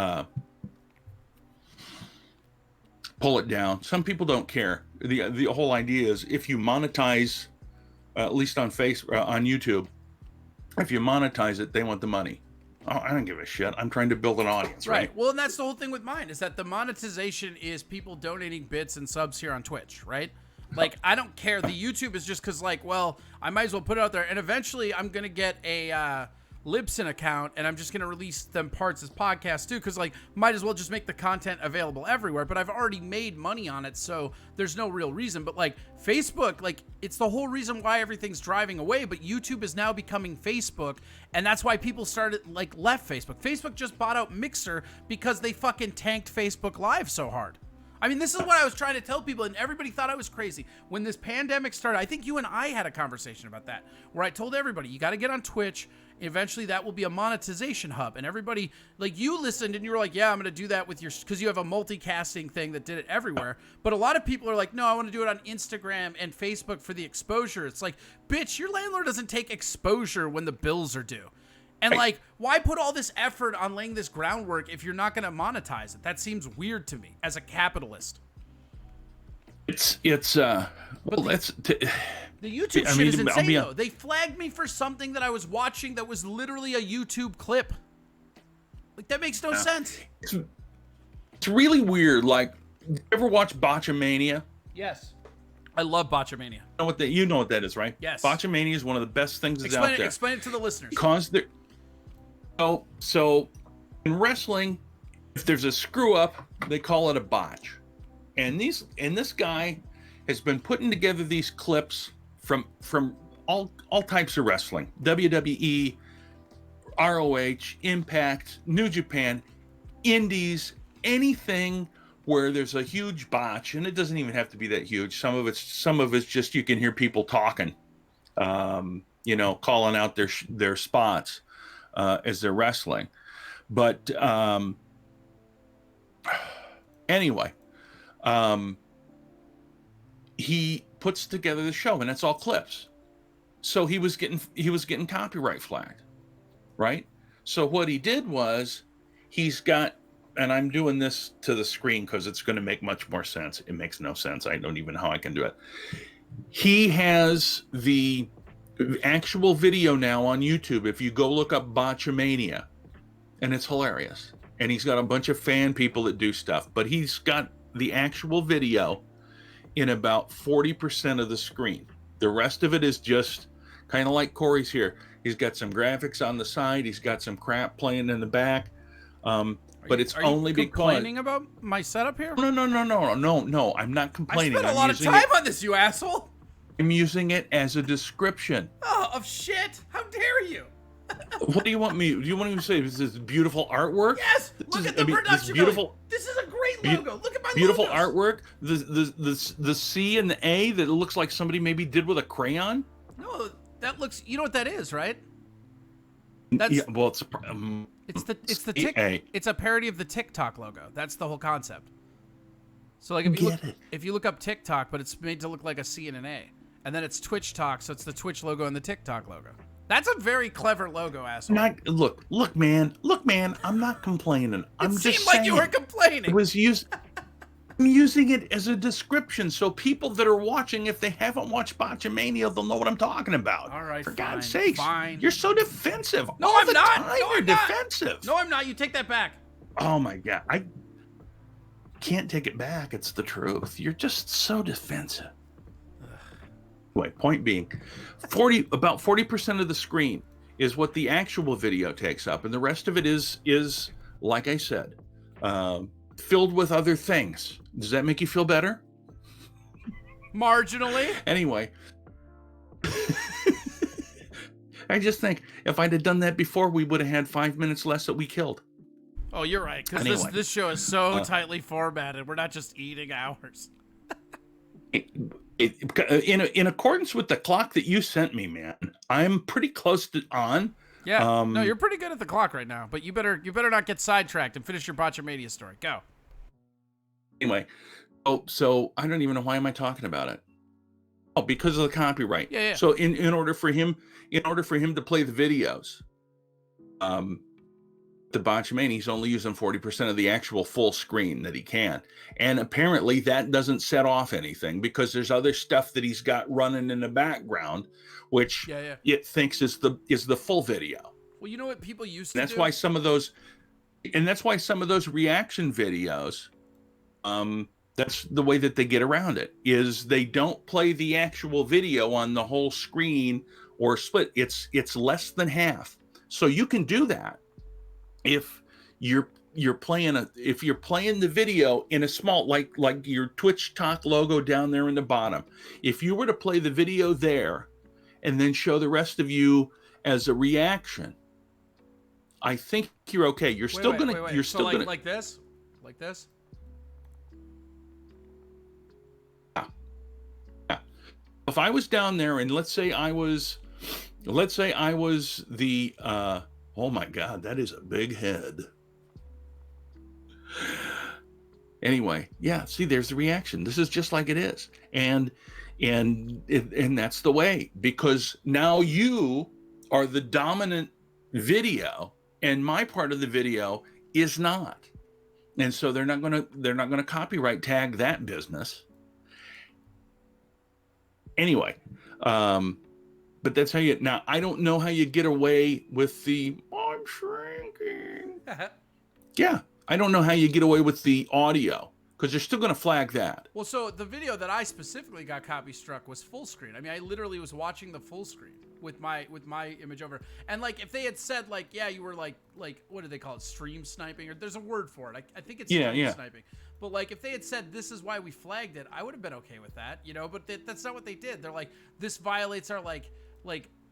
[SPEAKER 6] pull it down. Some people don't care. The whole idea is if you monetize, at least on on YouTube, if you monetize it, they want the money. Oh, I don't give a shit. I'm trying to build an audience, right?
[SPEAKER 2] Well, and that's the whole thing with mine is that the monetization is people donating bits and subs here on Twitch, right? Like, I don't care. The YouTube is just because, like, well, I might as well put it out there. And eventually I'm going to get a Libsyn account, and I'm just going to release them parts as podcasts, too, because, like, might as well just make the content available everywhere. But I've already made money on it, so there's no real reason. But, like, Facebook, like, it's the whole reason why everything's driving away. But YouTube is now becoming Facebook, and that's why people started, like, left Facebook. Facebook just bought out Mixer because they fucking tanked Facebook Live so hard. I mean, this is what I was trying to tell people, and everybody thought I was crazy. When this pandemic started, I think you and I had a conversation about that, where I told everybody, you got to get on Twitch. Eventually, that will be a monetization hub. And everybody, like, you listened, and you were like, yeah, I'm going to do that with your, because you have a multicasting thing that did it everywhere. But a lot of people are like, no, I want to do it on Instagram and Facebook for the exposure. It's like, bitch, your landlord doesn't take exposure when the bills are due. And, like, why put all this effort on laying this groundwork if you're not going to monetize it? That seems weird to me as a capitalist.
[SPEAKER 6] The
[SPEAKER 2] YouTube
[SPEAKER 6] I
[SPEAKER 2] shit
[SPEAKER 6] mean,
[SPEAKER 2] is
[SPEAKER 6] I'll
[SPEAKER 2] insane,
[SPEAKER 6] be
[SPEAKER 2] though. They flagged me for something that I was watching that was literally a YouTube clip. Like, that makes no sense.
[SPEAKER 6] It's really weird. Like, you ever watch Botchamania?
[SPEAKER 2] Yes. I love Botchamania.
[SPEAKER 6] You know what that is, right?
[SPEAKER 2] Yes.
[SPEAKER 6] Botchamania is one of the best things that's out there.
[SPEAKER 2] Explain it to the listeners.
[SPEAKER 6] Because there. So in wrestling, if there's a screw up, they call it a botch. And this guy has been putting together these clips from all types of wrestling, WWE, ROH, Impact, New Japan, Indies, anything where there's a huge botch, and it doesn't even have to be that huge. Some of it's just you can hear people talking, calling out their spots as they're wrestling. But anyway, he puts together the show, and it's all clips. So he was getting copyright flagged, right? So what he did was he's got, and I'm doing this to the screen because it's going to make much more sense. It makes no sense. I don't even know how I can do it. He has the actual video now on YouTube. If you go look up Botchamania, and it's hilarious. And he's got a bunch of fan people that do stuff, but he's got the actual video in about 40% of the screen. The rest of it is just kind of like Corey's here. He's got some graphics on the side. He's got some crap playing in the back. But it's only because
[SPEAKER 2] complaining about my setup here?
[SPEAKER 6] No. I'm not complaining.
[SPEAKER 2] I spent a lot of time on this, you asshole.
[SPEAKER 6] I'm using it as a description.
[SPEAKER 2] Oh, of shit! How dare you?
[SPEAKER 6] What do you want me? Do you want me to say this is beautiful artwork?
[SPEAKER 2] Yes. Look at the production.
[SPEAKER 6] Beautiful.
[SPEAKER 2] This is a great logo. Look at my
[SPEAKER 6] beautiful
[SPEAKER 2] logos.
[SPEAKER 6] artwork. The C and the A that it looks like somebody maybe did with a crayon.
[SPEAKER 2] No, that looks. You know what that is, right? That's
[SPEAKER 6] Yeah, well, it's
[SPEAKER 2] the
[SPEAKER 6] A.
[SPEAKER 2] It's a parody of the TikTok logo. That's the whole concept. So like if you look up TikTok, but it's made to look like a C and an A, and then it's Twitch Tok, so it's the Twitch logo and the TikTok logo. That's a very clever logo, asshole.
[SPEAKER 6] Look, man. I'm not complaining. I'm just
[SPEAKER 2] seemed like
[SPEAKER 6] saying.
[SPEAKER 2] you were complaining.
[SPEAKER 6] I'm using it as a description so people that are watching, if they haven't watched Botchamania, they'll know what I'm talking about.
[SPEAKER 2] All right,
[SPEAKER 6] for
[SPEAKER 2] fine,
[SPEAKER 6] God's sakes,
[SPEAKER 2] fine.
[SPEAKER 6] you're so defensive.
[SPEAKER 2] No,
[SPEAKER 6] All
[SPEAKER 2] I'm
[SPEAKER 6] the
[SPEAKER 2] not.
[SPEAKER 6] time
[SPEAKER 2] No,
[SPEAKER 6] you're
[SPEAKER 2] I'm not.
[SPEAKER 6] defensive.
[SPEAKER 2] No, I'm not. You take that back.
[SPEAKER 6] Oh my God, I can't take it back. It's the truth. You're just so defensive. Anyway, point being, about 40% of the screen is what the actual video takes up, and the rest of it is like I said, filled with other things. Does that make you feel better?
[SPEAKER 2] Marginally.
[SPEAKER 6] Anyway, I just think if I'd have done that before, we would have had 5 minutes less that we killed.
[SPEAKER 2] Oh, you're right. Because
[SPEAKER 6] Anyway.
[SPEAKER 2] this show is so tightly formatted. We're not just eating hours.
[SPEAKER 6] In accordance with the clock that you sent me, man, I'm pretty close to on.
[SPEAKER 2] Yeah. No, you're pretty good at the clock right now. But you better not get sidetracked and finish your Botchamania story. Go.
[SPEAKER 6] Anyway, so I don't even know why am I talking about it. Oh, because of the copyright.
[SPEAKER 2] Yeah.
[SPEAKER 6] So in order for him to play the videos, the Botchamania, he's only using 40% of the actual full screen that he can. And apparently that doesn't set off anything because there's other stuff that he's got running in the background, which it thinks is the full video.
[SPEAKER 2] Well, you know what people used to
[SPEAKER 6] And
[SPEAKER 2] do?
[SPEAKER 6] that's why some of those reaction videos, that's the way that they get around it, is they don't play the actual video on the whole screen or split. It's less than half. So you can do that if you're playing the video in a small, like your Twitch Tok logo down there in the bottom. If you were to play the video there and then show the rest of you as a reaction, I think you're okay. You're still gonna
[SPEAKER 2] like this? Like this?
[SPEAKER 6] Yeah. If I was down there and let's say I was the oh my God, that is a big head. Anyway, yeah, see, there's the reaction. This is just like it is. And that's the way, because now you are the dominant video and my part of the video is not. And so they're not going to copyright tag that business. Anyway, but that's how you, now I don't know how you get away with the, I'm shrinking. Yeah, I don't know how you get away with the audio because they're still going to flag that.
[SPEAKER 2] Well, so the video that I specifically got copy struck was full screen. I mean, I literally was watching the full screen with my image over. And like, if they had said like, yeah, you were like what do they call it? Stream sniping, or there's a word for it. I think it's stream sniping. But like, if they had said this is why we flagged it, I would have been okay with that, you know. But that's not what they did. They're like, this violates our like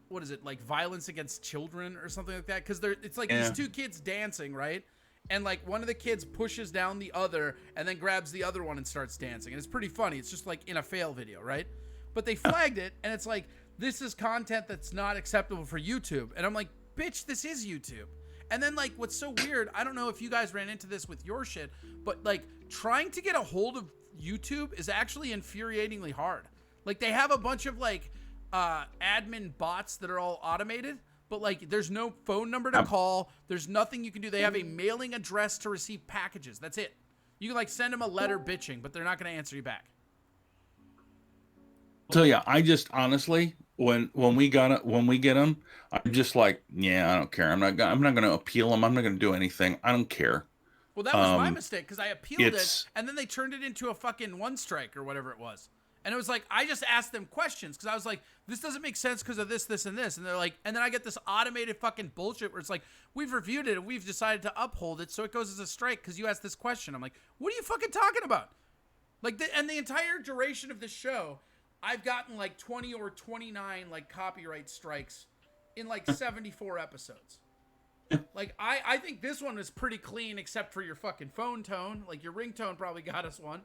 [SPEAKER 2] what is it, like violence against children or something like that? Because it's like these two kids dancing, right? And like one of the kids pushes down the other and then grabs the other one and starts dancing. And it's pretty funny. It's just like in a fail video, right? But they flagged it and it's like, this is content that's not acceptable for YouTube. And I'm like, bitch, this is YouTube. And then like, what's so weird, I don't know if you guys ran into this with your shit, but like trying to get a hold of YouTube is actually infuriatingly hard. Like they have a bunch of like admin bots that are all automated, but like there's no phone number to call. There's nothing you can do. They have a mailing address to receive packages. That's it. You can like send them a letter bitching, but they're not going to answer you back.
[SPEAKER 6] I'll tell you, I just honestly, when we get them, I'm just like, yeah, I don't care. I'm not going to appeal them. I'm not going to do anything. I don't care.
[SPEAKER 2] Well, that was my mistake because I appealed it and then they turned it into a fucking one strike or whatever it was. And it was like, I just asked them questions because I was like, this doesn't make sense because of this, this, and this. And they're like, and then I get this automated fucking bullshit where it's like, we've reviewed it and we've decided to uphold it. So it goes as a strike because you asked this question. I'm like, what are you fucking talking about? Like, and the entire duration of the show, I've gotten like 20 or 29 like copyright strikes in like 74 episodes. Like, I think this one is pretty clean, except for your fucking phone tone. Like, your ringtone probably got us one.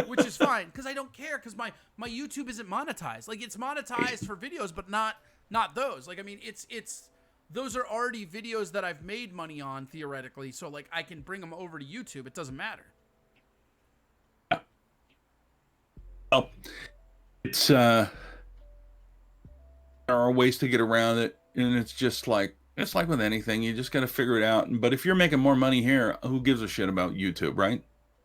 [SPEAKER 2] Which is fine, because I don't care, because my YouTube isn't monetized. Like, it's monetized for videos, but not those. Like, I mean, it's those are already videos that I've made money on, theoretically, so, like, I can bring them over to YouTube. It doesn't matter.
[SPEAKER 6] Oh, it's, there are ways to get around it, and it's just like, it's like with anything, you just got to figure it out. But if you're making more money here, who gives a shit about YouTube, right?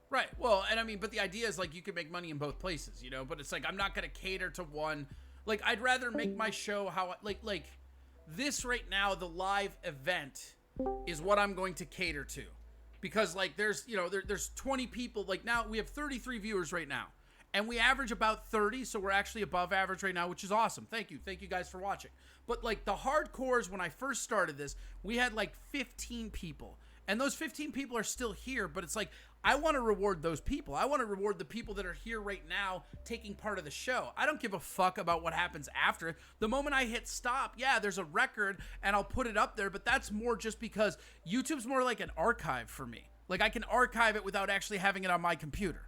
[SPEAKER 2] Right. Well, and I mean, but the idea is, like, you can make money in both places, you know? But it's like, I'm not going to cater to one. Like, I'd rather make my show how, like this right now, the live event is what I'm going to cater to. Because, like, there's, you know, there's 20 people. Like, now we have 33 viewers right now. And we average about 30, so we're actually above average right now, which is awesome. Thank you. Thank you guys for watching. But, like, the hardcores, when I first started this, we had, like, 15 people. And those 15 people are still here, but it's like, I want to reward those people. I want to reward the people that are here right now taking part of the show. I don't give a fuck about what happens after. The moment I hit stop, yeah, there's a record, and I'll put it up there, but that's more just because YouTube's more like an archive for me. Like, I can archive it without actually having it on my computer.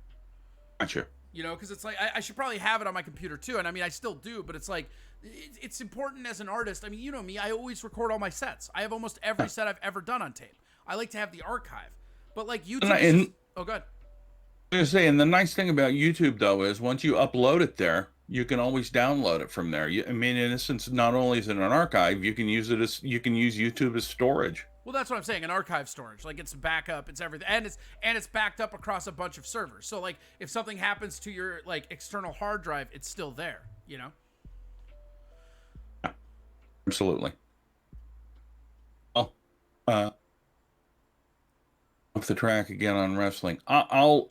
[SPEAKER 6] Gotcha.
[SPEAKER 2] You know, because it's like, I should probably have it on my computer too. And I mean, I still do, but it's like, it's important as an artist. I mean, you know me, I always record all my sets. I have almost every set I've ever done on tape. I like to have the archive. But like YouTube, oh, good.
[SPEAKER 6] I was going to say, and the nice thing about YouTube, though, is once you upload it there, you can always download it from there. I mean, in essence, not only is it an archive, you can use YouTube as storage.
[SPEAKER 2] Well, that's what I'm saying, an archive storage. Like, it's backup, it's everything, and it's backed up across a bunch of servers. So, like, if something happens to your, like, external hard drive, it's still there, you know?
[SPEAKER 6] Absolutely. Oh, off the track again on wrestling. I'll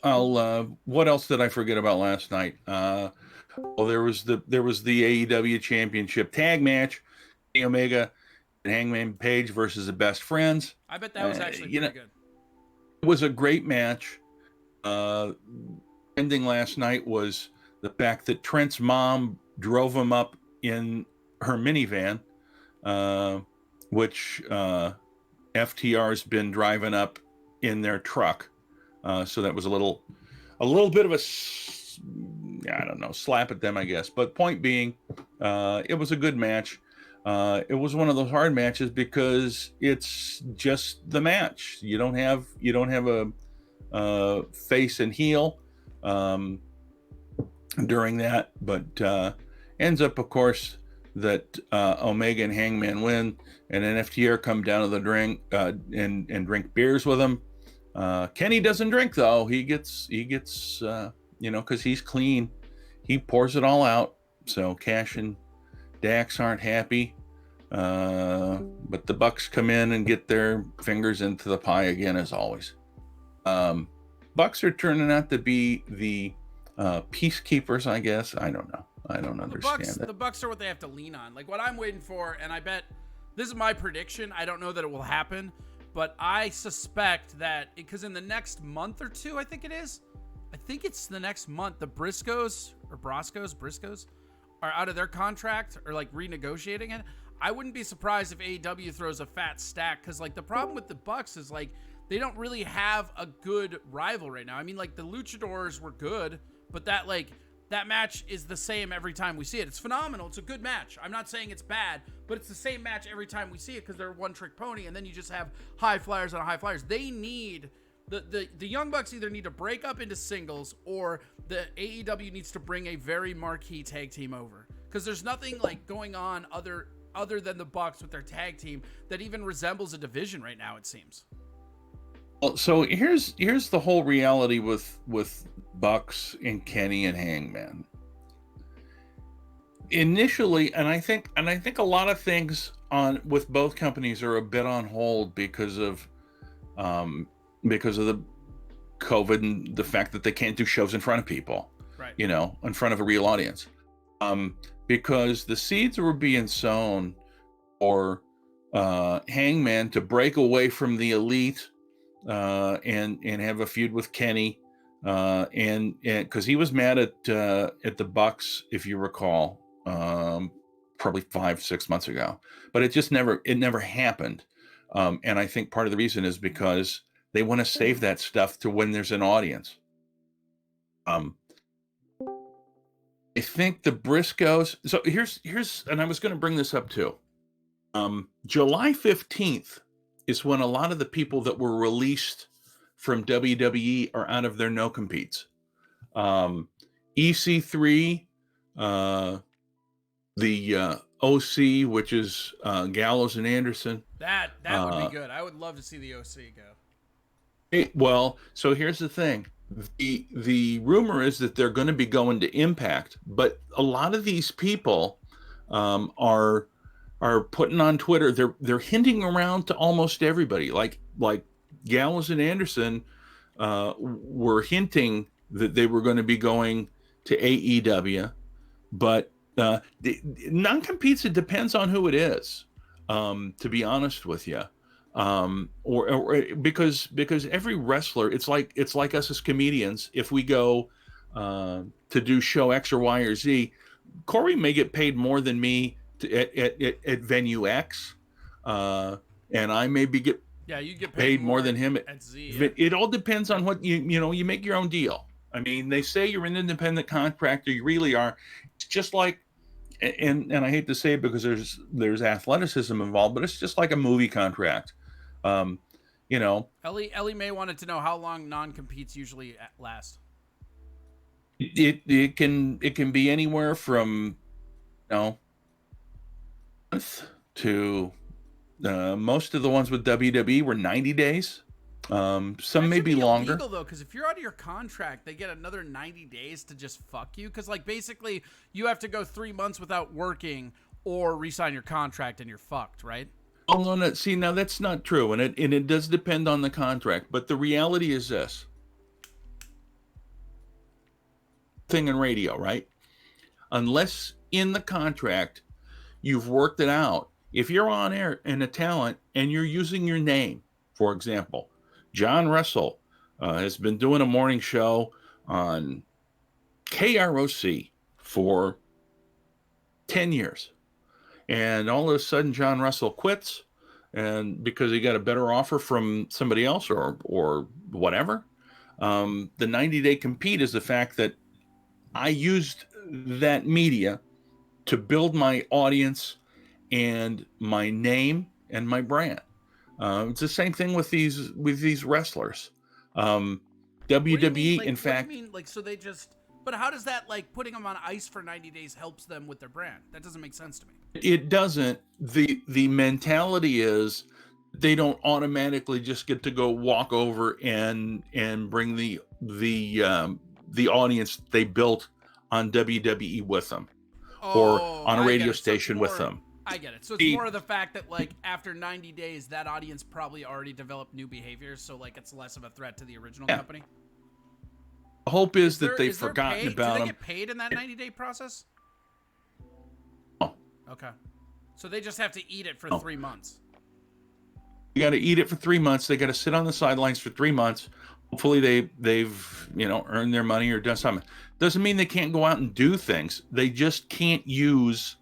[SPEAKER 6] what else did I forget about last night? Well, there was the AEW Championship tag match, Kenny Omega and Hangman Page versus the Best Friends.
[SPEAKER 2] I bet that was actually pretty good.
[SPEAKER 6] It was a great match. Ending last night was the fact that Trent's mom drove him up in her minivan, which FTR's been driving up in their truck. So that was a little bit of a, I don't know, slap at them, I guess. But point being, it was a good match. It was one of those hard matches because it's just the match. You don't have a face and heel during that, but ends up, of course, that Omega and Hangman win, and then FTR come down to the drink and drink beers with him. Kenny doesn't drink though. He gets because he's clean. He pours it all out. So Cash and Dax aren't happy, but the Bucks come in and get their fingers into the pie again, as always. Bucks are turning out to be the peacekeepers, I guess. I don't know. I don't understand that.
[SPEAKER 2] The Bucks are what they have to lean on. Like, what I'm waiting for, and I bet this is my prediction. I don't know that it will happen, but I suspect that because in the next month or two, I think it's the next month, the Briscoes are out of their contract or like renegotiating it. I wouldn't be surprised if AEW throws a fat stack, because like the problem with the Bucks is like they don't really have a good rival right now. I mean, like the Luchadors were good, but that match is the same every time we see it. It's phenomenal. It's a good match. I'm not saying it's bad, but it's the same match every time we see it because they're a one-trick pony, and then you just have high flyers on high flyers. They need the Young Bucks either need to break up into singles, or the AEW needs to bring a very marquee tag team over, because there's nothing like going on other than the Bucks with their tag team that even resembles a division right now, it seems.
[SPEAKER 6] Well, so here's the whole reality with Bucks and Kenny and Hangman. Initially, and I think a lot of things with both companies are a bit on hold because of the COVID and the fact that they can't do shows in front of people,
[SPEAKER 2] right?
[SPEAKER 6] You know, in front of a real audience, because the seeds were being sown for Hangman to break away from the Elite and have a feud with Kenny, and because he was mad at the Bucks, if you recall, probably 5-6 months ago, but it never happened. And I think part of the reason is because they want to save that stuff to when there's an audience. I think the Briscoes. So here's, and I was going to bring this up too. July 15th is when a lot of the people that were released from WWE are out of their no competes. EC3, the OC, which is Gallows and Anderson.
[SPEAKER 2] That would be good. I would love to see the OC go.
[SPEAKER 6] Well, so here's the thing. The rumor is that they're going to be going to Impact, but a lot of these people are putting on Twitter. They're hinting around to almost everybody. Like Gallows and Anderson were hinting that they were going to be going to AEW, but non-competes, it depends on who it is. To be honest with you. Or because every wrestler, it's like us as comedians. If we go to do show X or Y or Z, Corey may get paid more than me at venue X, and I may get
[SPEAKER 2] you get
[SPEAKER 6] paid more than him
[SPEAKER 2] at Z. Yeah.
[SPEAKER 6] It all depends on what you make your own deal. I mean, they say you're an independent contractor, you really are. It's just like, and I hate to say it because there's athleticism involved, but it's just like a movie contract. Ellie
[SPEAKER 2] May wanted to know how long non-competes usually last.
[SPEAKER 6] It can be anywhere from to most of the ones with WWE were 90 days. Some may be longer.
[SPEAKER 2] Illegal, though, because if you're out of your contract, they get another 90 days to just fuck you. Because basically you have to go 3 months without working or re-sign your contract and you're fucked, right?
[SPEAKER 6] Oh, no, see, now that's not true, and it does depend on the contract. But the reality is this: thing in radio, right? Unless in the contract you've worked it out. If you're on air and a talent and you're using your name, for example, John Russell has been doing a morning show on KROC for 10 years. And all of a sudden, John Russell quits, and because he got a better offer from somebody else or whatever. The 90-day compete is the fact that I used that media to build my audience and my name and my brand. It's the same thing with these wrestlers. WWE, in fact.
[SPEAKER 2] What do you mean? So they just. But how does that, putting them on ice for 90 days helps them with their brand? That doesn't make sense to me.
[SPEAKER 6] It doesn't. The mentality is they don't automatically just get to go walk over and bring the audience they built on WWE with them, or on a radio station with them.
[SPEAKER 2] I get it. So it's more of the fact that after 90 days, that audience probably already developed new behaviors, so it's less of a threat to the original company.
[SPEAKER 6] The hope is that they've forgotten about them.
[SPEAKER 2] Do they get paid in that 90-day process?
[SPEAKER 6] Oh.
[SPEAKER 2] Okay. So they just have to eat it for 3 months.
[SPEAKER 6] You got to eat it for 3 months. They got to sit on the sidelines for 3 months. Hopefully they've earned their money or done something. Doesn't mean they can't go out and do things. They just can't use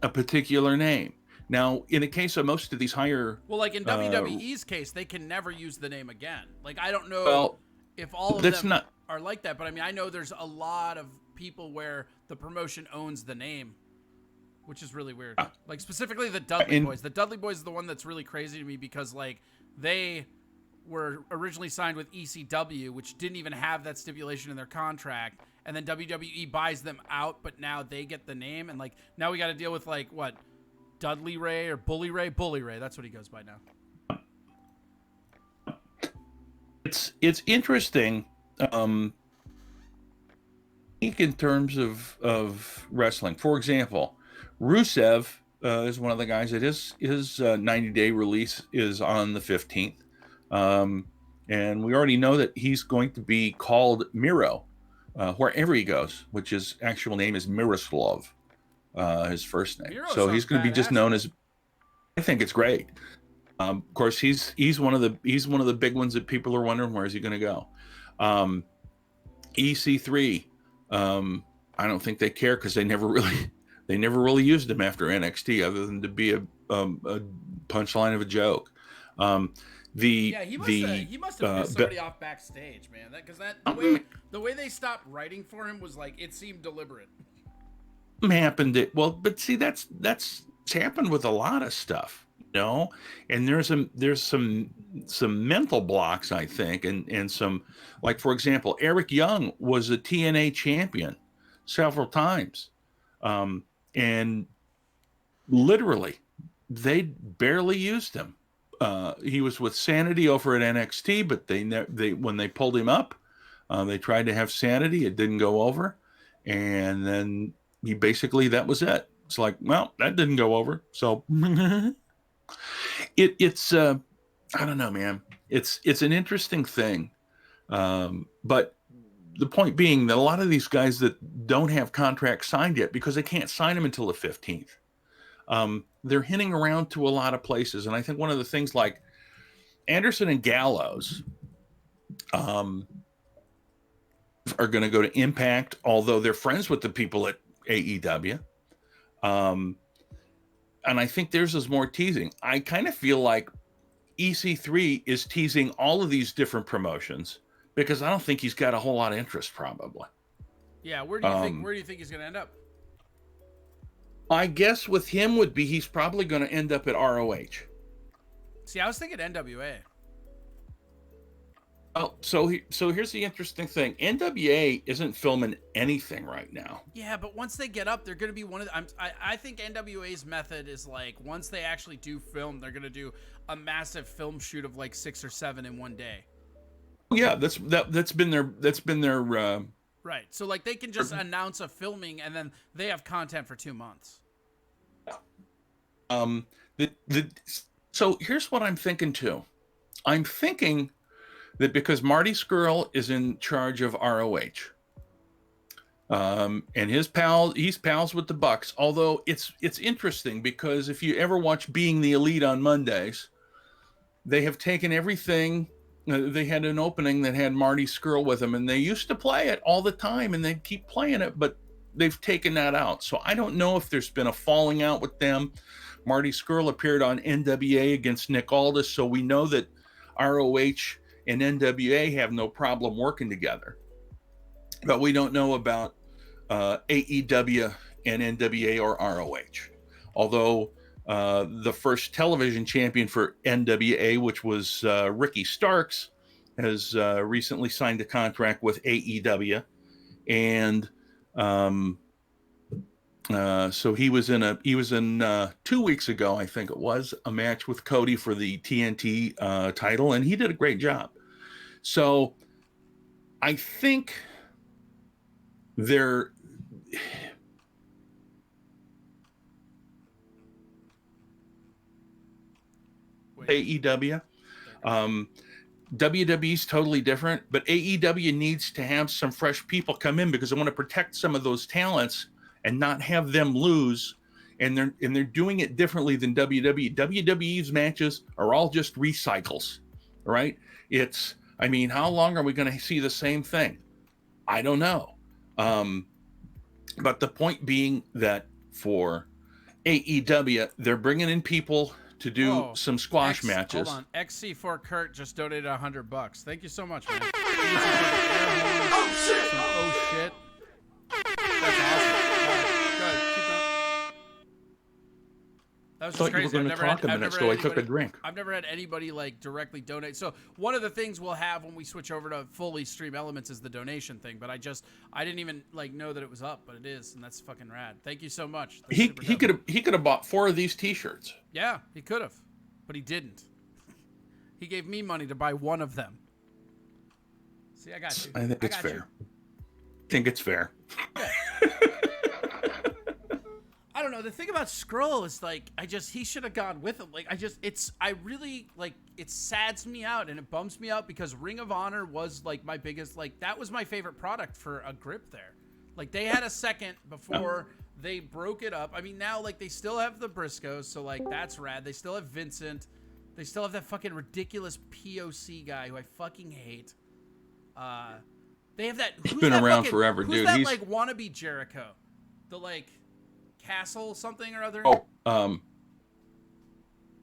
[SPEAKER 6] a particular name. Now, in the case of most of these higher...
[SPEAKER 2] Well, in WWE's case, they can never use the name again. I don't know... if all of them are like that, but I know there's a lot of people where the promotion owns the name, which is really weird. Specifically the Dudley Boys. The Dudley Boys is the one that's really crazy to me because they were originally signed with ECW, which didn't even have that stipulation in their contract, and then WWE buys them out, but now they get the name, and now we got to deal with what, Dudley Ray or Bully Ray? Bully Ray, that's what he goes by now.
[SPEAKER 6] It's interesting, in terms of wrestling. For example, Rusev is one of the guys that his 90-day release is on the 15th, and we already know that he's going to be called Miro wherever he goes, which his actual name is Miroslav, his first name. So he's going to be just known as. I think it's great. Of course, he's one of the big ones that people are wondering where is he going to go. EC3, I don't think they care because they never They never really used him after NXT other than to be a punchline of a joke. He
[SPEAKER 2] must have pissed somebody off backstage, man. The way they stopped writing for him was like, it seemed deliberate.
[SPEAKER 6] Happened. But see, that's happened with a lot of stuff, and there's some mental blocks, I think, and some, like, for example, Eric Young was a TNA champion several times, and literally they barely used him. He was with Sanity over at NXT, but they when they pulled him up, they tried to have Sanity. It didn't go over, and then that was it. It's like, well, that didn't go over, so it's I don't know, man. It's an interesting thing, but the point being that a lot of these guys that don't have contracts signed yet, because they can't sign them until the 15th. They're hinting around to a lot of places. And I think one of the things, like Anderson and Gallows are going to go to Impact, although they're friends with the people at AEW. And I think theirs is more teasing. I kind of feel like EC3 is teasing all of these different promotions because I don't think he's got a whole lot of interest, probably.
[SPEAKER 2] Yeah, where do you think he's going to end up?
[SPEAKER 6] I guess with him would be he's probably going to end up at ROH.
[SPEAKER 2] See, I was thinking NWA.
[SPEAKER 6] Oh, so here's the interesting thing. NWA isn't filming anything right now.
[SPEAKER 2] Yeah, but once they get up, they're going to be one of the... I think NWA's method is like, once they actually do film, they're going to do a massive film shoot of like 6 or 7 in one day.
[SPEAKER 6] Yeah, that's been their
[SPEAKER 2] right. So like they can just announce a filming and then they have content for 2 months.
[SPEAKER 6] So here's what I'm thinking too. I'm thinking that because Marty Scurll is in charge of ROH, and he's pals with the Bucks. Although it's interesting because if you ever watch Being the Elite on Mondays, they have taken everything. They had an opening that had Marty Scurll with them, and they used to play it all the time, and they'd keep playing it, but they've taken that out. So I don't know if there's been a falling out with them. Marty Scurll appeared on NWA against Nick Aldis, so we know that ROH and NWA have no problem working together. But we don't know about AEW and NWA or ROH. Although the first television champion for NWA, which was Ricky Starks, has recently signed a contract with AEW, and so he was in 2 weeks ago, I think it was, a match with Cody for the TNT title, and he did a great job. So I think they're AEW. WWE's totally different, but AEW needs to have some fresh people come in because they want to protect some of those talents and not have them lose. And they're doing it differently than WWE. WWE's matches are all just recycles, right? How long are we going to see the same thing? I don't know. But the point being that for AEW, they're bringing in people to do some squash matches.
[SPEAKER 2] Hold on. XC4 Kurt just donated $100. Thank you so much, man. Oh
[SPEAKER 1] shit!
[SPEAKER 2] Oh shit! That's awesome. Good. Keep going. That was just
[SPEAKER 6] I thought you
[SPEAKER 2] crazy.
[SPEAKER 6] were going to talk a minute, so I took a drink.
[SPEAKER 2] I've never had anybody like directly donate. So one of the things we'll have when we switch over to fully stream elements is the donation thing. But I didn't even like know that it was up, but it is, and that's fucking rad. Thank you so much. That's
[SPEAKER 6] He could have bought 4 of these T-shirts.
[SPEAKER 2] Yeah, he could have, but he didn't. He gave me money to buy 1 of them. See, I got you.
[SPEAKER 6] I think it's fair. I think it's fair.
[SPEAKER 2] I don't know. The thing about Scurll is like, he should have gone with him. Like, it sads me out and it bums me out because Ring of Honor was like my biggest, like, that was my favorite product for a grip there. Like, they had a second before they broke it up. I mean, now, like, they still have the Briscoes, so, like, that's rad. They still have Vincent. They still have that fucking ridiculous POC guy who I fucking hate. They have that...
[SPEAKER 6] He's been around forever,
[SPEAKER 2] who's
[SPEAKER 6] dude.
[SPEAKER 2] That, like, wannabe Jericho? The, like... Castle something or other.
[SPEAKER 6] Oh,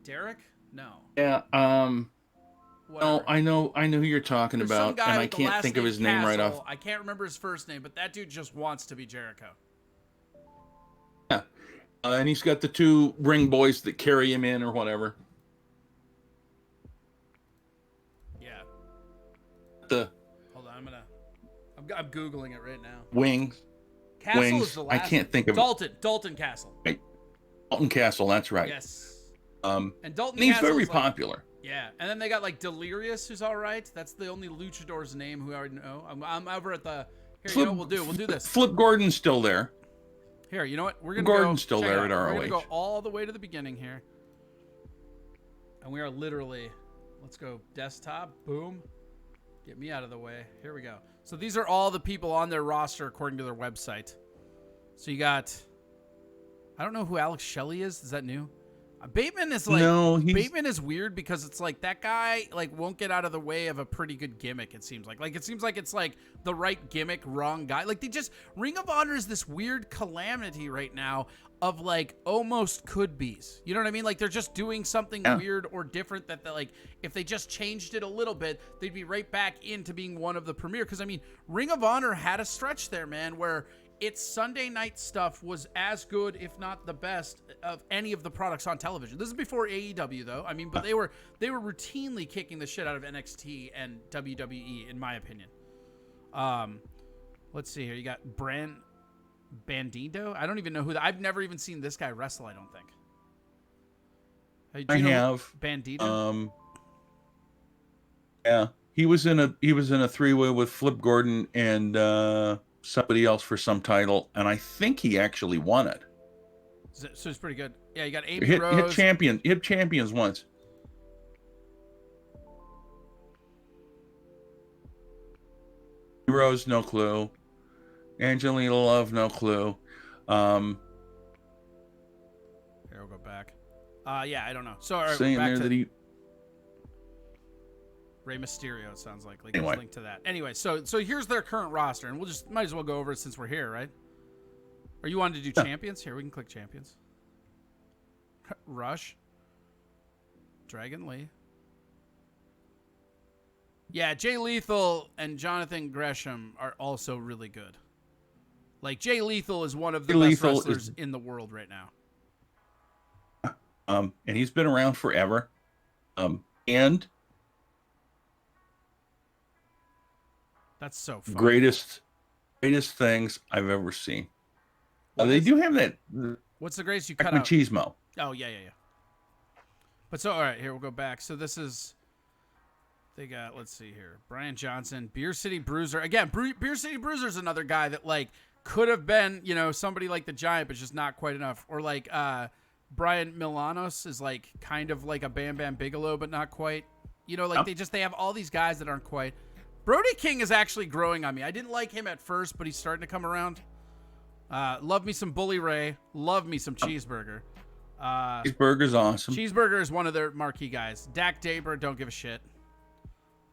[SPEAKER 2] Derek? No.
[SPEAKER 6] yeah.
[SPEAKER 2] Whatever.
[SPEAKER 6] No, I know who you're talking
[SPEAKER 2] There's some
[SPEAKER 6] about,
[SPEAKER 2] guy
[SPEAKER 6] and I
[SPEAKER 2] with the
[SPEAKER 6] can't
[SPEAKER 2] last
[SPEAKER 6] think of his name right
[SPEAKER 2] Castle.
[SPEAKER 6] off.
[SPEAKER 2] I can't remember his first name, but that dude just wants to be Jericho.
[SPEAKER 6] Yeah, and he's got the 2 ring boys that carry him in or whatever.
[SPEAKER 2] Yeah.
[SPEAKER 6] The
[SPEAKER 2] Hold on, I'm googling it right now.
[SPEAKER 6] wings.
[SPEAKER 2] Castle
[SPEAKER 6] Wings.
[SPEAKER 2] is the last.
[SPEAKER 6] I can't think of
[SPEAKER 2] Dalton Castle.
[SPEAKER 6] it. Dalton Castle. That's right.
[SPEAKER 2] Yes.
[SPEAKER 6] And
[SPEAKER 2] And Dalton
[SPEAKER 6] he's
[SPEAKER 2] Castle
[SPEAKER 6] very
[SPEAKER 2] is like-
[SPEAKER 6] popular.
[SPEAKER 2] Yeah, and then they got like Delirious, who's all right. That's the only luchador's name who I already know. I'm over at the. Here, you know what we'll do this.
[SPEAKER 6] Flip Gordon's still there.
[SPEAKER 2] Here, you know what? We're gonna
[SPEAKER 6] Gordon's
[SPEAKER 2] go.
[SPEAKER 6] still
[SPEAKER 2] check
[SPEAKER 6] there
[SPEAKER 2] it
[SPEAKER 6] at
[SPEAKER 2] out. We're
[SPEAKER 6] ROH.
[SPEAKER 2] gonna go all the way to the beginning here, and we are literally. Let's go desktop. Boom. Get me out of the way. Here we go. So these are all the people on their roster according to their website. So you got. I don't know who Alex Shelley is. Is that new? Bateman is like Bateman is weird because it's like that guy like won't get out of the way of a pretty good gimmick. It seems like it's like the right gimmick, wrong guy. Like they just Ring of Honor is this weird calamity right now of like almost could be's. You know what I mean? Like they're just doing something weird or different that like if they just changed it a little bit, they'd be right back into being one of the premier. Because I mean, Ring of Honor had a stretch there, man, where its Sunday night stuff was as good, if not the best, of any of the products on television. This is before AEW, though. I mean, but they were routinely kicking the shit out of NXT and WWE, in my opinion. Let's see here. You got Bandito. I don't even know who that. I've never even seen this guy wrestle. I don't think.
[SPEAKER 6] I have
[SPEAKER 2] Bandito.
[SPEAKER 6] Yeah, he was in a 3-way with Flip Gordon and somebody else for some title, and I think he actually won it.
[SPEAKER 2] So it's pretty good. Yeah, you got Amy
[SPEAKER 6] Hit
[SPEAKER 2] Rose.
[SPEAKER 6] champions once. Rose, no clue. Angelina Love, no clue.
[SPEAKER 2] Here, we'll go back. Yeah, I don't know. So, all right,
[SPEAKER 6] saying
[SPEAKER 2] back
[SPEAKER 6] there
[SPEAKER 2] to
[SPEAKER 6] that he.
[SPEAKER 2] Rey Mysterio, it sounds like.
[SPEAKER 6] Anyway.
[SPEAKER 2] There's a link to that. Anyway, so here's their current roster, and might as well go over it since we're here, right? Or you wanted to do champions? Here, we can click champions. Rush. Dragon Lee. Yeah, Jay Lethal and Jonathan Gresham are also really good. Like, Jay Lethal is one of the best wrestlers in the world right now.
[SPEAKER 6] And he's been around forever. And
[SPEAKER 2] that's so fun.
[SPEAKER 6] greatest things I've ever seen. They do have that.
[SPEAKER 2] What's the greatest you cut out?
[SPEAKER 6] Machismo.
[SPEAKER 2] Oh, yeah. But so, all right, here, we'll go back. So this is, they got, let's see here, Brian Johnson, Beer City Bruiser. Again, Beer City Bruiser is another guy that, like, could have been, you know, somebody like the Giant, but just not quite enough. Or, like, Brian Milanos is, like, kind of like a Bam Bam Bigelow, but not quite. You know, like, they have all these guys that aren't quite. Brody King is actually growing on me. I didn't like him at first, but he's starting to come around. Love me some Bully Ray. Love me some Cheeseburger.
[SPEAKER 6] Cheeseburger's awesome.
[SPEAKER 2] Cheeseburger is one of their marquee guys. Dak Daber, don't give a shit.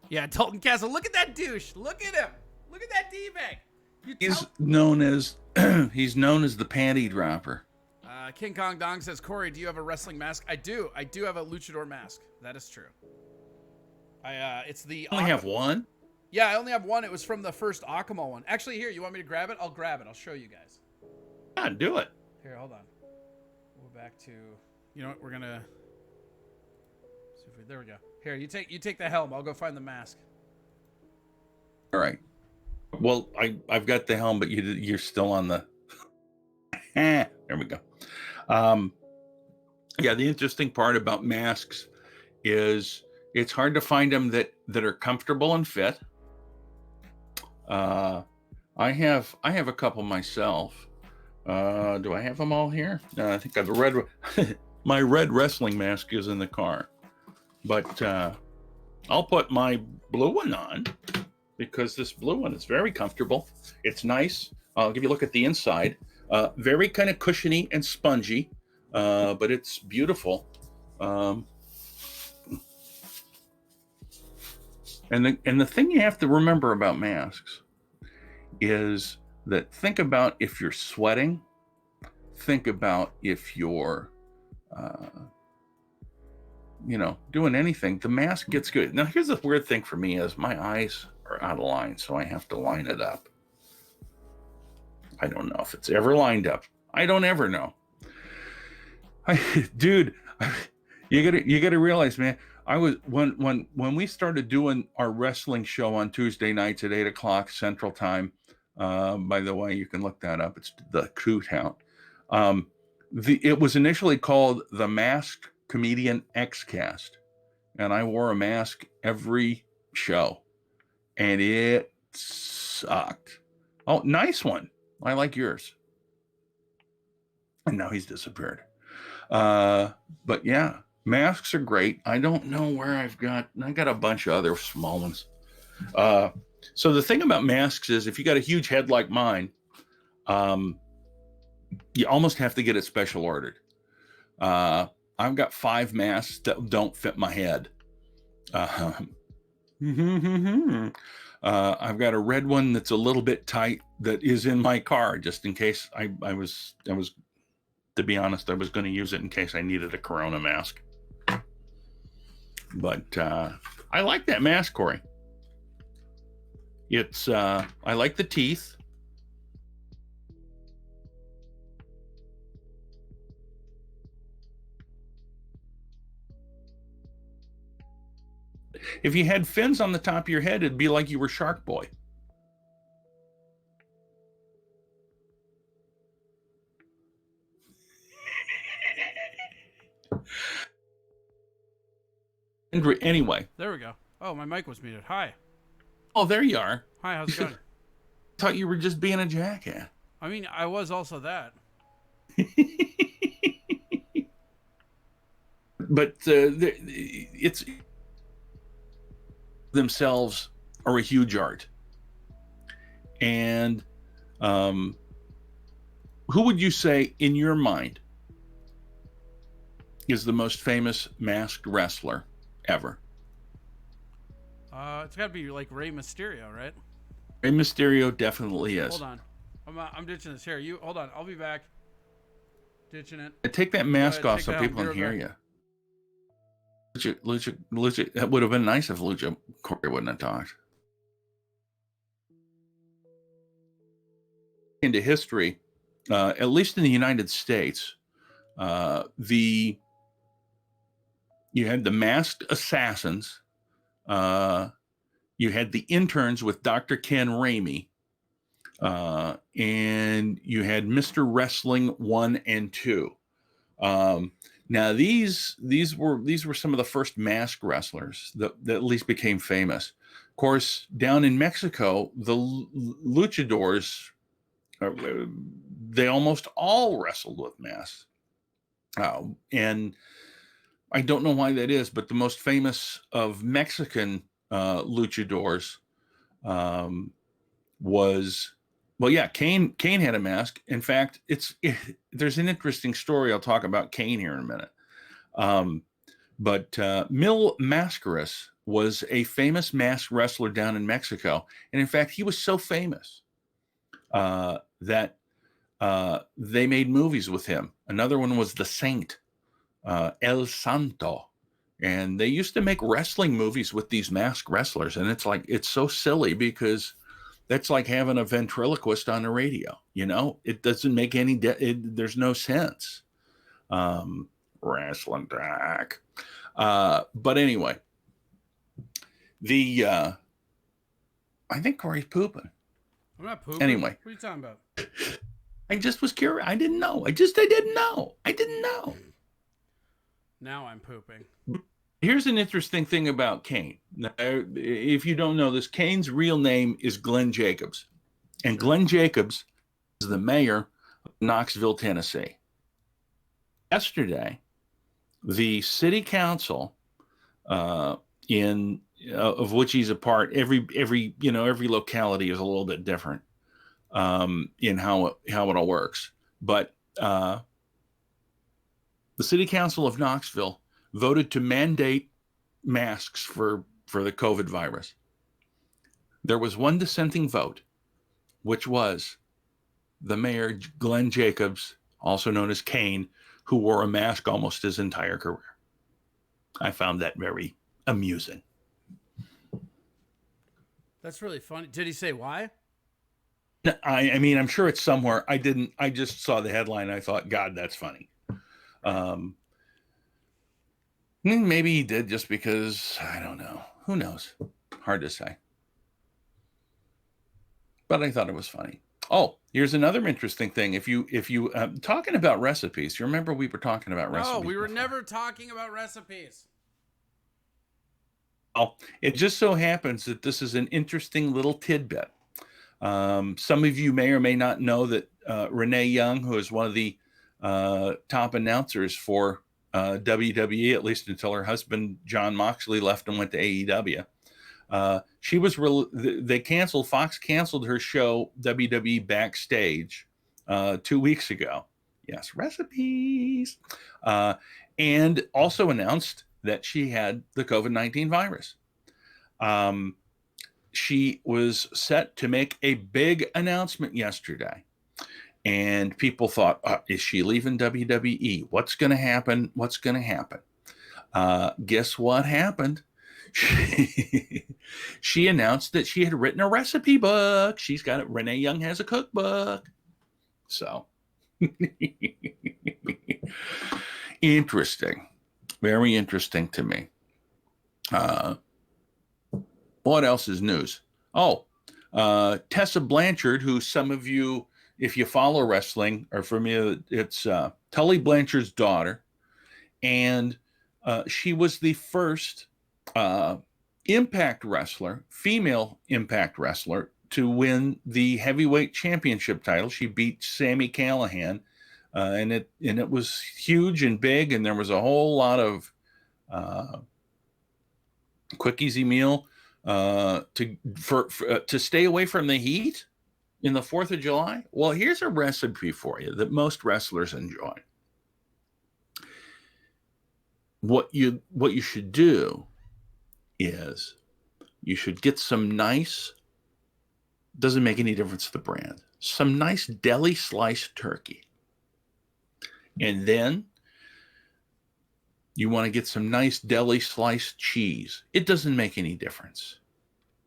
[SPEAKER 2] Yeah, Dalton Castle. Look at that douche. Look at him. Look at that D-bag.
[SPEAKER 6] He's known as the panty dropper.
[SPEAKER 2] King Kong Dong says, Corey, do you have a wrestling mask? I do. I do have a luchador mask. That is true. It's the.
[SPEAKER 6] I only have one.
[SPEAKER 2] Yeah, I only have one. It was from the first Akamo one. Actually, here, you want me to grab it? I'll grab it. I'll show you guys.
[SPEAKER 6] Yeah, do it.
[SPEAKER 2] Here, hold on. We'll go back to. You know what? We're gonna. See if we, there we go. Here, you take the helm. I'll go find the mask.
[SPEAKER 6] All right. Well, I've got the helm, but you're still on the. There we go. Yeah, the interesting part about masks is it's hard to find them that are comfortable and fit. I have a couple myself. Do I have them all here? No, I think I've my red wrestling mask is in the car, but I'll put my blue one on because this blue one is very comfortable. It's nice. I'll give you a look at the inside. Very kind of cushiony and spongy, but it's beautiful. And the thing you have to remember about masks is that think about if you're sweating, think about if you're, doing anything, the mask gets good. Now, here's the weird thing for me is my eyes are out of line, so I have to line it up. I don't know if it's ever lined up. I don't ever know. Dude, you gotta realize, man. I was when we started doing our wrestling show on Tuesday nights at 8:00 Central Time. By the way, you can look that up. It's the Coot Hound. It was initially called the Masked Comedian Xcast, and I wore a mask every show, and it sucked. Oh, nice one. I like yours. And now he's disappeared. But yeah, masks are great. I don't know where I got a bunch of other small ones. So the thing about masks is if you got a huge head like mine, you almost have to get it special ordered. I've got 5 masks that don't fit my head. I've got a red one that's a little bit tight that is in my car just in case I was, to be honest, I was going to use it in case I needed a Corona mask. But I like that mask, Corey. It's, I like the teeth. If you had fins on the top of your head, it'd be like you were Shark Boy. Anyway.
[SPEAKER 2] There we go. Oh, my mic was muted. Hi.
[SPEAKER 6] Oh, there you are.
[SPEAKER 2] Hi, how's it going?
[SPEAKER 6] Thought you were just being a jackass.
[SPEAKER 2] I mean, I was also that.
[SPEAKER 6] But it's themselves are a huge art. And who would you say, in your mind, is the most famous masked wrestler ever?
[SPEAKER 2] It's got to be like Rey Mysterio, right?
[SPEAKER 6] Rey Mysterio definitely is.
[SPEAKER 2] Hold on. I'm ditching this here. You hold on. I'll be back. Ditching it.
[SPEAKER 6] Take that mask off so people can hear you. Lucha, that would have been nice if Lucha Corey wouldn't have talked. Into history, at least in the United States, you had the masked assassins, you had the interns with Dr. Ken Ramey, and you had Mr. Wrestling 1 and 2. Now these were some of the first masked wrestlers that at least became famous. Of course, down in Mexico, the luchadors, they almost all wrestled with masks. And I don't know why that is, but the most famous of Mexican luchadors was, well, yeah, Kane had a mask. In fact, there's an interesting story. I'll talk about Kane here in a minute. But Mil Mascaras was a famous masked wrestler down in Mexico. And in fact, he was so famous that they made movies with him. Another one was The Saint, El Santo. And they used to make wrestling movies with these masked wrestlers. And it's so silly because that's like having a ventriloquist on the radio. You know, it doesn't make any, there's no sense. Wrestling Tok. But anyway, I think Corey's pooping.
[SPEAKER 2] I'm not pooping.
[SPEAKER 6] Anyway.
[SPEAKER 2] What are you talking about?
[SPEAKER 6] I just was curious. I didn't know. I didn't know.
[SPEAKER 2] Now I'm pooping.
[SPEAKER 6] Here's an interesting thing about Kane. Now, if you don't know this, Kane's real name is Glenn Jacobs. And Glenn Jacobs is the mayor of Knoxville, Tennessee. Yesterday, the city council, of which he's a part, every locality is a little bit different in how it all works. But the city council of Knoxville voted to mandate masks for the COVID virus. There was one dissenting vote, which was the mayor, Glenn Jacobs, also known as Kane, who wore a mask almost his entire career. I found that very amusing.
[SPEAKER 2] That's really funny. Did he say why?
[SPEAKER 6] I mean, I'm sure it's somewhere. I just saw the headline. I thought, God, that's funny. Maybe he did just because, I don't know. Who knows? Hard to say. But I thought it was funny. Oh, here's another interesting thing. If you talking about recipes, you remember we were talking about recipes.
[SPEAKER 2] No, we were
[SPEAKER 6] before.
[SPEAKER 2] never talking about recipes.
[SPEAKER 6] Well, it just so happens that this is an interesting little tidbit. Some of you may or may not know that Renee Young, who is one of the top announcers for WWE, at least until her husband John Moxley left and went to AEW. Fox canceled her show WWE Backstage 2 weeks ago. Yes, recipes. And also announced that she had the COVID-19 virus. She was set to make a big announcement yesterday. And people thought, is she leaving WWE? What's going to happen? What's going to happen? Guess what happened? She announced that she had written a recipe book. She's got it. Renee Young has a cookbook. So interesting. Very interesting to me. What else is news? Oh, Tessa Blanchard, who some of you, if you follow wrestling, are familiar, it's Tully Blanchard's daughter. And she was the first Impact wrestler, female Impact wrestler, to win the heavyweight championship title. She beat Sami Callihan, and it was huge and big, and there was a whole lot of quick easy meal to stay away from the heat in the 4th of July. Well, here's a recipe for you that most wrestlers enjoy. What you should do is you should get some nice, doesn't make any difference to the brand, some nice deli sliced turkey. And then you want to get some nice deli sliced cheese. It doesn't make any difference.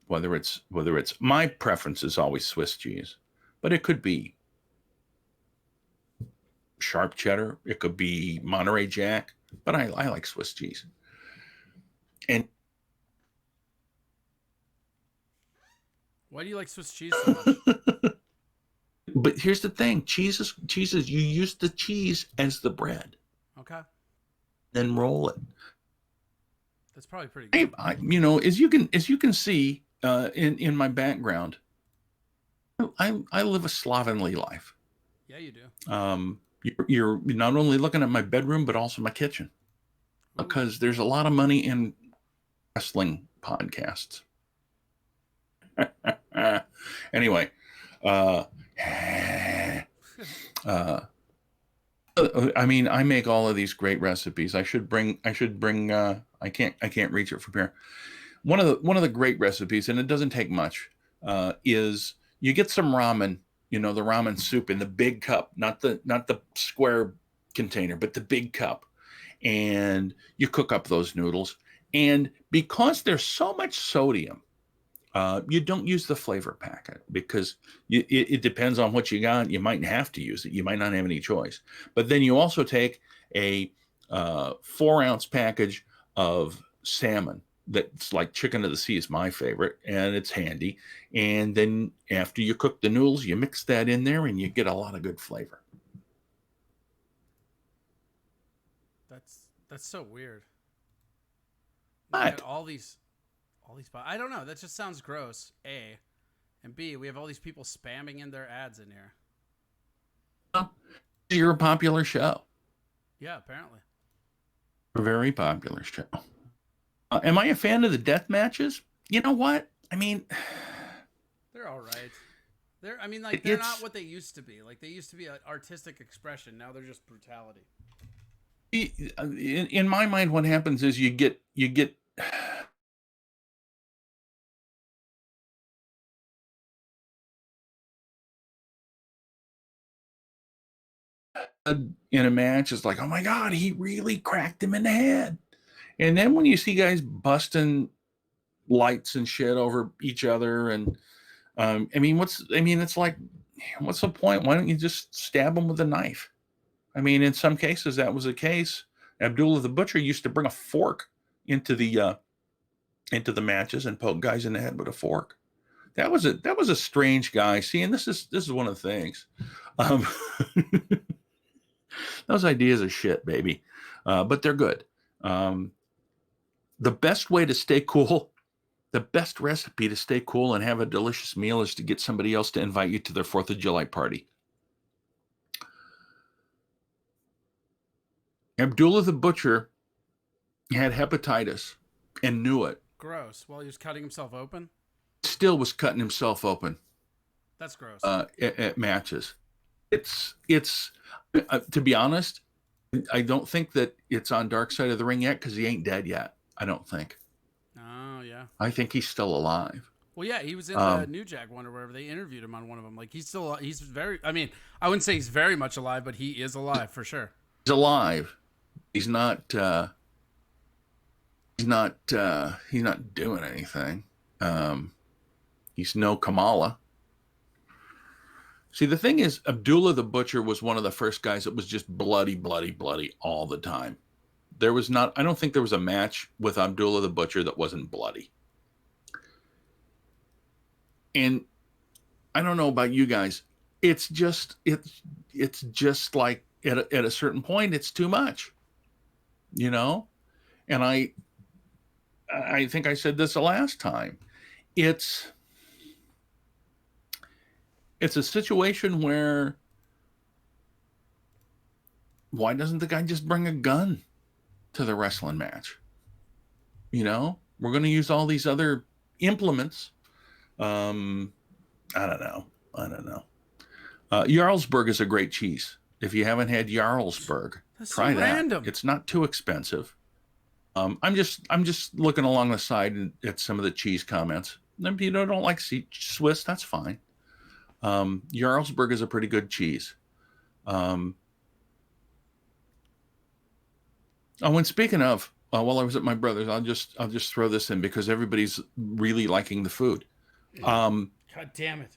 [SPEAKER 6] Whether it's my preference is always Swiss cheese, but it could be sharp cheddar, it could be Monterey Jack, but I like Swiss cheese. And
[SPEAKER 2] why do you like Swiss cheese so much?
[SPEAKER 6] But here's the thing: cheeses. You use the cheese as the bread.
[SPEAKER 2] Okay.
[SPEAKER 6] Then roll it.
[SPEAKER 2] That's probably pretty good.
[SPEAKER 6] As you can see in my background, I live a slovenly life.
[SPEAKER 2] Yeah, you do.
[SPEAKER 6] You're not only looking at my bedroom, but also my kitchen, because there's a lot of money in wrestling podcasts. Anyway, I mean, I make all of these great recipes. I should bring. I can't reach it from here. One of the great recipes, and it doesn't take much, is you get some ramen. The ramen soup in the big cup, not the square container, but the big cup, and you cook up those noodles. And because there's so much sodium, you don't use the flavor packet because it depends on what you got. You might have to use it. You might not have any choice. But then you also take a 4-ounce package of salmon. That's like chicken of the sea is my favorite, and it's handy. And then after you cook the noodles, you mix that in there, and you get a lot of good flavor.
[SPEAKER 2] That's so weird.
[SPEAKER 6] What?
[SPEAKER 2] All these. I don't know. That just sounds gross. A, and B. We have all these people spamming in their ads in here.
[SPEAKER 6] Well, you're a popular show.
[SPEAKER 2] Yeah, apparently.
[SPEAKER 6] A very popular show. Am I a fan of the death matches? You know what? I mean,
[SPEAKER 2] they're all right. They're not what they used to be. Like, they used to be an artistic expression. Now they're just brutality.
[SPEAKER 6] In my mind, what happens is you get in a match, it's like, oh my God, he really cracked him in the head. And then when you see guys busting lights and shit over each other, and it's like, what's the point? Why don't you just stab them with a knife? I mean, in some cases that was the case. Abdullah the Butcher used to bring a fork into the matches and poke guys in the head with a fork. That was a strange guy. See, and this is one of the things. Those ideas are shit, baby, but they're good. The best way to stay cool, the best recipe to stay cool and have a delicious meal is to get somebody else to invite you to their 4th of July party. Abdullah the Butcher had hepatitis and knew it.
[SPEAKER 2] Gross. While he was cutting himself open?
[SPEAKER 6] Still was cutting himself open.
[SPEAKER 2] That's gross.
[SPEAKER 6] At matches. It's to be honest, I don't think that it's on Dark Side of the Ring yet because he ain't dead yet. I don't think.
[SPEAKER 2] Oh, yeah.
[SPEAKER 6] I think he's still alive.
[SPEAKER 2] Well, yeah, he was in the New Jack one or wherever they interviewed him on one of them. Like, he's very, I mean, I wouldn't say he's very much alive, but he is alive for sure.
[SPEAKER 6] He's alive. He's not doing anything. He's no Kamala. See, the thing is, Abdullah the Butcher was one of the first guys that was just bloody, bloody, bloody all the time. I don't think there was a match with Abdullah the Butcher that wasn't bloody. And I don't know about you guys. It's just like at a certain point, it's too much, you know? And I think I said this the last time. It's a situation where why doesn't the guy just bring a gun to the wrestling match? You know, we're going to use all these other implements. I don't know. Jarlsberg is a great cheese. If you haven't had Jarlsberg, try that.
[SPEAKER 2] Random.
[SPEAKER 6] It's not too expensive. I'm just looking along the side at some of the cheese comments. If you don't like Swiss, that's fine. Jarlsberg is a pretty good cheese. And speaking of, while I was at my brother's, I'll just throw this in because everybody's really liking the food.
[SPEAKER 2] God damn it!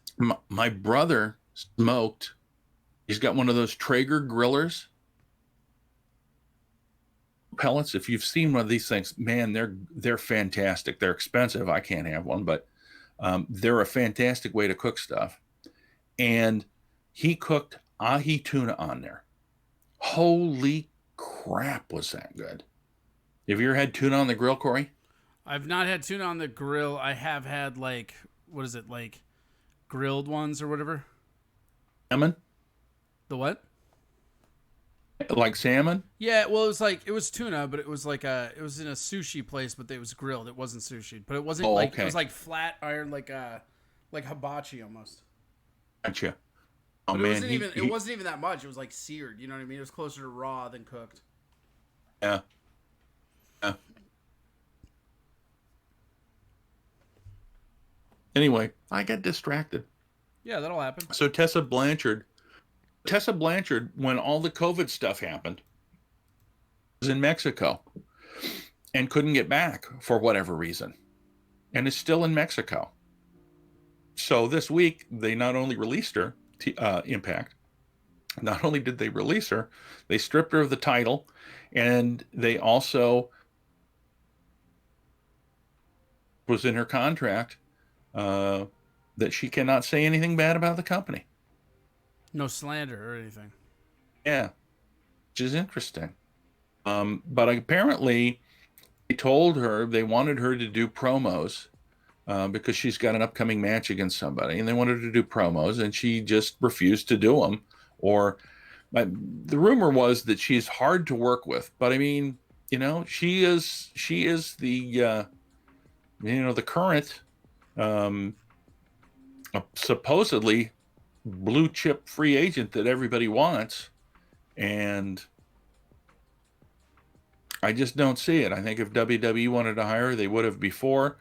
[SPEAKER 6] My brother smoked. He's got one of those Traeger grillers. Pellets. If you've seen one of these things, man, they're fantastic. They're expensive. I can't have one, but they're a fantastic way to cook stuff. And he cooked ahi tuna on there. Holy crap, was that good? Have you ever had tuna on the grill, Corey?
[SPEAKER 2] I've not had tuna on the grill. I have had grilled ones or whatever.
[SPEAKER 6] Salmon?
[SPEAKER 2] The what?
[SPEAKER 6] Like salmon?
[SPEAKER 2] Yeah, well, it was tuna, but it was it was in a sushi place, but it was grilled. It wasn't sushi, but it wasn't
[SPEAKER 6] okay.
[SPEAKER 2] It was like flat iron, like hibachi almost.
[SPEAKER 6] Gotcha.
[SPEAKER 2] Oh, but man, it wasn't even that much. It was like seared. You know what I mean? It was closer to raw than cooked.
[SPEAKER 6] Yeah. Anyway, I got distracted.
[SPEAKER 2] Yeah, that'll happen.
[SPEAKER 6] So Tessa Blanchard, when all the COVID stuff happened, was in Mexico and couldn't get back for whatever reason, and is still in Mexico. So this week, they not only released her, Impact, not only did they release her, they stripped her of the title, and they also was in her contract that she cannot say anything bad about the company.
[SPEAKER 2] No slander or anything.
[SPEAKER 6] Yeah, which is interesting. But apparently, they told her they wanted her to do promos because she's got an upcoming match against somebody, and they wanted her to do promos, and she just refused to do them. Or the rumor was that she's hard to work with, but I mean, you know, she is the the current supposedly blue chip free agent that everybody wants, and I just don't see it. I think if WWE wanted to hire her, they would have before.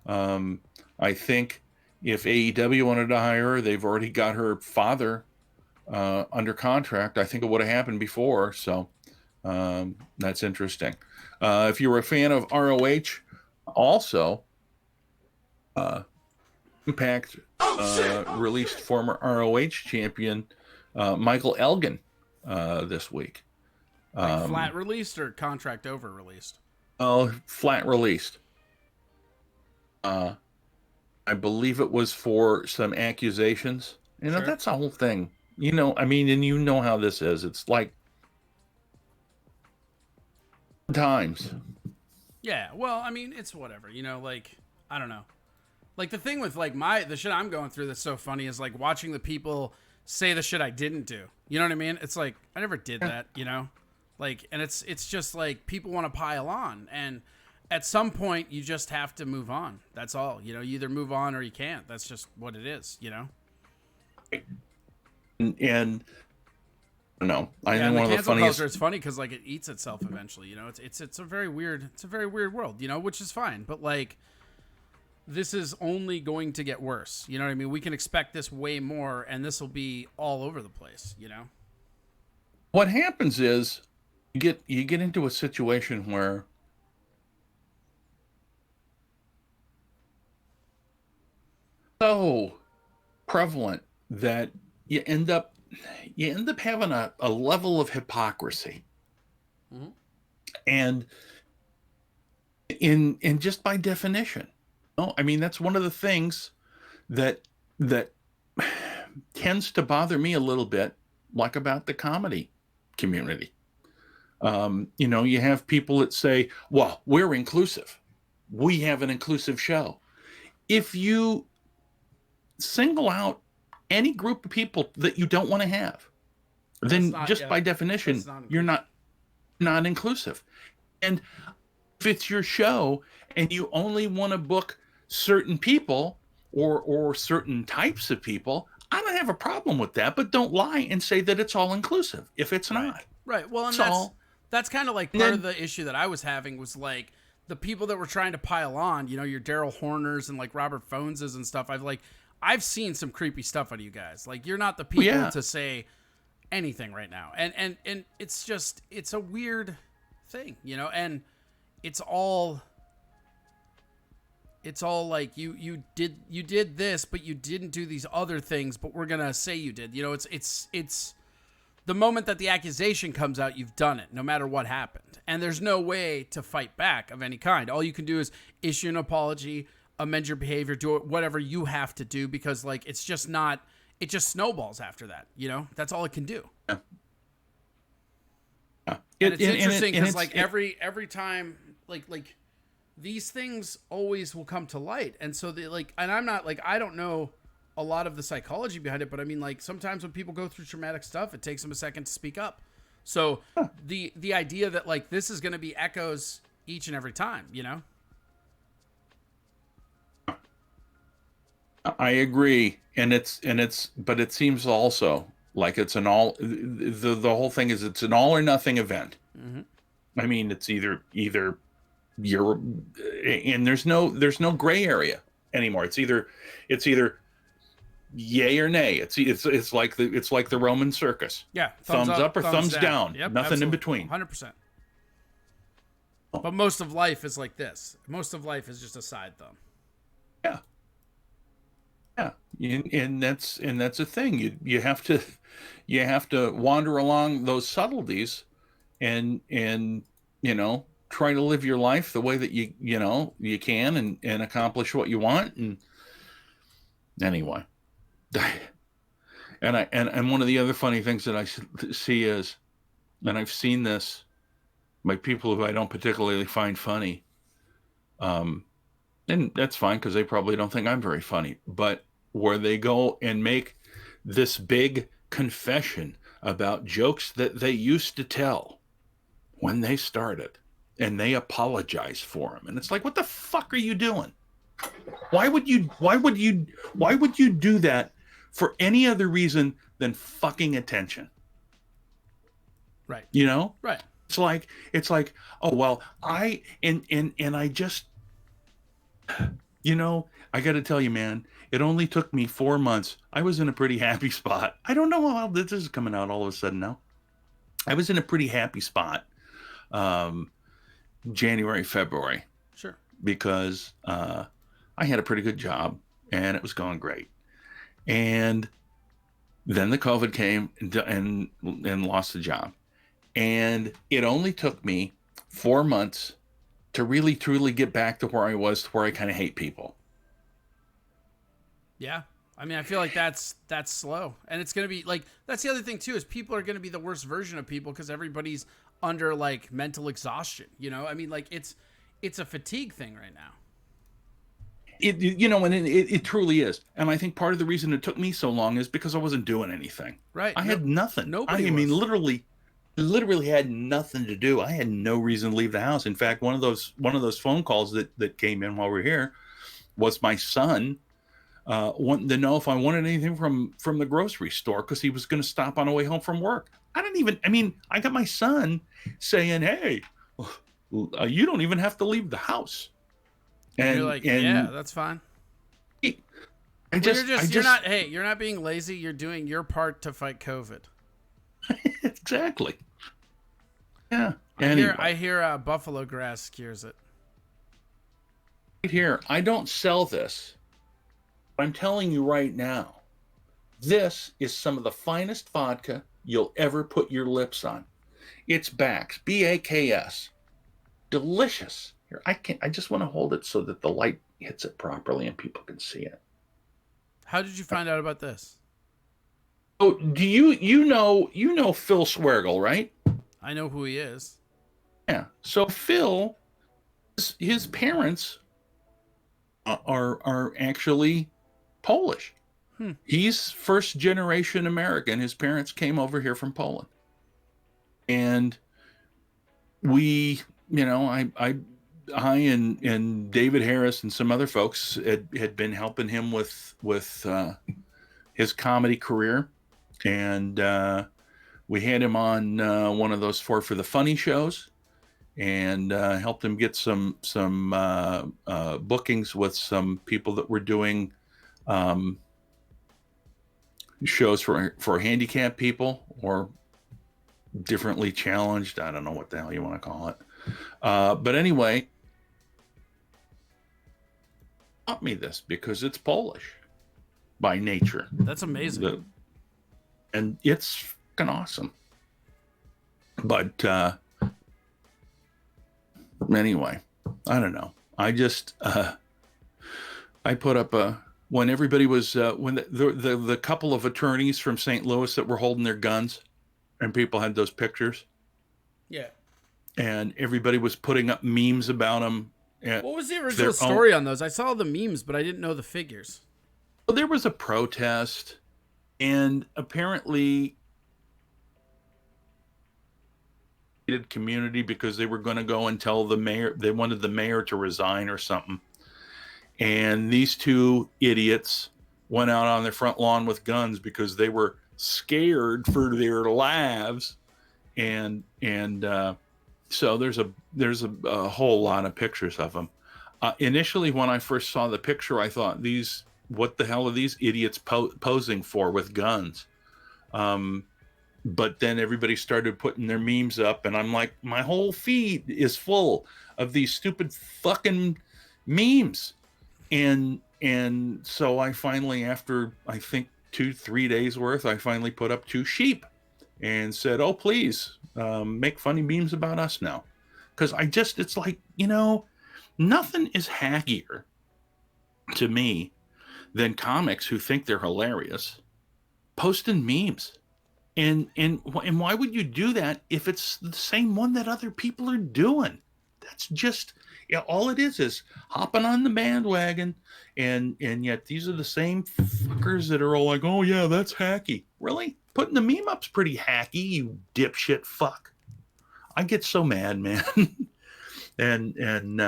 [SPEAKER 6] I think if AEW wanted to hire her, they've already got her father under contract. I think it would have happened before, so that's interesting. If you were a fan of ROH, also Impact released former ROH champion Michael Elgin this week.
[SPEAKER 2] Like flat released or contract over released?
[SPEAKER 6] Oh, flat released. I believe it was for some accusations. You know,
[SPEAKER 2] Sure.
[SPEAKER 6] that's the whole thing. You know, I mean, and you know how this is. It's like times.
[SPEAKER 2] Yeah, well, I mean, it's whatever, you know, like, I don't know. Like, the thing with, like, the shit I'm going through that's so funny is, like, watching the people say the shit I didn't do. You know what I mean? It's like, I never did that, you know? Like, and it's just, like, people want to pile on, and at some point, you just have to move on. That's all. You know, you either move on or you can't. That's just what it is, you know?
[SPEAKER 6] And no, I
[SPEAKER 2] Yeah,
[SPEAKER 6] think
[SPEAKER 2] and
[SPEAKER 6] one
[SPEAKER 2] the
[SPEAKER 6] of the
[SPEAKER 2] cancel
[SPEAKER 6] funniest.
[SPEAKER 2] culture, it's funny because, like, it eats itself eventually, you know? It's a very weird world, you know, which is fine, but, like, this is only going to get worse. You know what I mean? We can expect this way more, and this will be all over the place, you know?
[SPEAKER 6] What happens is you get into a situation where so prevalent that you end up having a level of hypocrisy.
[SPEAKER 2] Mhm.
[SPEAKER 6] And in just by definition. No, I mean, that's one of the things that tends to bother me a little bit, like about the comedy community. You know, you have people that say, well, we're inclusive. We have an inclusive show. If you single out any group of people that you don't want to have, then just by definition, you're not inclusive. And if it's your show and you only want to book certain people or certain types of people, I don't have a problem with that, but don't lie and say that it's all inclusive if it's not.
[SPEAKER 2] Right. Well, and that's kind of like part of the issue that I was having was like the people that were trying to pile on, you know, your Daryl Horners and like Robert Phoneses and stuff. I've seen some creepy stuff out of you guys. Like, you're not the people to say anything right now. And it's just, it's a weird thing, you know, and it's all like you did this, but you didn't do these other things, but we're going to say you did. You know, it's the moment that the accusation comes out, you've done it, no matter what happened. And there's no way to fight back of any kind. All you can do is issue an apology, amend your behavior, do it, whatever you have to do, because like it's just not, it just snowballs after that, you know? That's all it can do.
[SPEAKER 6] Yeah.
[SPEAKER 2] And it's interesting because like every time like these things always will come to light, and so they like, and I'm not like, I don't know a lot of the psychology behind it, but I mean, like, sometimes when people go through traumatic stuff, it takes them a second to speak up. So the idea that like this is going to be echoes each and every time, you know?
[SPEAKER 6] I agree, but it seems also like it's an all. The whole thing is it's an all or nothing event.
[SPEAKER 2] Mm-hmm.
[SPEAKER 6] I mean, it's either you're, and there's no gray area anymore. It's either yay or nay. It's like the Roman circus.
[SPEAKER 2] Yeah,
[SPEAKER 6] thumbs up or thumbs down.
[SPEAKER 2] Yep,
[SPEAKER 6] Nothing
[SPEAKER 2] absolutely.
[SPEAKER 6] in between.
[SPEAKER 2] 100%. But most of life is like this. Most of life is just a side thumb.
[SPEAKER 6] Yeah. Yeah, and that's a thing. You have to wander along those subtleties, and you know, try to live your life the way that you can and accomplish what you want. And anyway, and one of the other funny things that I see is, and I've seen this by people who I don't particularly find funny, and that's fine because they probably don't think I'm very funny, but where they go and make this big confession about jokes that they used to tell when they started, and they apologize for them, and it's like, what the fuck are you doing? Why would you do that for any other reason than fucking attention?
[SPEAKER 2] Right.
[SPEAKER 6] You know?
[SPEAKER 2] Right.
[SPEAKER 6] It's like, oh well, I just, you know, I got to tell you, man, It only took me 4 months. I was in a pretty happy spot. I don't know how this is coming out all of a sudden now. I was in a pretty happy spot January, February,
[SPEAKER 2] Sure.
[SPEAKER 6] because I had a pretty good job and it was going great. And then the COVID came and lost the job. And it only took me 4 months to really, truly get back to where I was, to where I kind of hate people.
[SPEAKER 2] Yeah. I mean, I feel like that's slow. And it's going to be like, that's the other thing too, is people are going to be the worst version of people because everybody's under like mental exhaustion, you know? I mean, like it's a fatigue thing right now.
[SPEAKER 6] It truly is. And I think part of the reason it took me so long is because I wasn't doing anything.
[SPEAKER 2] Right.
[SPEAKER 6] I had nothing.
[SPEAKER 2] Nobody
[SPEAKER 6] I mean,
[SPEAKER 2] was.
[SPEAKER 6] literally had nothing to do. I had no reason to leave the house. In fact, one of those phone calls that came in while we were here was my son wanting to know if I wanted anything from the grocery store because he was going to stop on the way home from work. I got my son saying, "Hey, you don't even have to leave the house."
[SPEAKER 2] And you're like, yeah, that's fine. You're not being lazy. You're doing your part to fight COVID.
[SPEAKER 6] Exactly. Yeah.
[SPEAKER 2] I hear buffalo grass cures it.
[SPEAKER 6] Right here, I don't sell this. I'm telling you right now, this is some of the finest vodka you'll ever put your lips on. It's Baks, B-A-K-S. Delicious. Here, I just want to hold it so that the light hits it properly and people can see it.
[SPEAKER 2] How did you find out about this?
[SPEAKER 6] Oh, do you know Phil Swergel, right?
[SPEAKER 2] I know who he is.
[SPEAKER 6] Yeah. So Phil, his parents are actually Polish. He's first generation American. His parents came over here from Poland. And we, I and David Harris and some other folks had been helping him with his comedy career. And we had him on one of those for the funny shows, and helped him get some bookings with some people that were doing shows for handicapped people or differently challenged. I don't know what the hell you want to call it. But anyway, taught me this because it's Polish by nature.
[SPEAKER 2] That's amazing.
[SPEAKER 6] And it's fucking awesome. But anyway, I don't know. I just I put up when everybody was when the couple of attorneys from St. Louis that were holding their guns, and people had those pictures. Yeah. And everybody was putting up memes about them.
[SPEAKER 2] What was the original story on those? I saw the memes, but I didn't know the figures.
[SPEAKER 6] Well, there was a protest. And apparently, community because they were going to go and tell the mayor, they wanted the mayor to resign or something. And these two idiots went out on their front lawn with guns because they were scared for their lives. And so there's a whole lot of pictures of them. Initially, when I first saw the picture, I thought, what the hell are these idiots posing for with guns? But then everybody started putting their memes up, and I'm like, my whole feed is full of these stupid fucking memes. And so I finally, after I think 2-3 days worth, I finally put up 2 sheep and said, oh, please make funny memes about us now. Because it's like, nothing is hackier to me than comics who think they're hilarious posting memes. And why would you do that if it's the same one that other people are doing? That's just, all it is hopping on the bandwagon, and yet these are the same fuckers that are all like, oh yeah, that's hacky. Really? Putting the meme up's pretty hacky, you dipshit fuck. I get so mad, man. and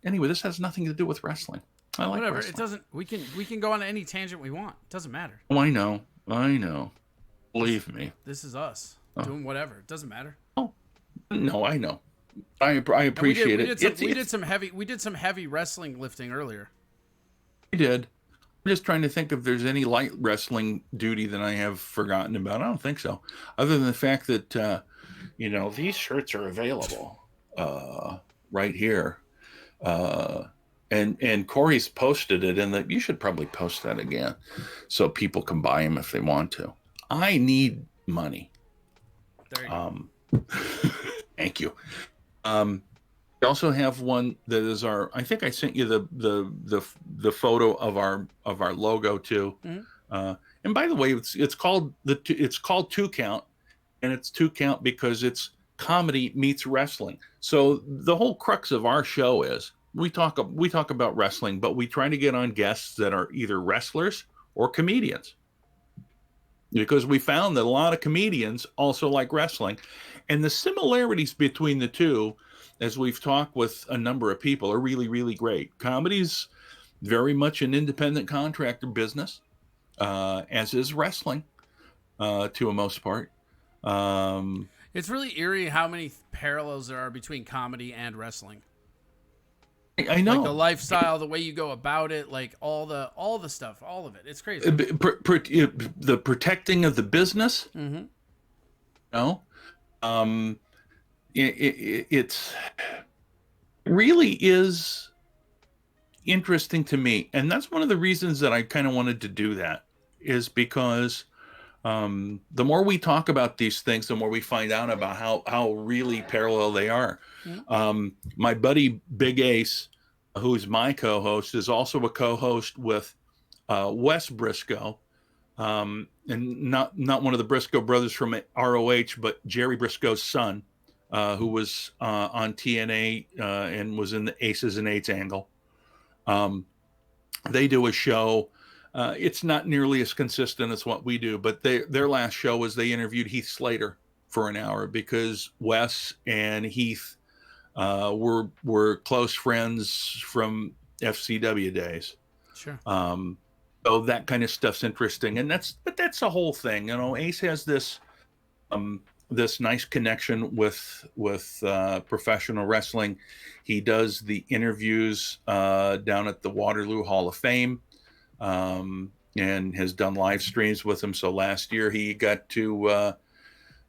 [SPEAKER 6] anyway, this has nothing to do with wrestling. I like
[SPEAKER 2] whatever.
[SPEAKER 6] wrestling.
[SPEAKER 2] It doesn't. We can go on any tangent we want. It doesn't matter.
[SPEAKER 6] Oh, I know. Believe me.
[SPEAKER 2] This is us doing whatever. It doesn't matter.
[SPEAKER 6] Oh, no, I know. I appreciate it.
[SPEAKER 2] We did some heavy wrestling lifting earlier.
[SPEAKER 6] We did. just trying to think if there's any light wrestling duty that I have forgotten about. I don't think so, other than the fact that these shirts are available right here, and Corey's posted it, and that you should probably post that again so people can buy them if they want to. I need money.
[SPEAKER 2] There you go.
[SPEAKER 6] Thank you. We also have one that is I think I sent you the photo of our logo too.
[SPEAKER 2] Mm-hmm.
[SPEAKER 6] And by the way, it's called 2 Count, and it's 2 Count because it's comedy meets wrestling. So the whole crux of our show is we talk about wrestling, but we try to get on guests that are either wrestlers or comedians, because we found that a lot of comedians also like wrestling, and the similarities between the two, as we've talked with a number of people, are really, really great. Comedy's very much an independent contractor business, as is wrestling, to a most part.
[SPEAKER 2] It's really eerie how many parallels there are between comedy and wrestling.
[SPEAKER 6] I know,
[SPEAKER 2] like the lifestyle, the way you go about it, like all the stuff, all of it. It's crazy.
[SPEAKER 6] The protecting of the business.
[SPEAKER 2] Mm-hmm.
[SPEAKER 6] It's really is interesting to me, and that's one of the reasons that I kind of wanted to do that, is because the more we talk about these things, the more we find out about how really parallel they are. Mm-hmm. My buddy Big Ace, who's my co-host, is also a co-host with Wes Briscoe, and not one of the Briscoe brothers from ROH, but Jerry Briscoe's son, who was on TNA and was in the Aces and Eights angle. They do a show. It's not nearly as consistent as what we do, but their last show was they interviewed Heath Slater for an hour, because Wes and Heath were close friends from FCW days.
[SPEAKER 2] Sure.
[SPEAKER 6] So that kind of stuff's interesting, and that's the whole thing. Ace has this nice connection with professional wrestling. He does the interviews down at the Waterloo Hall of Fame, and has done live streams with them. So last year he got to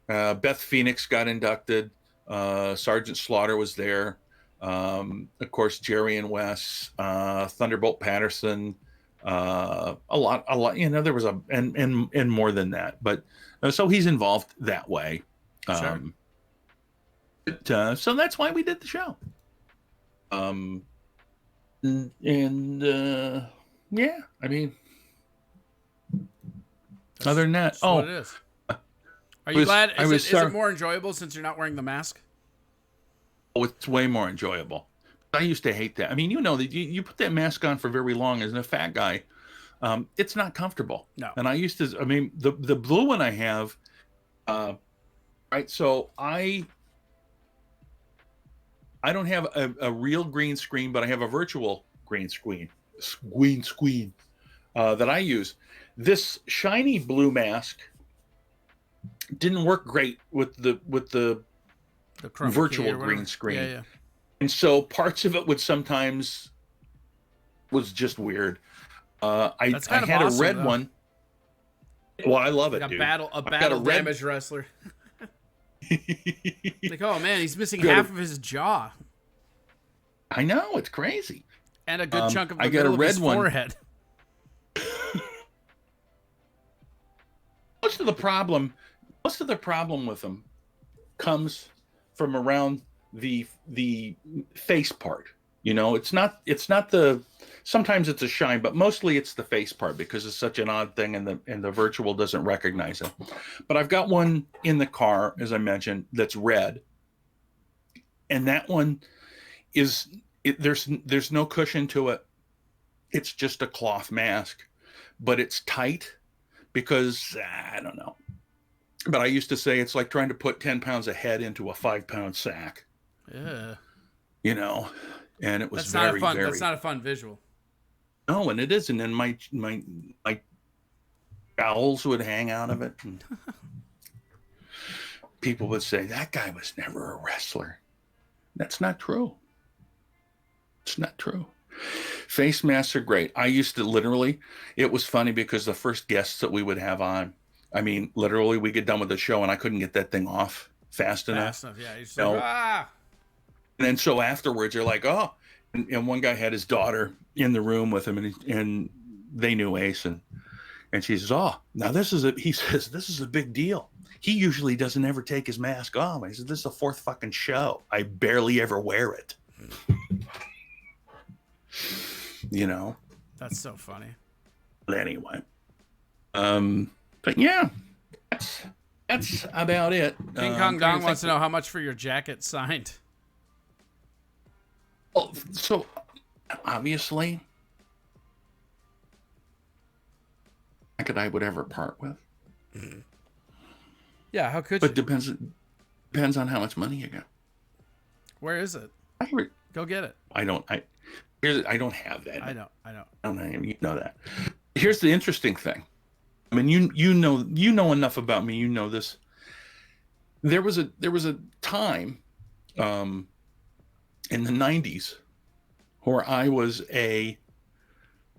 [SPEAKER 6] Beth Phoenix got inducted. Sergeant Slaughter was there. Of course, Jerry and Wes, Thunderbolt Patterson, a lot. There was and more than that. But so he's involved that way.
[SPEAKER 2] Sure.
[SPEAKER 6] So that's why we did the show. Yeah, I mean, other than that,
[SPEAKER 2] what it is. Are you glad? Is it more enjoyable since you're not wearing the mask?
[SPEAKER 6] Oh, it's way more enjoyable. I used to hate that. I mean, that you put that mask on for very long as a fat guy, it's not comfortable.
[SPEAKER 2] No.
[SPEAKER 6] And I used to. I mean, the blue one I have, right? So I don't have a real green screen, but I have a virtual green screen that I use. This shiny blue mask didn't work great with the virtual green screen.
[SPEAKER 2] Yeah.
[SPEAKER 6] And so parts of it was just weird. I had awesome, a red one. Well, I love it,
[SPEAKER 2] like
[SPEAKER 6] dude.
[SPEAKER 2] A battle damage wrestler. Like, oh man, he's missing half of his jaw.
[SPEAKER 6] I know, it's crazy.
[SPEAKER 2] And a good chunk of the middle of his forehead.
[SPEAKER 6] Most of the problem with them comes from around the face part. It's not the. Sometimes it's a shine, but mostly it's the face part, because it's such an odd thing, and the virtual doesn't recognize it. But I've got one in the car, as I mentioned, that's red, and that one is there's no cushion to it. It's just a cloth mask, but it's tight because I don't know. But I used to say it's like trying to put 10 pounds of head into a 5-pound sack.
[SPEAKER 2] Yeah.
[SPEAKER 6] And it was
[SPEAKER 2] That's
[SPEAKER 6] very,
[SPEAKER 2] not a fun.
[SPEAKER 6] very...
[SPEAKER 2] That's not a fun visual.
[SPEAKER 6] No, and it isn't. And my jowls would hang out of it. And people would say, that guy was never a wrestler. That's not true. It's not true. Face masks are great. I used to literally, it was funny because the first guests that we would have on, I mean, literally we get done with the show and I couldn't get that thing off fast enough.
[SPEAKER 2] Yeah. You just
[SPEAKER 6] No.
[SPEAKER 2] like, ah.
[SPEAKER 6] And then so afterwards they're like, oh, and one guy had his daughter in the room with him and they knew Ace and she says, oh, now he says, this is a big deal. He usually doesn't ever take his mask off. I said, this is the fourth fucking show. I barely ever wear it. You know,
[SPEAKER 2] That's so funny.
[SPEAKER 6] but anyway, but yeah, that's about it.
[SPEAKER 2] King Kong Dong wants to know how much for your jacket signed.
[SPEAKER 6] Oh, so obviously, I would ever part with,
[SPEAKER 2] Yeah, how could
[SPEAKER 6] but
[SPEAKER 2] you?
[SPEAKER 6] depends on how much money you got.
[SPEAKER 2] Where is it? Go get it.
[SPEAKER 6] I don't have that.
[SPEAKER 2] I know.
[SPEAKER 6] I don't have, you know that. Here's the interesting thing. I mean, you know enough about me. You know this. There was a time, in the 90s, where I was a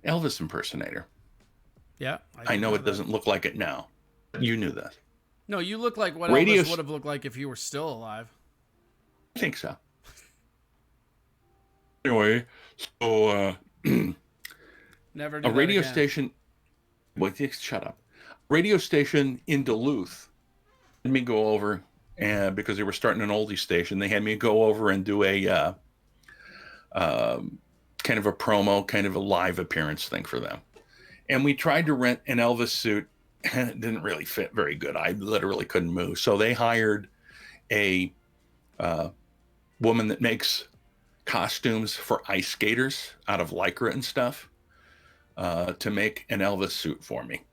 [SPEAKER 6] Elvis impersonator.
[SPEAKER 2] Yeah.
[SPEAKER 6] I know it doesn't look like it now. You knew that.
[SPEAKER 2] No, you look like what
[SPEAKER 6] Radio
[SPEAKER 2] Elvis would have looked like if you were still alive.
[SPEAKER 6] I think so. Anyway, so
[SPEAKER 2] Never do
[SPEAKER 6] a
[SPEAKER 2] that
[SPEAKER 6] radio
[SPEAKER 2] again.
[SPEAKER 6] station. Well, shut up. Radio station in Duluth had me go over, and because they were starting an oldie station, they had me go over and do a kind of a promo, kind of a live appearance thing for them. And we tried to rent an Elvis suit, and it didn't really fit very good. I literally couldn't move. So they hired a woman that makes costumes for ice skaters out of Lycra and stuff to make an Elvis suit for me.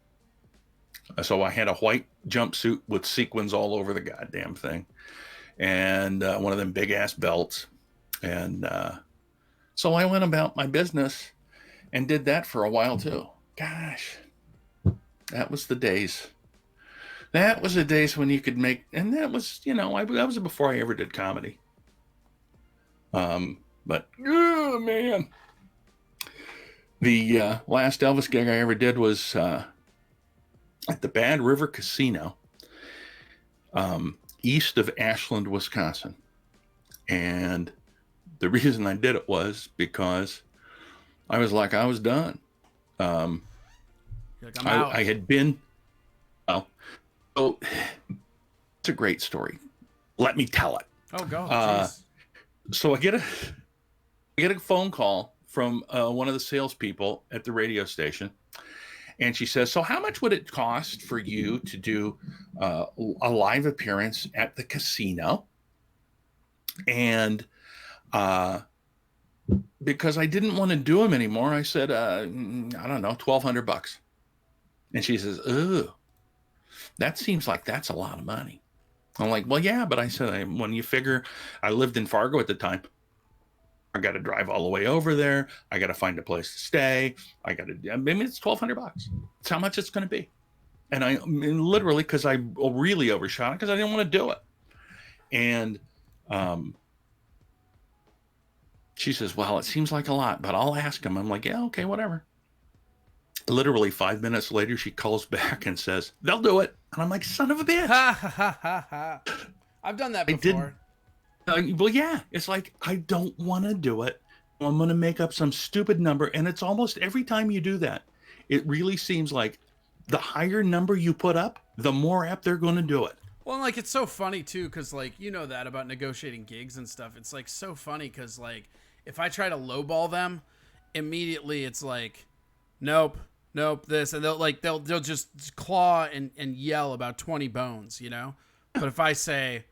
[SPEAKER 6] So I had a white jumpsuit with sequins all over the goddamn thing, and one of them big ass belts. And so I went about my business and did that for a while too. Gosh, that was the days. That was the days when you could make, and that was, that was before I ever did comedy. But oh man, the last Elvis gig I ever did was at the Bad River Casino, east of Ashland, Wisconsin. And the reason I did it was because I was done.
[SPEAKER 2] You're like, I'm out.
[SPEAKER 6] I had been, well, so it's a great story. Let me tell it.
[SPEAKER 2] Oh, go. Jeez.
[SPEAKER 6] So I get a phone call from one of the salespeople at the radio station, and she says, "So how much would it cost for you to do a live appearance at the casino?" And because I didn't want to do them anymore, I said, I don't know, $1,200. And she says, "Ugh, that seems like that's a lot of money." I'm like, "Well, yeah," but I said, when you figure I lived in Fargo at the time, I got to drive all the way over there. I got to find a place to stay. It's $1,200. It's how much it's going to be. And literally, because I really overshot it because I didn't want to do it. And she says, "Well, it seems like a lot, but I'll ask him." I'm like, "Yeah, okay, whatever." Literally 5 minutes later, she calls back and says, "They'll do it." And I'm like, "Son of a bitch."
[SPEAKER 2] Ha ha ha ha. I've done that before.
[SPEAKER 6] Well, yeah, it's like, I don't want to do it. I'm going to make up some stupid number. And it's almost every time you do that, it really seems like the higher number you put up, the more apt they're going to do it.
[SPEAKER 2] Well, like, it's so funny, too, because, like, you know that about negotiating gigs and stuff. It's, like, so funny because, like, if I try to lowball them, immediately it's like, nope, this. And they'll just claw and yell about 20 bones, you know? But if I say,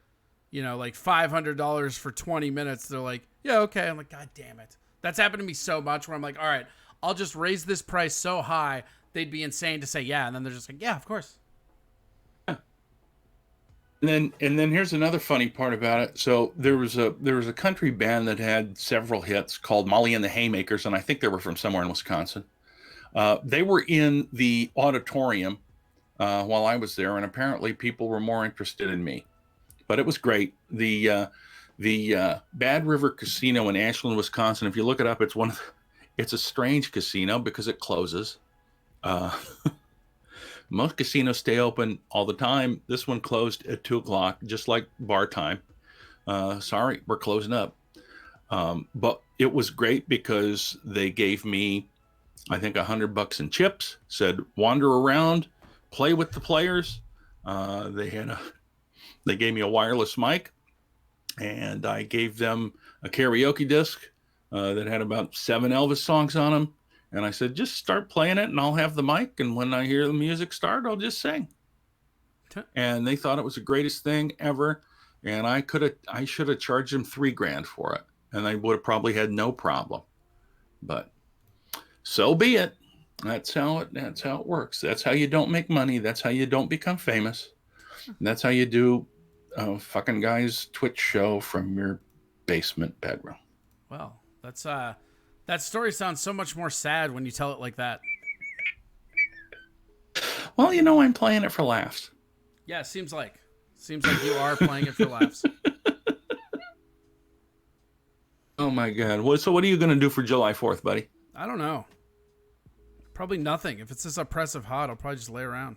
[SPEAKER 2] like $500 for 20 minutes, they're like, "Yeah, okay." I'm like, God damn it. That's happened to me so much where I'm like, all right, I'll just raise this price so high, they'd be insane to say yeah. And then they're just like, yeah, of course.
[SPEAKER 6] And then here's another funny part about it. So there was a country band that had several hits called Molly and the Haymakers, and I think they were from somewhere in Wisconsin. They were in the auditorium while I was there, and apparently people were more interested in me. But it was great. The Bad River Casino in Ashland, Wisconsin. If you look it up, it's It's a strange casino because it closes. Most casinos stay open all the time. This one closed at 2:00, just like bar time. Sorry, we're closing up. But it was great because they gave me, I think, $100 in chips, said, wander around, play with the players. They gave me a wireless mic, and I gave them a karaoke disc that had about 7 Elvis songs on them. And I said, just start playing it and I'll have the mic. And when I hear the music start, I'll just sing. And they thought it was the greatest thing ever. And I should have charged them $3,000 for it. And I would have probably had no problem. But so be it. That's how it works. That's how you don't make money. That's how you don't become famous. And that's how you do a fucking guy's Twitch show from your basement bedroom.
[SPEAKER 2] Well, that story sounds so much more sad when you tell it like that.
[SPEAKER 6] Well, I'm playing it for laughs.
[SPEAKER 2] Yeah, seems like you are playing it for laughs.
[SPEAKER 6] Oh my God. So what are you going to do for July 4th, buddy?
[SPEAKER 2] I don't know. Probably nothing. If it's this oppressive hot, I'll probably just lay around.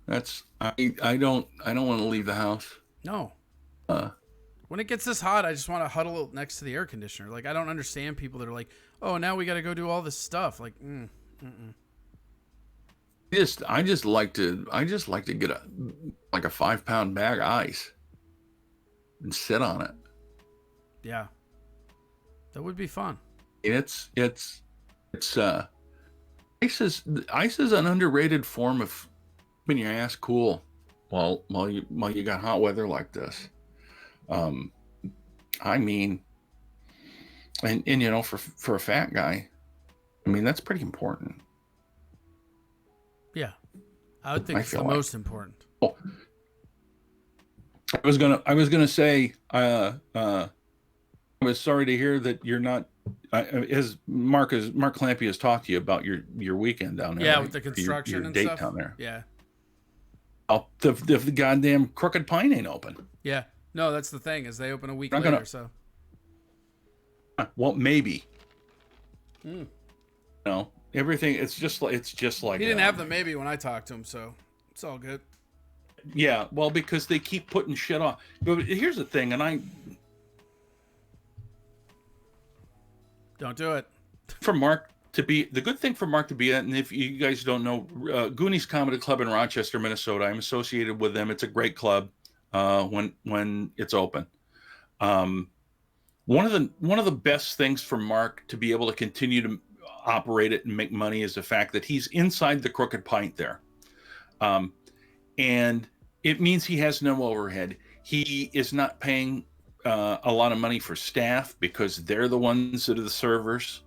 [SPEAKER 6] I don't want to leave the house.
[SPEAKER 2] No. When it gets this hot, I just want to huddle next to the air conditioner. Like, I don't understand people that are like, oh, now we got to go do all this stuff. Like,
[SPEAKER 6] I just like to get a 5-pound bag of ice and sit on it.
[SPEAKER 2] Yeah. That would be fun.
[SPEAKER 6] It's ice is an underrated form of when your ass cool while you got hot weather like this. I mean, and for a fat guy, I mean, that's pretty important.
[SPEAKER 2] Yeah. I would think it's the most important.
[SPEAKER 6] Oh, I was gonna say, I was sorry to hear that you're not, as Mark Clampy has talked to you about your weekend down there.
[SPEAKER 2] Yeah,
[SPEAKER 6] right?
[SPEAKER 2] with the construction
[SPEAKER 6] your
[SPEAKER 2] and
[SPEAKER 6] date
[SPEAKER 2] stuff.
[SPEAKER 6] down there.
[SPEAKER 2] Yeah.
[SPEAKER 6] Oh, the goddamn Crooked Pine ain't open.
[SPEAKER 2] Yeah. No, that's the thing, is they open a week
[SPEAKER 6] Not
[SPEAKER 2] later,
[SPEAKER 6] gonna-
[SPEAKER 2] so.
[SPEAKER 6] Well, maybe. No, everything. It's just like
[SPEAKER 2] He didn't have the maybe when I talked to him, so it's all good.
[SPEAKER 6] Yeah, well, because they keep putting shit off. But here's the thing, and
[SPEAKER 2] Don't do it.
[SPEAKER 6] for Mark to be the good thing for Mark to be at, and if you guys don't know, Goonies Comedy Club in Rochester, Minnesota, I'm associated with them. It's a great club when it's open. One of the best things for Mark to be able to continue to operate it and make money is the fact that he's inside the Crooked Pint there. And it means he has no overhead. He is not paying a lot of money for staff because they're the ones that are the servers.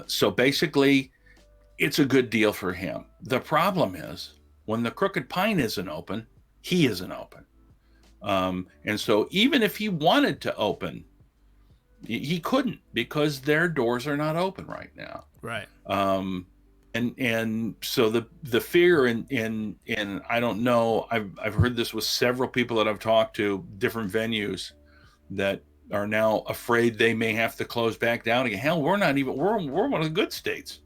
[SPEAKER 6] So basically, it's a good deal for him. The problem is when the Crooked Pine isn't open, he isn't open. And so even if he wanted to open, he couldn't because their doors are not open right now.
[SPEAKER 2] Right.
[SPEAKER 6] And so the fear in I don't know, I've heard this with several people that I've talked to, different venues that are now afraid they may have to close back down again. Hell, we're one of the good states.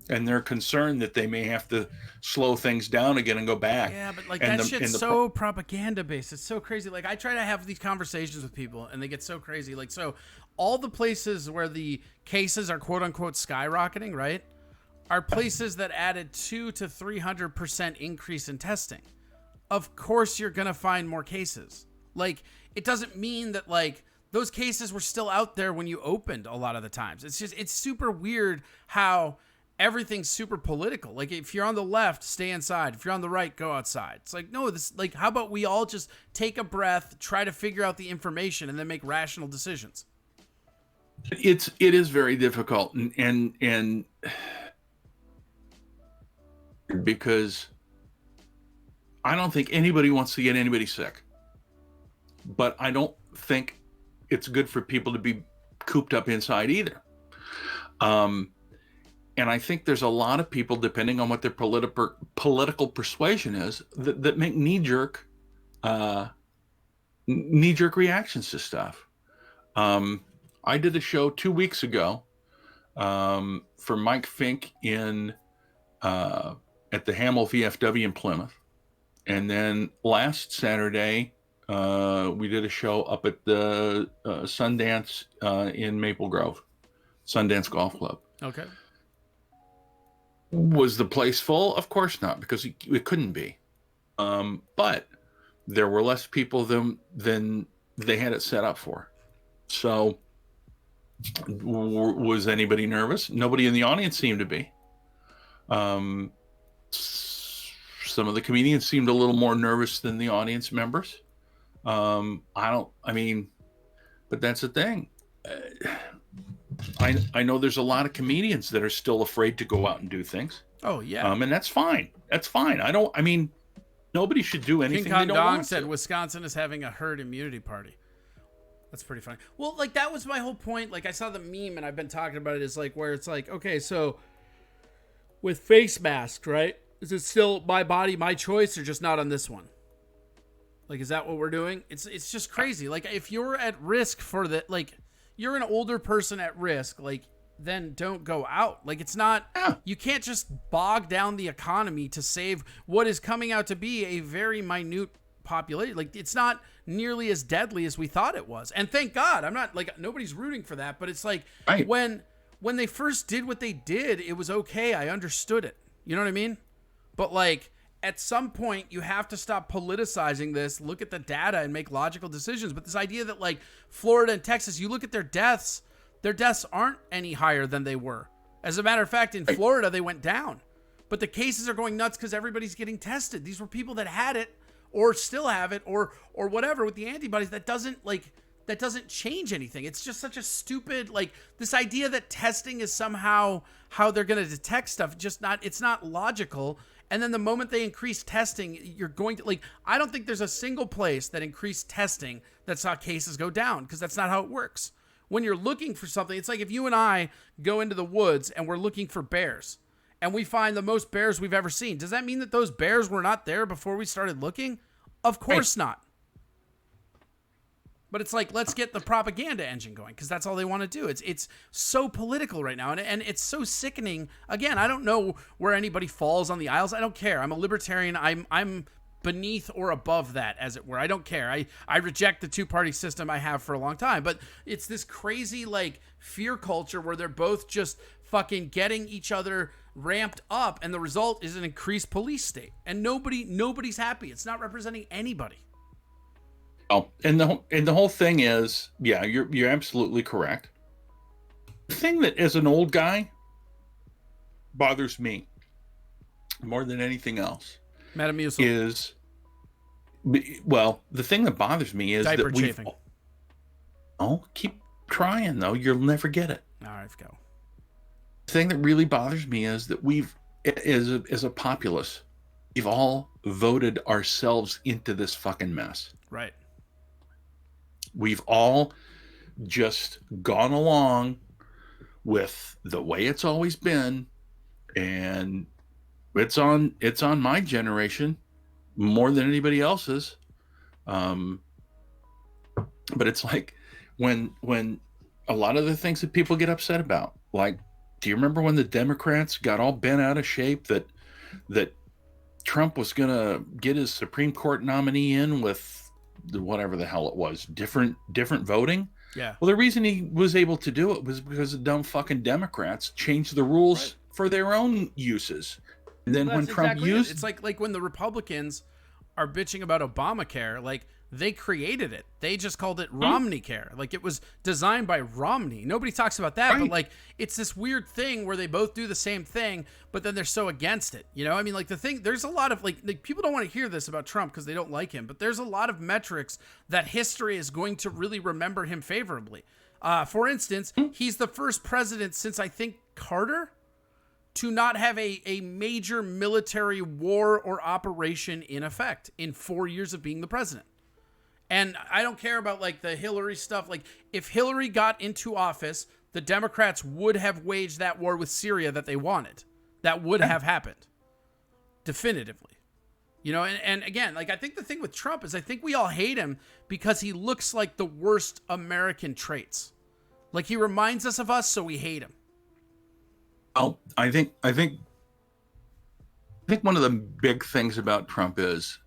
[SPEAKER 6] And they're concerned that they may have to slow things down again and go back.
[SPEAKER 2] Yeah, but that shit's so propaganda based. It's so crazy. Like, I try to have these conversations with people and they get so crazy. Like, so all the places where the cases are quote unquote skyrocketing, right, are places that added 200 to 300% increase in testing. Of course, you're going to find more cases. Like, it doesn't mean that those cases were still out there when you opened a lot of the times. It's super weird how everything's super political. Like, if you're on the left, stay inside. If you're on the right, go outside. It's like, no, how about we all just take a breath, try to figure out the information, and then make rational decisions?
[SPEAKER 6] It is very difficult, and because I don't think anybody wants to get anybody sick, but I don't think it's good for people to be cooped up inside either. And I think there's a lot of people, depending on what their political persuasion is, that make knee-jerk reactions to stuff. I did a show 2 weeks ago for Mike Fink in at the Hamel VFW in Plymouth. And then last Saturday, we did a show up at the Sundance in Maple Grove, Sundance Golf Club.
[SPEAKER 2] Okay.
[SPEAKER 6] Was the place full? Of course not, because it couldn't be. But there were less people than they had it set up for. So was anybody nervous? Nobody in the audience seemed to be. Some of the comedians seemed a little more nervous than the audience members. But that's the thing. I know there's a lot of comedians that are still afraid to go out and do things.
[SPEAKER 2] Oh yeah.
[SPEAKER 6] And that's fine. That's fine. Nobody should do anything.
[SPEAKER 2] King Kong
[SPEAKER 6] they don't
[SPEAKER 2] Dong
[SPEAKER 6] want
[SPEAKER 2] said
[SPEAKER 6] to.
[SPEAKER 2] Wisconsin is having a herd immunity party. That's pretty funny. Well, like that was my whole point. Like I saw the meme and I've been talking about it, is like where it's like, okay, so with face masks, right? Is it still my body, my choice, or just not on this one? Like, is that what we're doing? It's just crazy. Like if you're at risk for that, like you're an older person at risk, like then don't go out. Like it's not, you can't just bog down the economy to save what is coming out to be a very minute population. Like it's not nearly as deadly as we thought it was. And thank God, I'm not like, nobody's rooting for that, but it's like
[SPEAKER 6] right.
[SPEAKER 2] when they first did what they did, it was okay. I understood it. You know what I mean? But like at some point you have to stop politicizing this, look at the data and make logical decisions. But this idea that like Florida and Texas, you look at their deaths aren't any higher than they were. As a matter of fact, in Florida, they went down. But the cases are going nuts because everybody's getting tested. These were people that had it or still have it or whatever with the antibodies. That doesn't change anything. It's just such a stupid, like this idea that testing is somehow how they're going to detect stuff. It's not logical. And then the moment they increase testing, you're going to I don't think there's a single place that increased testing that saw cases go down, because that's not how it works. When you're looking for something, it's like if you and I go into the woods and we're looking for bears and we find the most bears we've ever seen. Does that mean that those bears were not there before we started looking? Of course not. But it's like, let's get the propaganda engine going, because that's all they want to do. It's so political right now, and it's so sickening. Again, I don't know where anybody falls on the aisles. I don't care. I'm a libertarian. I'm beneath or above that, as it were. I don't care. I reject the two-party system I have for a long time. But it's this crazy, like, fear culture where they're both just fucking getting each other ramped up, and the result is an increased police state. And nobody's happy. It's not representing anybody.
[SPEAKER 6] Oh, and the whole thing is, yeah, you're absolutely correct. The thing that, as an old guy, bothers me more than anything else
[SPEAKER 2] Metamucil
[SPEAKER 6] is, well, the thing that bothers me is
[SPEAKER 2] diaper
[SPEAKER 6] that we.
[SPEAKER 2] chafing.
[SPEAKER 6] Oh, keep trying though. You'll never get it.
[SPEAKER 2] All right, go.
[SPEAKER 6] The thing that really bothers me is that as a populace, we've all voted ourselves into this fucking mess.
[SPEAKER 2] Right.
[SPEAKER 6] We've all just gone along with the way it's always been, and it's on my generation more than anybody else's. But it's like when a lot of the things that people get upset about, like, do you remember when the Democrats got all bent out of shape that Trump was gonna get his Supreme Court nominee in with whatever the hell it was, different voting?
[SPEAKER 2] Yeah.
[SPEAKER 6] Well, the reason he was able to do it was because the dumb fucking Democrats changed the rules for their own uses. And then when Trump used,
[SPEAKER 2] it's like when the Republicans are bitching about Obamacare, like they created it. They just called it Romney Care. Like it was designed by Romney. Nobody talks about that, but like it's this weird thing where they both do the same thing, but then they're so against it. You know, I mean, like there's a lot of like people don't want to hear this about Trump because they don't like him, but there's a lot of metrics that history is going to really remember him favorably. For instance, he's the first president since I think Carter to not have a major military war or operation in effect in 4 years of being the president. And I don't care about like the Hillary stuff. Like if Hillary got into office, the Democrats would have waged that war with Syria that they wanted. That would have happened. Definitively. You know, and again, like I think the thing with Trump is I think we all hate him because he looks like the worst American traits. Like he reminds us of us, so we hate him.
[SPEAKER 6] Well, I think one of the big things about Trump is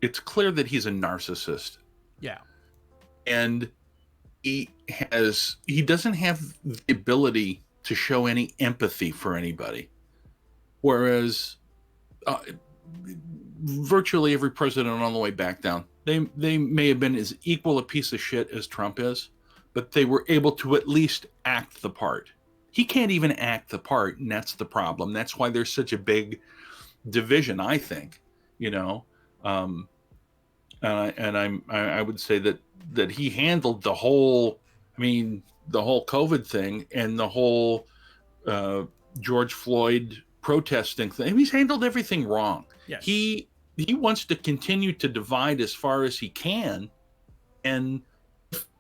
[SPEAKER 6] it's clear that he's a narcissist.
[SPEAKER 2] Yeah.
[SPEAKER 6] And he doesn't have the ability to show any empathy for anybody. Whereas virtually every president on the way back down, they may have been as equal a piece of shit as Trump is, but they were able to at least act the part. He can't even act the part, and that's the problem. That's why there's such a big division, I think, you know. I would say that he handled the whole COVID thing and the whole George Floyd protesting thing. He's handled everything wrong.
[SPEAKER 2] Yes.
[SPEAKER 6] He wants to continue to divide as far as he can. And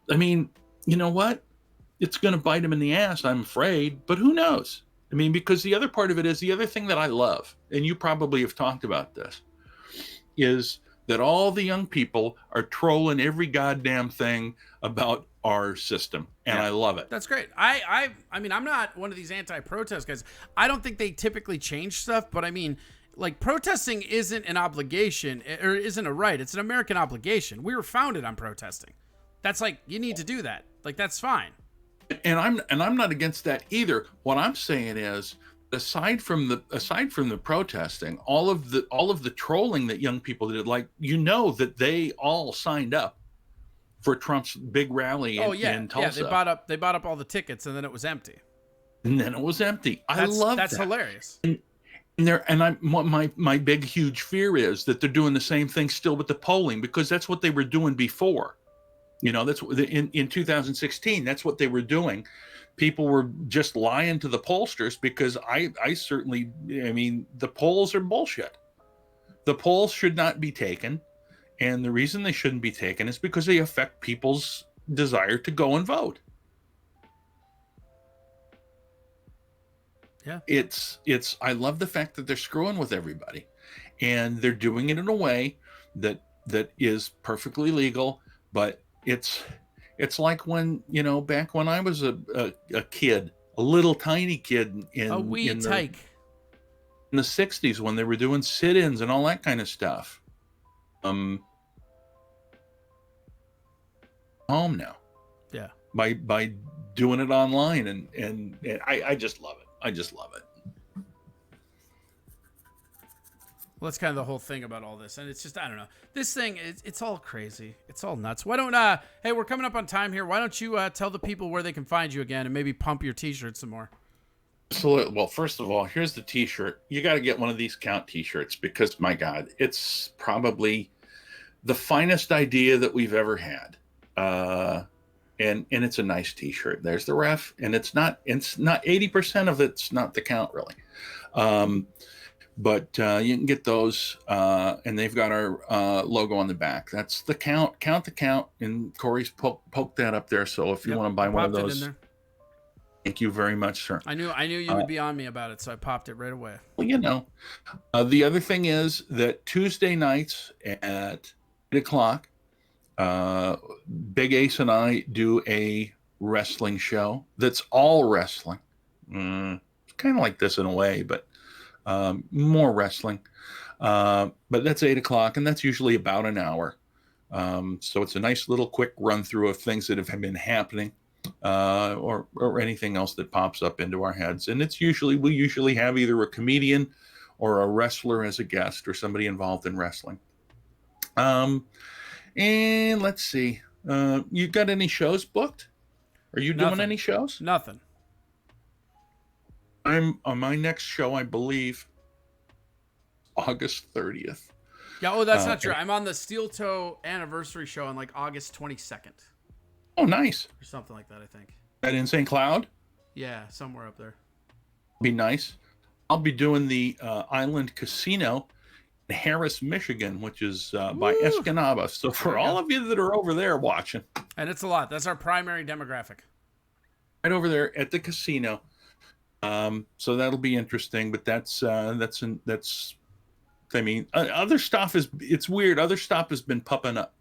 [SPEAKER 6] I mean, you know what? It's going to bite him in the ass, I'm afraid, but who knows? I mean, because the other part of it is the other thing that I love, and you probably have talked about this, is that all the young people are trolling every goddamn thing about our system, and I love it.
[SPEAKER 2] That's great. I mean, I'm not one of these anti-protest guys. I don't think they typically change stuff, but I mean, like, protesting isn't an obligation or isn't a right. It's an American obligation. We were founded on protesting. That's like, you need to do that. Like, that's fine.
[SPEAKER 6] And I'm not against that either. What I'm saying is, aside from the protesting, all of the trolling that young people did, like, you know, that they all signed up for Trump's big rally in Tulsa.
[SPEAKER 2] Yeah, they bought up all the tickets, and then it was empty.
[SPEAKER 6] I love that.
[SPEAKER 2] That's hilarious.
[SPEAKER 6] My big huge fear is that they're doing the same thing still with the polling, because that's what they were doing before. You know, that's in 2016. That's what they were doing. People were just lying to the pollsters, because I mean, the polls are bullshit. The polls should not be taken. And the reason they shouldn't be taken is because they affect people's desire to go and vote.
[SPEAKER 2] Yeah.
[SPEAKER 6] I love the fact that they're screwing with everybody, and they're doing it in a way that is perfectly legal, but it's like when, you know, back when I was a kid, a little tiny kid in the 60s, when they were doing sit-ins and all that kind of stuff. Home now. Yeah. By doing it online, and I just love it. I just love it.
[SPEAKER 2] Well, that's kind of the whole thing about all this. And it's just, I don't know. This thing, it's all crazy. It's all nuts. Why don't, hey, we're coming up on time here. Why don't you tell the people where they can find you again, and maybe pump your t-shirt some more?
[SPEAKER 6] Absolutely. Well, first of all, here's the t-shirt. You got to get one of these count t-shirts, because, my God, it's probably the finest idea that we've ever had. And it's a nice t-shirt. There's the ref, and it's not 80% of it's not the count, really. But you can get those, and they've got our logo on the back. That's the count the count, and Corey's poked that up there. So if you want to buy one of those, thank you very much, sir.
[SPEAKER 2] I knew you would be on me about it, so I popped it right away.
[SPEAKER 6] Well, you know, the other thing is that Tuesday nights at 8 o'clock, Big Ace and I do a wrestling show that's all wrestling. It's kind of like this in a way, but more wrestling. But that's 8 o'clock, and that's usually about an hour. So it's a nice little quick run through of things that have been happening, or anything else that pops up into our heads. And we usually have either a comedian or a wrestler as a guest, or somebody involved in wrestling. And let's see, you got any shows booked? Are you doing any shows?
[SPEAKER 2] Nothing.
[SPEAKER 6] I'm on my next show, I believe, August 30th.
[SPEAKER 2] Yeah, oh, that's not true. I'm on the Steel Toe anniversary show on like August 22nd.
[SPEAKER 6] Oh, nice.
[SPEAKER 2] Or something like that, I think.
[SPEAKER 6] At Insane Cloud?
[SPEAKER 2] Yeah, somewhere up there.
[SPEAKER 6] Be nice. I'll be doing the Island Casino in Harris, Michigan, which is by Escanaba. So for all of you that are over there watching.
[SPEAKER 2] And it's a lot. That's our primary demographic.
[SPEAKER 6] Right over there at the casino. So that'll be interesting, but I mean, other stuff it's weird. Other stuff has been popping up.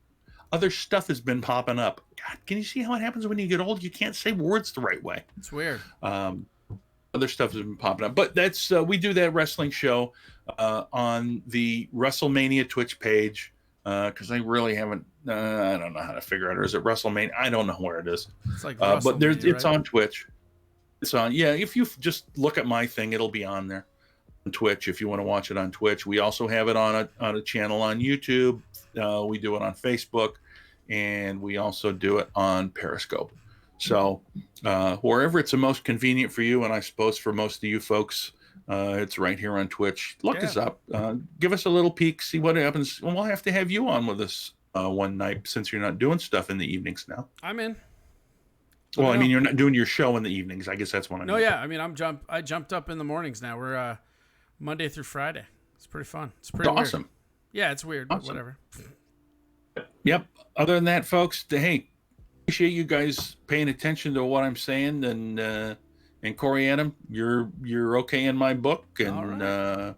[SPEAKER 6] other stuff has been popping up. God, can you see how it happens when you get old? You can't say words the right way.
[SPEAKER 2] It's weird.
[SPEAKER 6] Other stuff has been popping up, but that's we do that wrestling show on the WrestleMania Twitch page because I really haven't. I don't know how to figure out. Or is it WrestleMania? I don't know where it is.
[SPEAKER 2] It's like
[SPEAKER 6] but there's it's
[SPEAKER 2] right?
[SPEAKER 6] on Twitch. It's on. Yeah, if you just look at my thing, it'll be on there on Twitch. If you want to watch it on Twitch, we also have it on a channel on YouTube. We do it on Facebook, and we also do it on Periscope. So wherever it's the most convenient for you, and I suppose for most of you folks, it's right here on Twitch. Look us up. Give us a little peek, see what happens. We'll have to have you on with us one night since you're not doing stuff in the evenings now.
[SPEAKER 2] I'm in.
[SPEAKER 6] Well, I mean, you're not doing your show in the evenings. I guess that's what I mean.
[SPEAKER 2] No, yeah. I mean, I jumped up in the mornings now. We're Monday through Friday. It's pretty fun. It's pretty
[SPEAKER 6] awesome.
[SPEAKER 2] Weird. Yeah, it's weird, but whatever.
[SPEAKER 6] Yep. Other than that, folks, hey, appreciate you guys paying attention to what I'm saying, and Corey Adam, you're okay in my book, and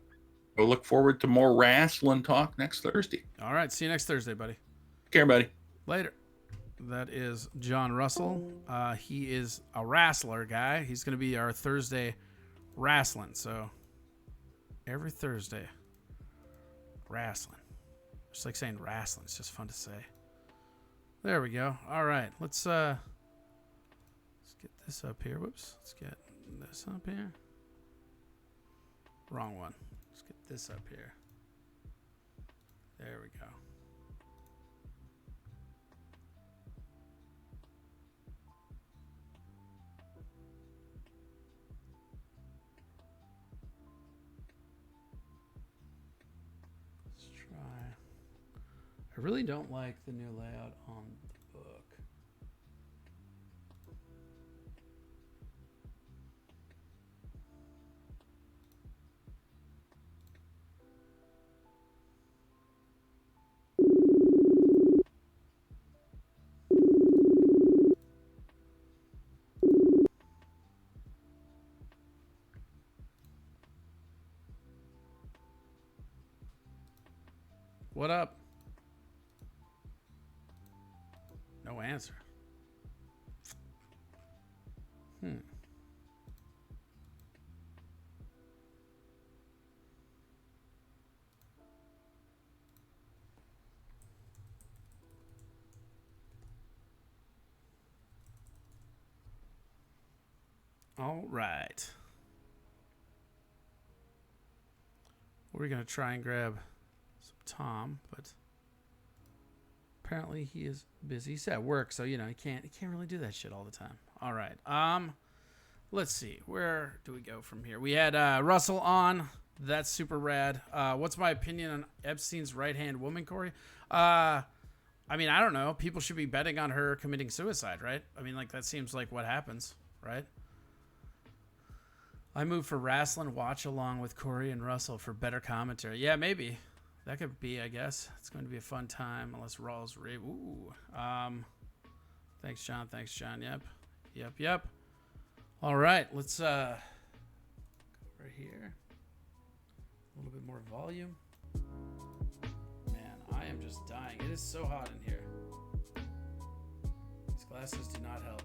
[SPEAKER 6] we'll look forward to more wrestling talk next Thursday.
[SPEAKER 2] All right, see you next Thursday, buddy.
[SPEAKER 6] Take care, buddy.
[SPEAKER 2] Later. That is John Russell. He is a wrestler guy. He's going to be our Thursday wrestling. So every Thursday, wrestling. Just like saying wrestling. It's just fun to say. There we go. All right, let's get this up here. Whoops. Let's get this up here. Wrong one. Let's get this up here. There we go. I really don't like the new layout on the book. What up? No answer. All right. We're going to try and grab some Tom, but apparently he is busy. He's at work, so he can't really do that shit all the time. All right. Let's see. Where do we go from here? We had Russell on. That's super rad. What's my opinion on Epstein's right-hand woman, Corey? I mean, I don't know. People should be betting on her committing suicide, right? I mean, like, that seems like what happens, right? I moved for Wrestlin watch along with Corey and Russell for better commentary. Yeah, maybe. That could be, I guess. It's going to be a fun time unless Rawls rave. Ooh. Thanks, John. Thanks, John. Yep. All right. Let's go over here. A little bit more volume. Man, I am just dying. It is so hot in here. These glasses do not help.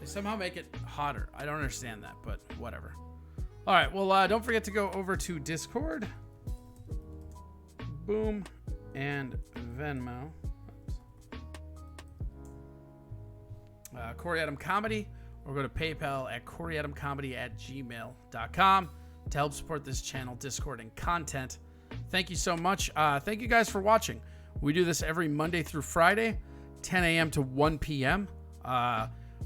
[SPEAKER 2] They somehow make it hotter. I don't understand that, but whatever. All right. Well, don't forget to go over to Discord. Boom. And Venmo. Corey Adam Comedy. Or go to PayPal at CoreyAdamComedy@gmail.com to help support this channel, Discord, and content. Thank you so much. Thank you guys for watching. We do this every Monday through Friday, 10 a.m. to 1 p.m.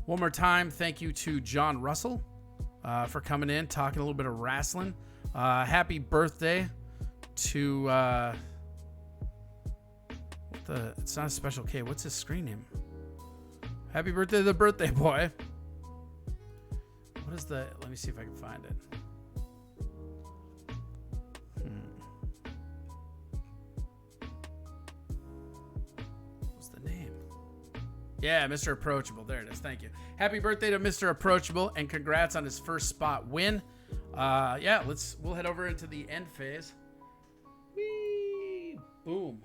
[SPEAKER 2] One more time, thank you to John Russell for coming in, talking a little bit of wrestling. Happy birthday to it's not a special K. What's his screen name? Happy birthday to the birthday boy. What is the? Let me see if I can find it. What's the name? Yeah, Mr. Approachable. There it is. Thank you. Happy birthday to Mr. Approachable, and congrats on his first spot win. Yeah, we'll head over into the end phase. Whee! Boom.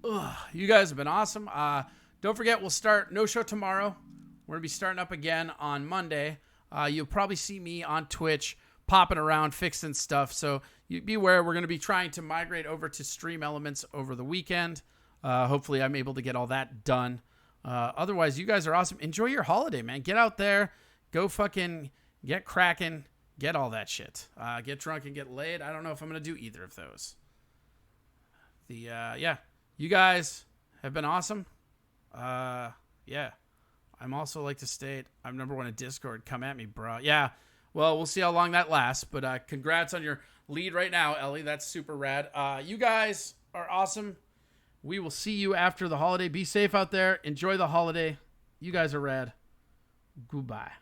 [SPEAKER 2] You guys have been awesome. Don't forget, we'll start no show tomorrow. We're gonna be starting up again on Monday. You'll probably see me on Twitch popping around fixing stuff, so you beware. We're gonna be trying to migrate over to Stream Elements over the weekend. Hopefully I'm able to get all that done. Otherwise, you guys are awesome. Enjoy your holiday, man. Get out there, go fucking get cracking, get all that shit. Get drunk and get laid. I don't know if I'm gonna do either of those. Yeah, you guys have been awesome. Yeah. I'm also like to state I'm #1 in Discord. Come at me, bro. Yeah. Well, we'll see how long that lasts, but congrats on your lead right now, Ellie. That's super rad. You guys are awesome. We will see you after the holiday. Be safe out there. Enjoy the holiday. You guys are rad. Goodbye.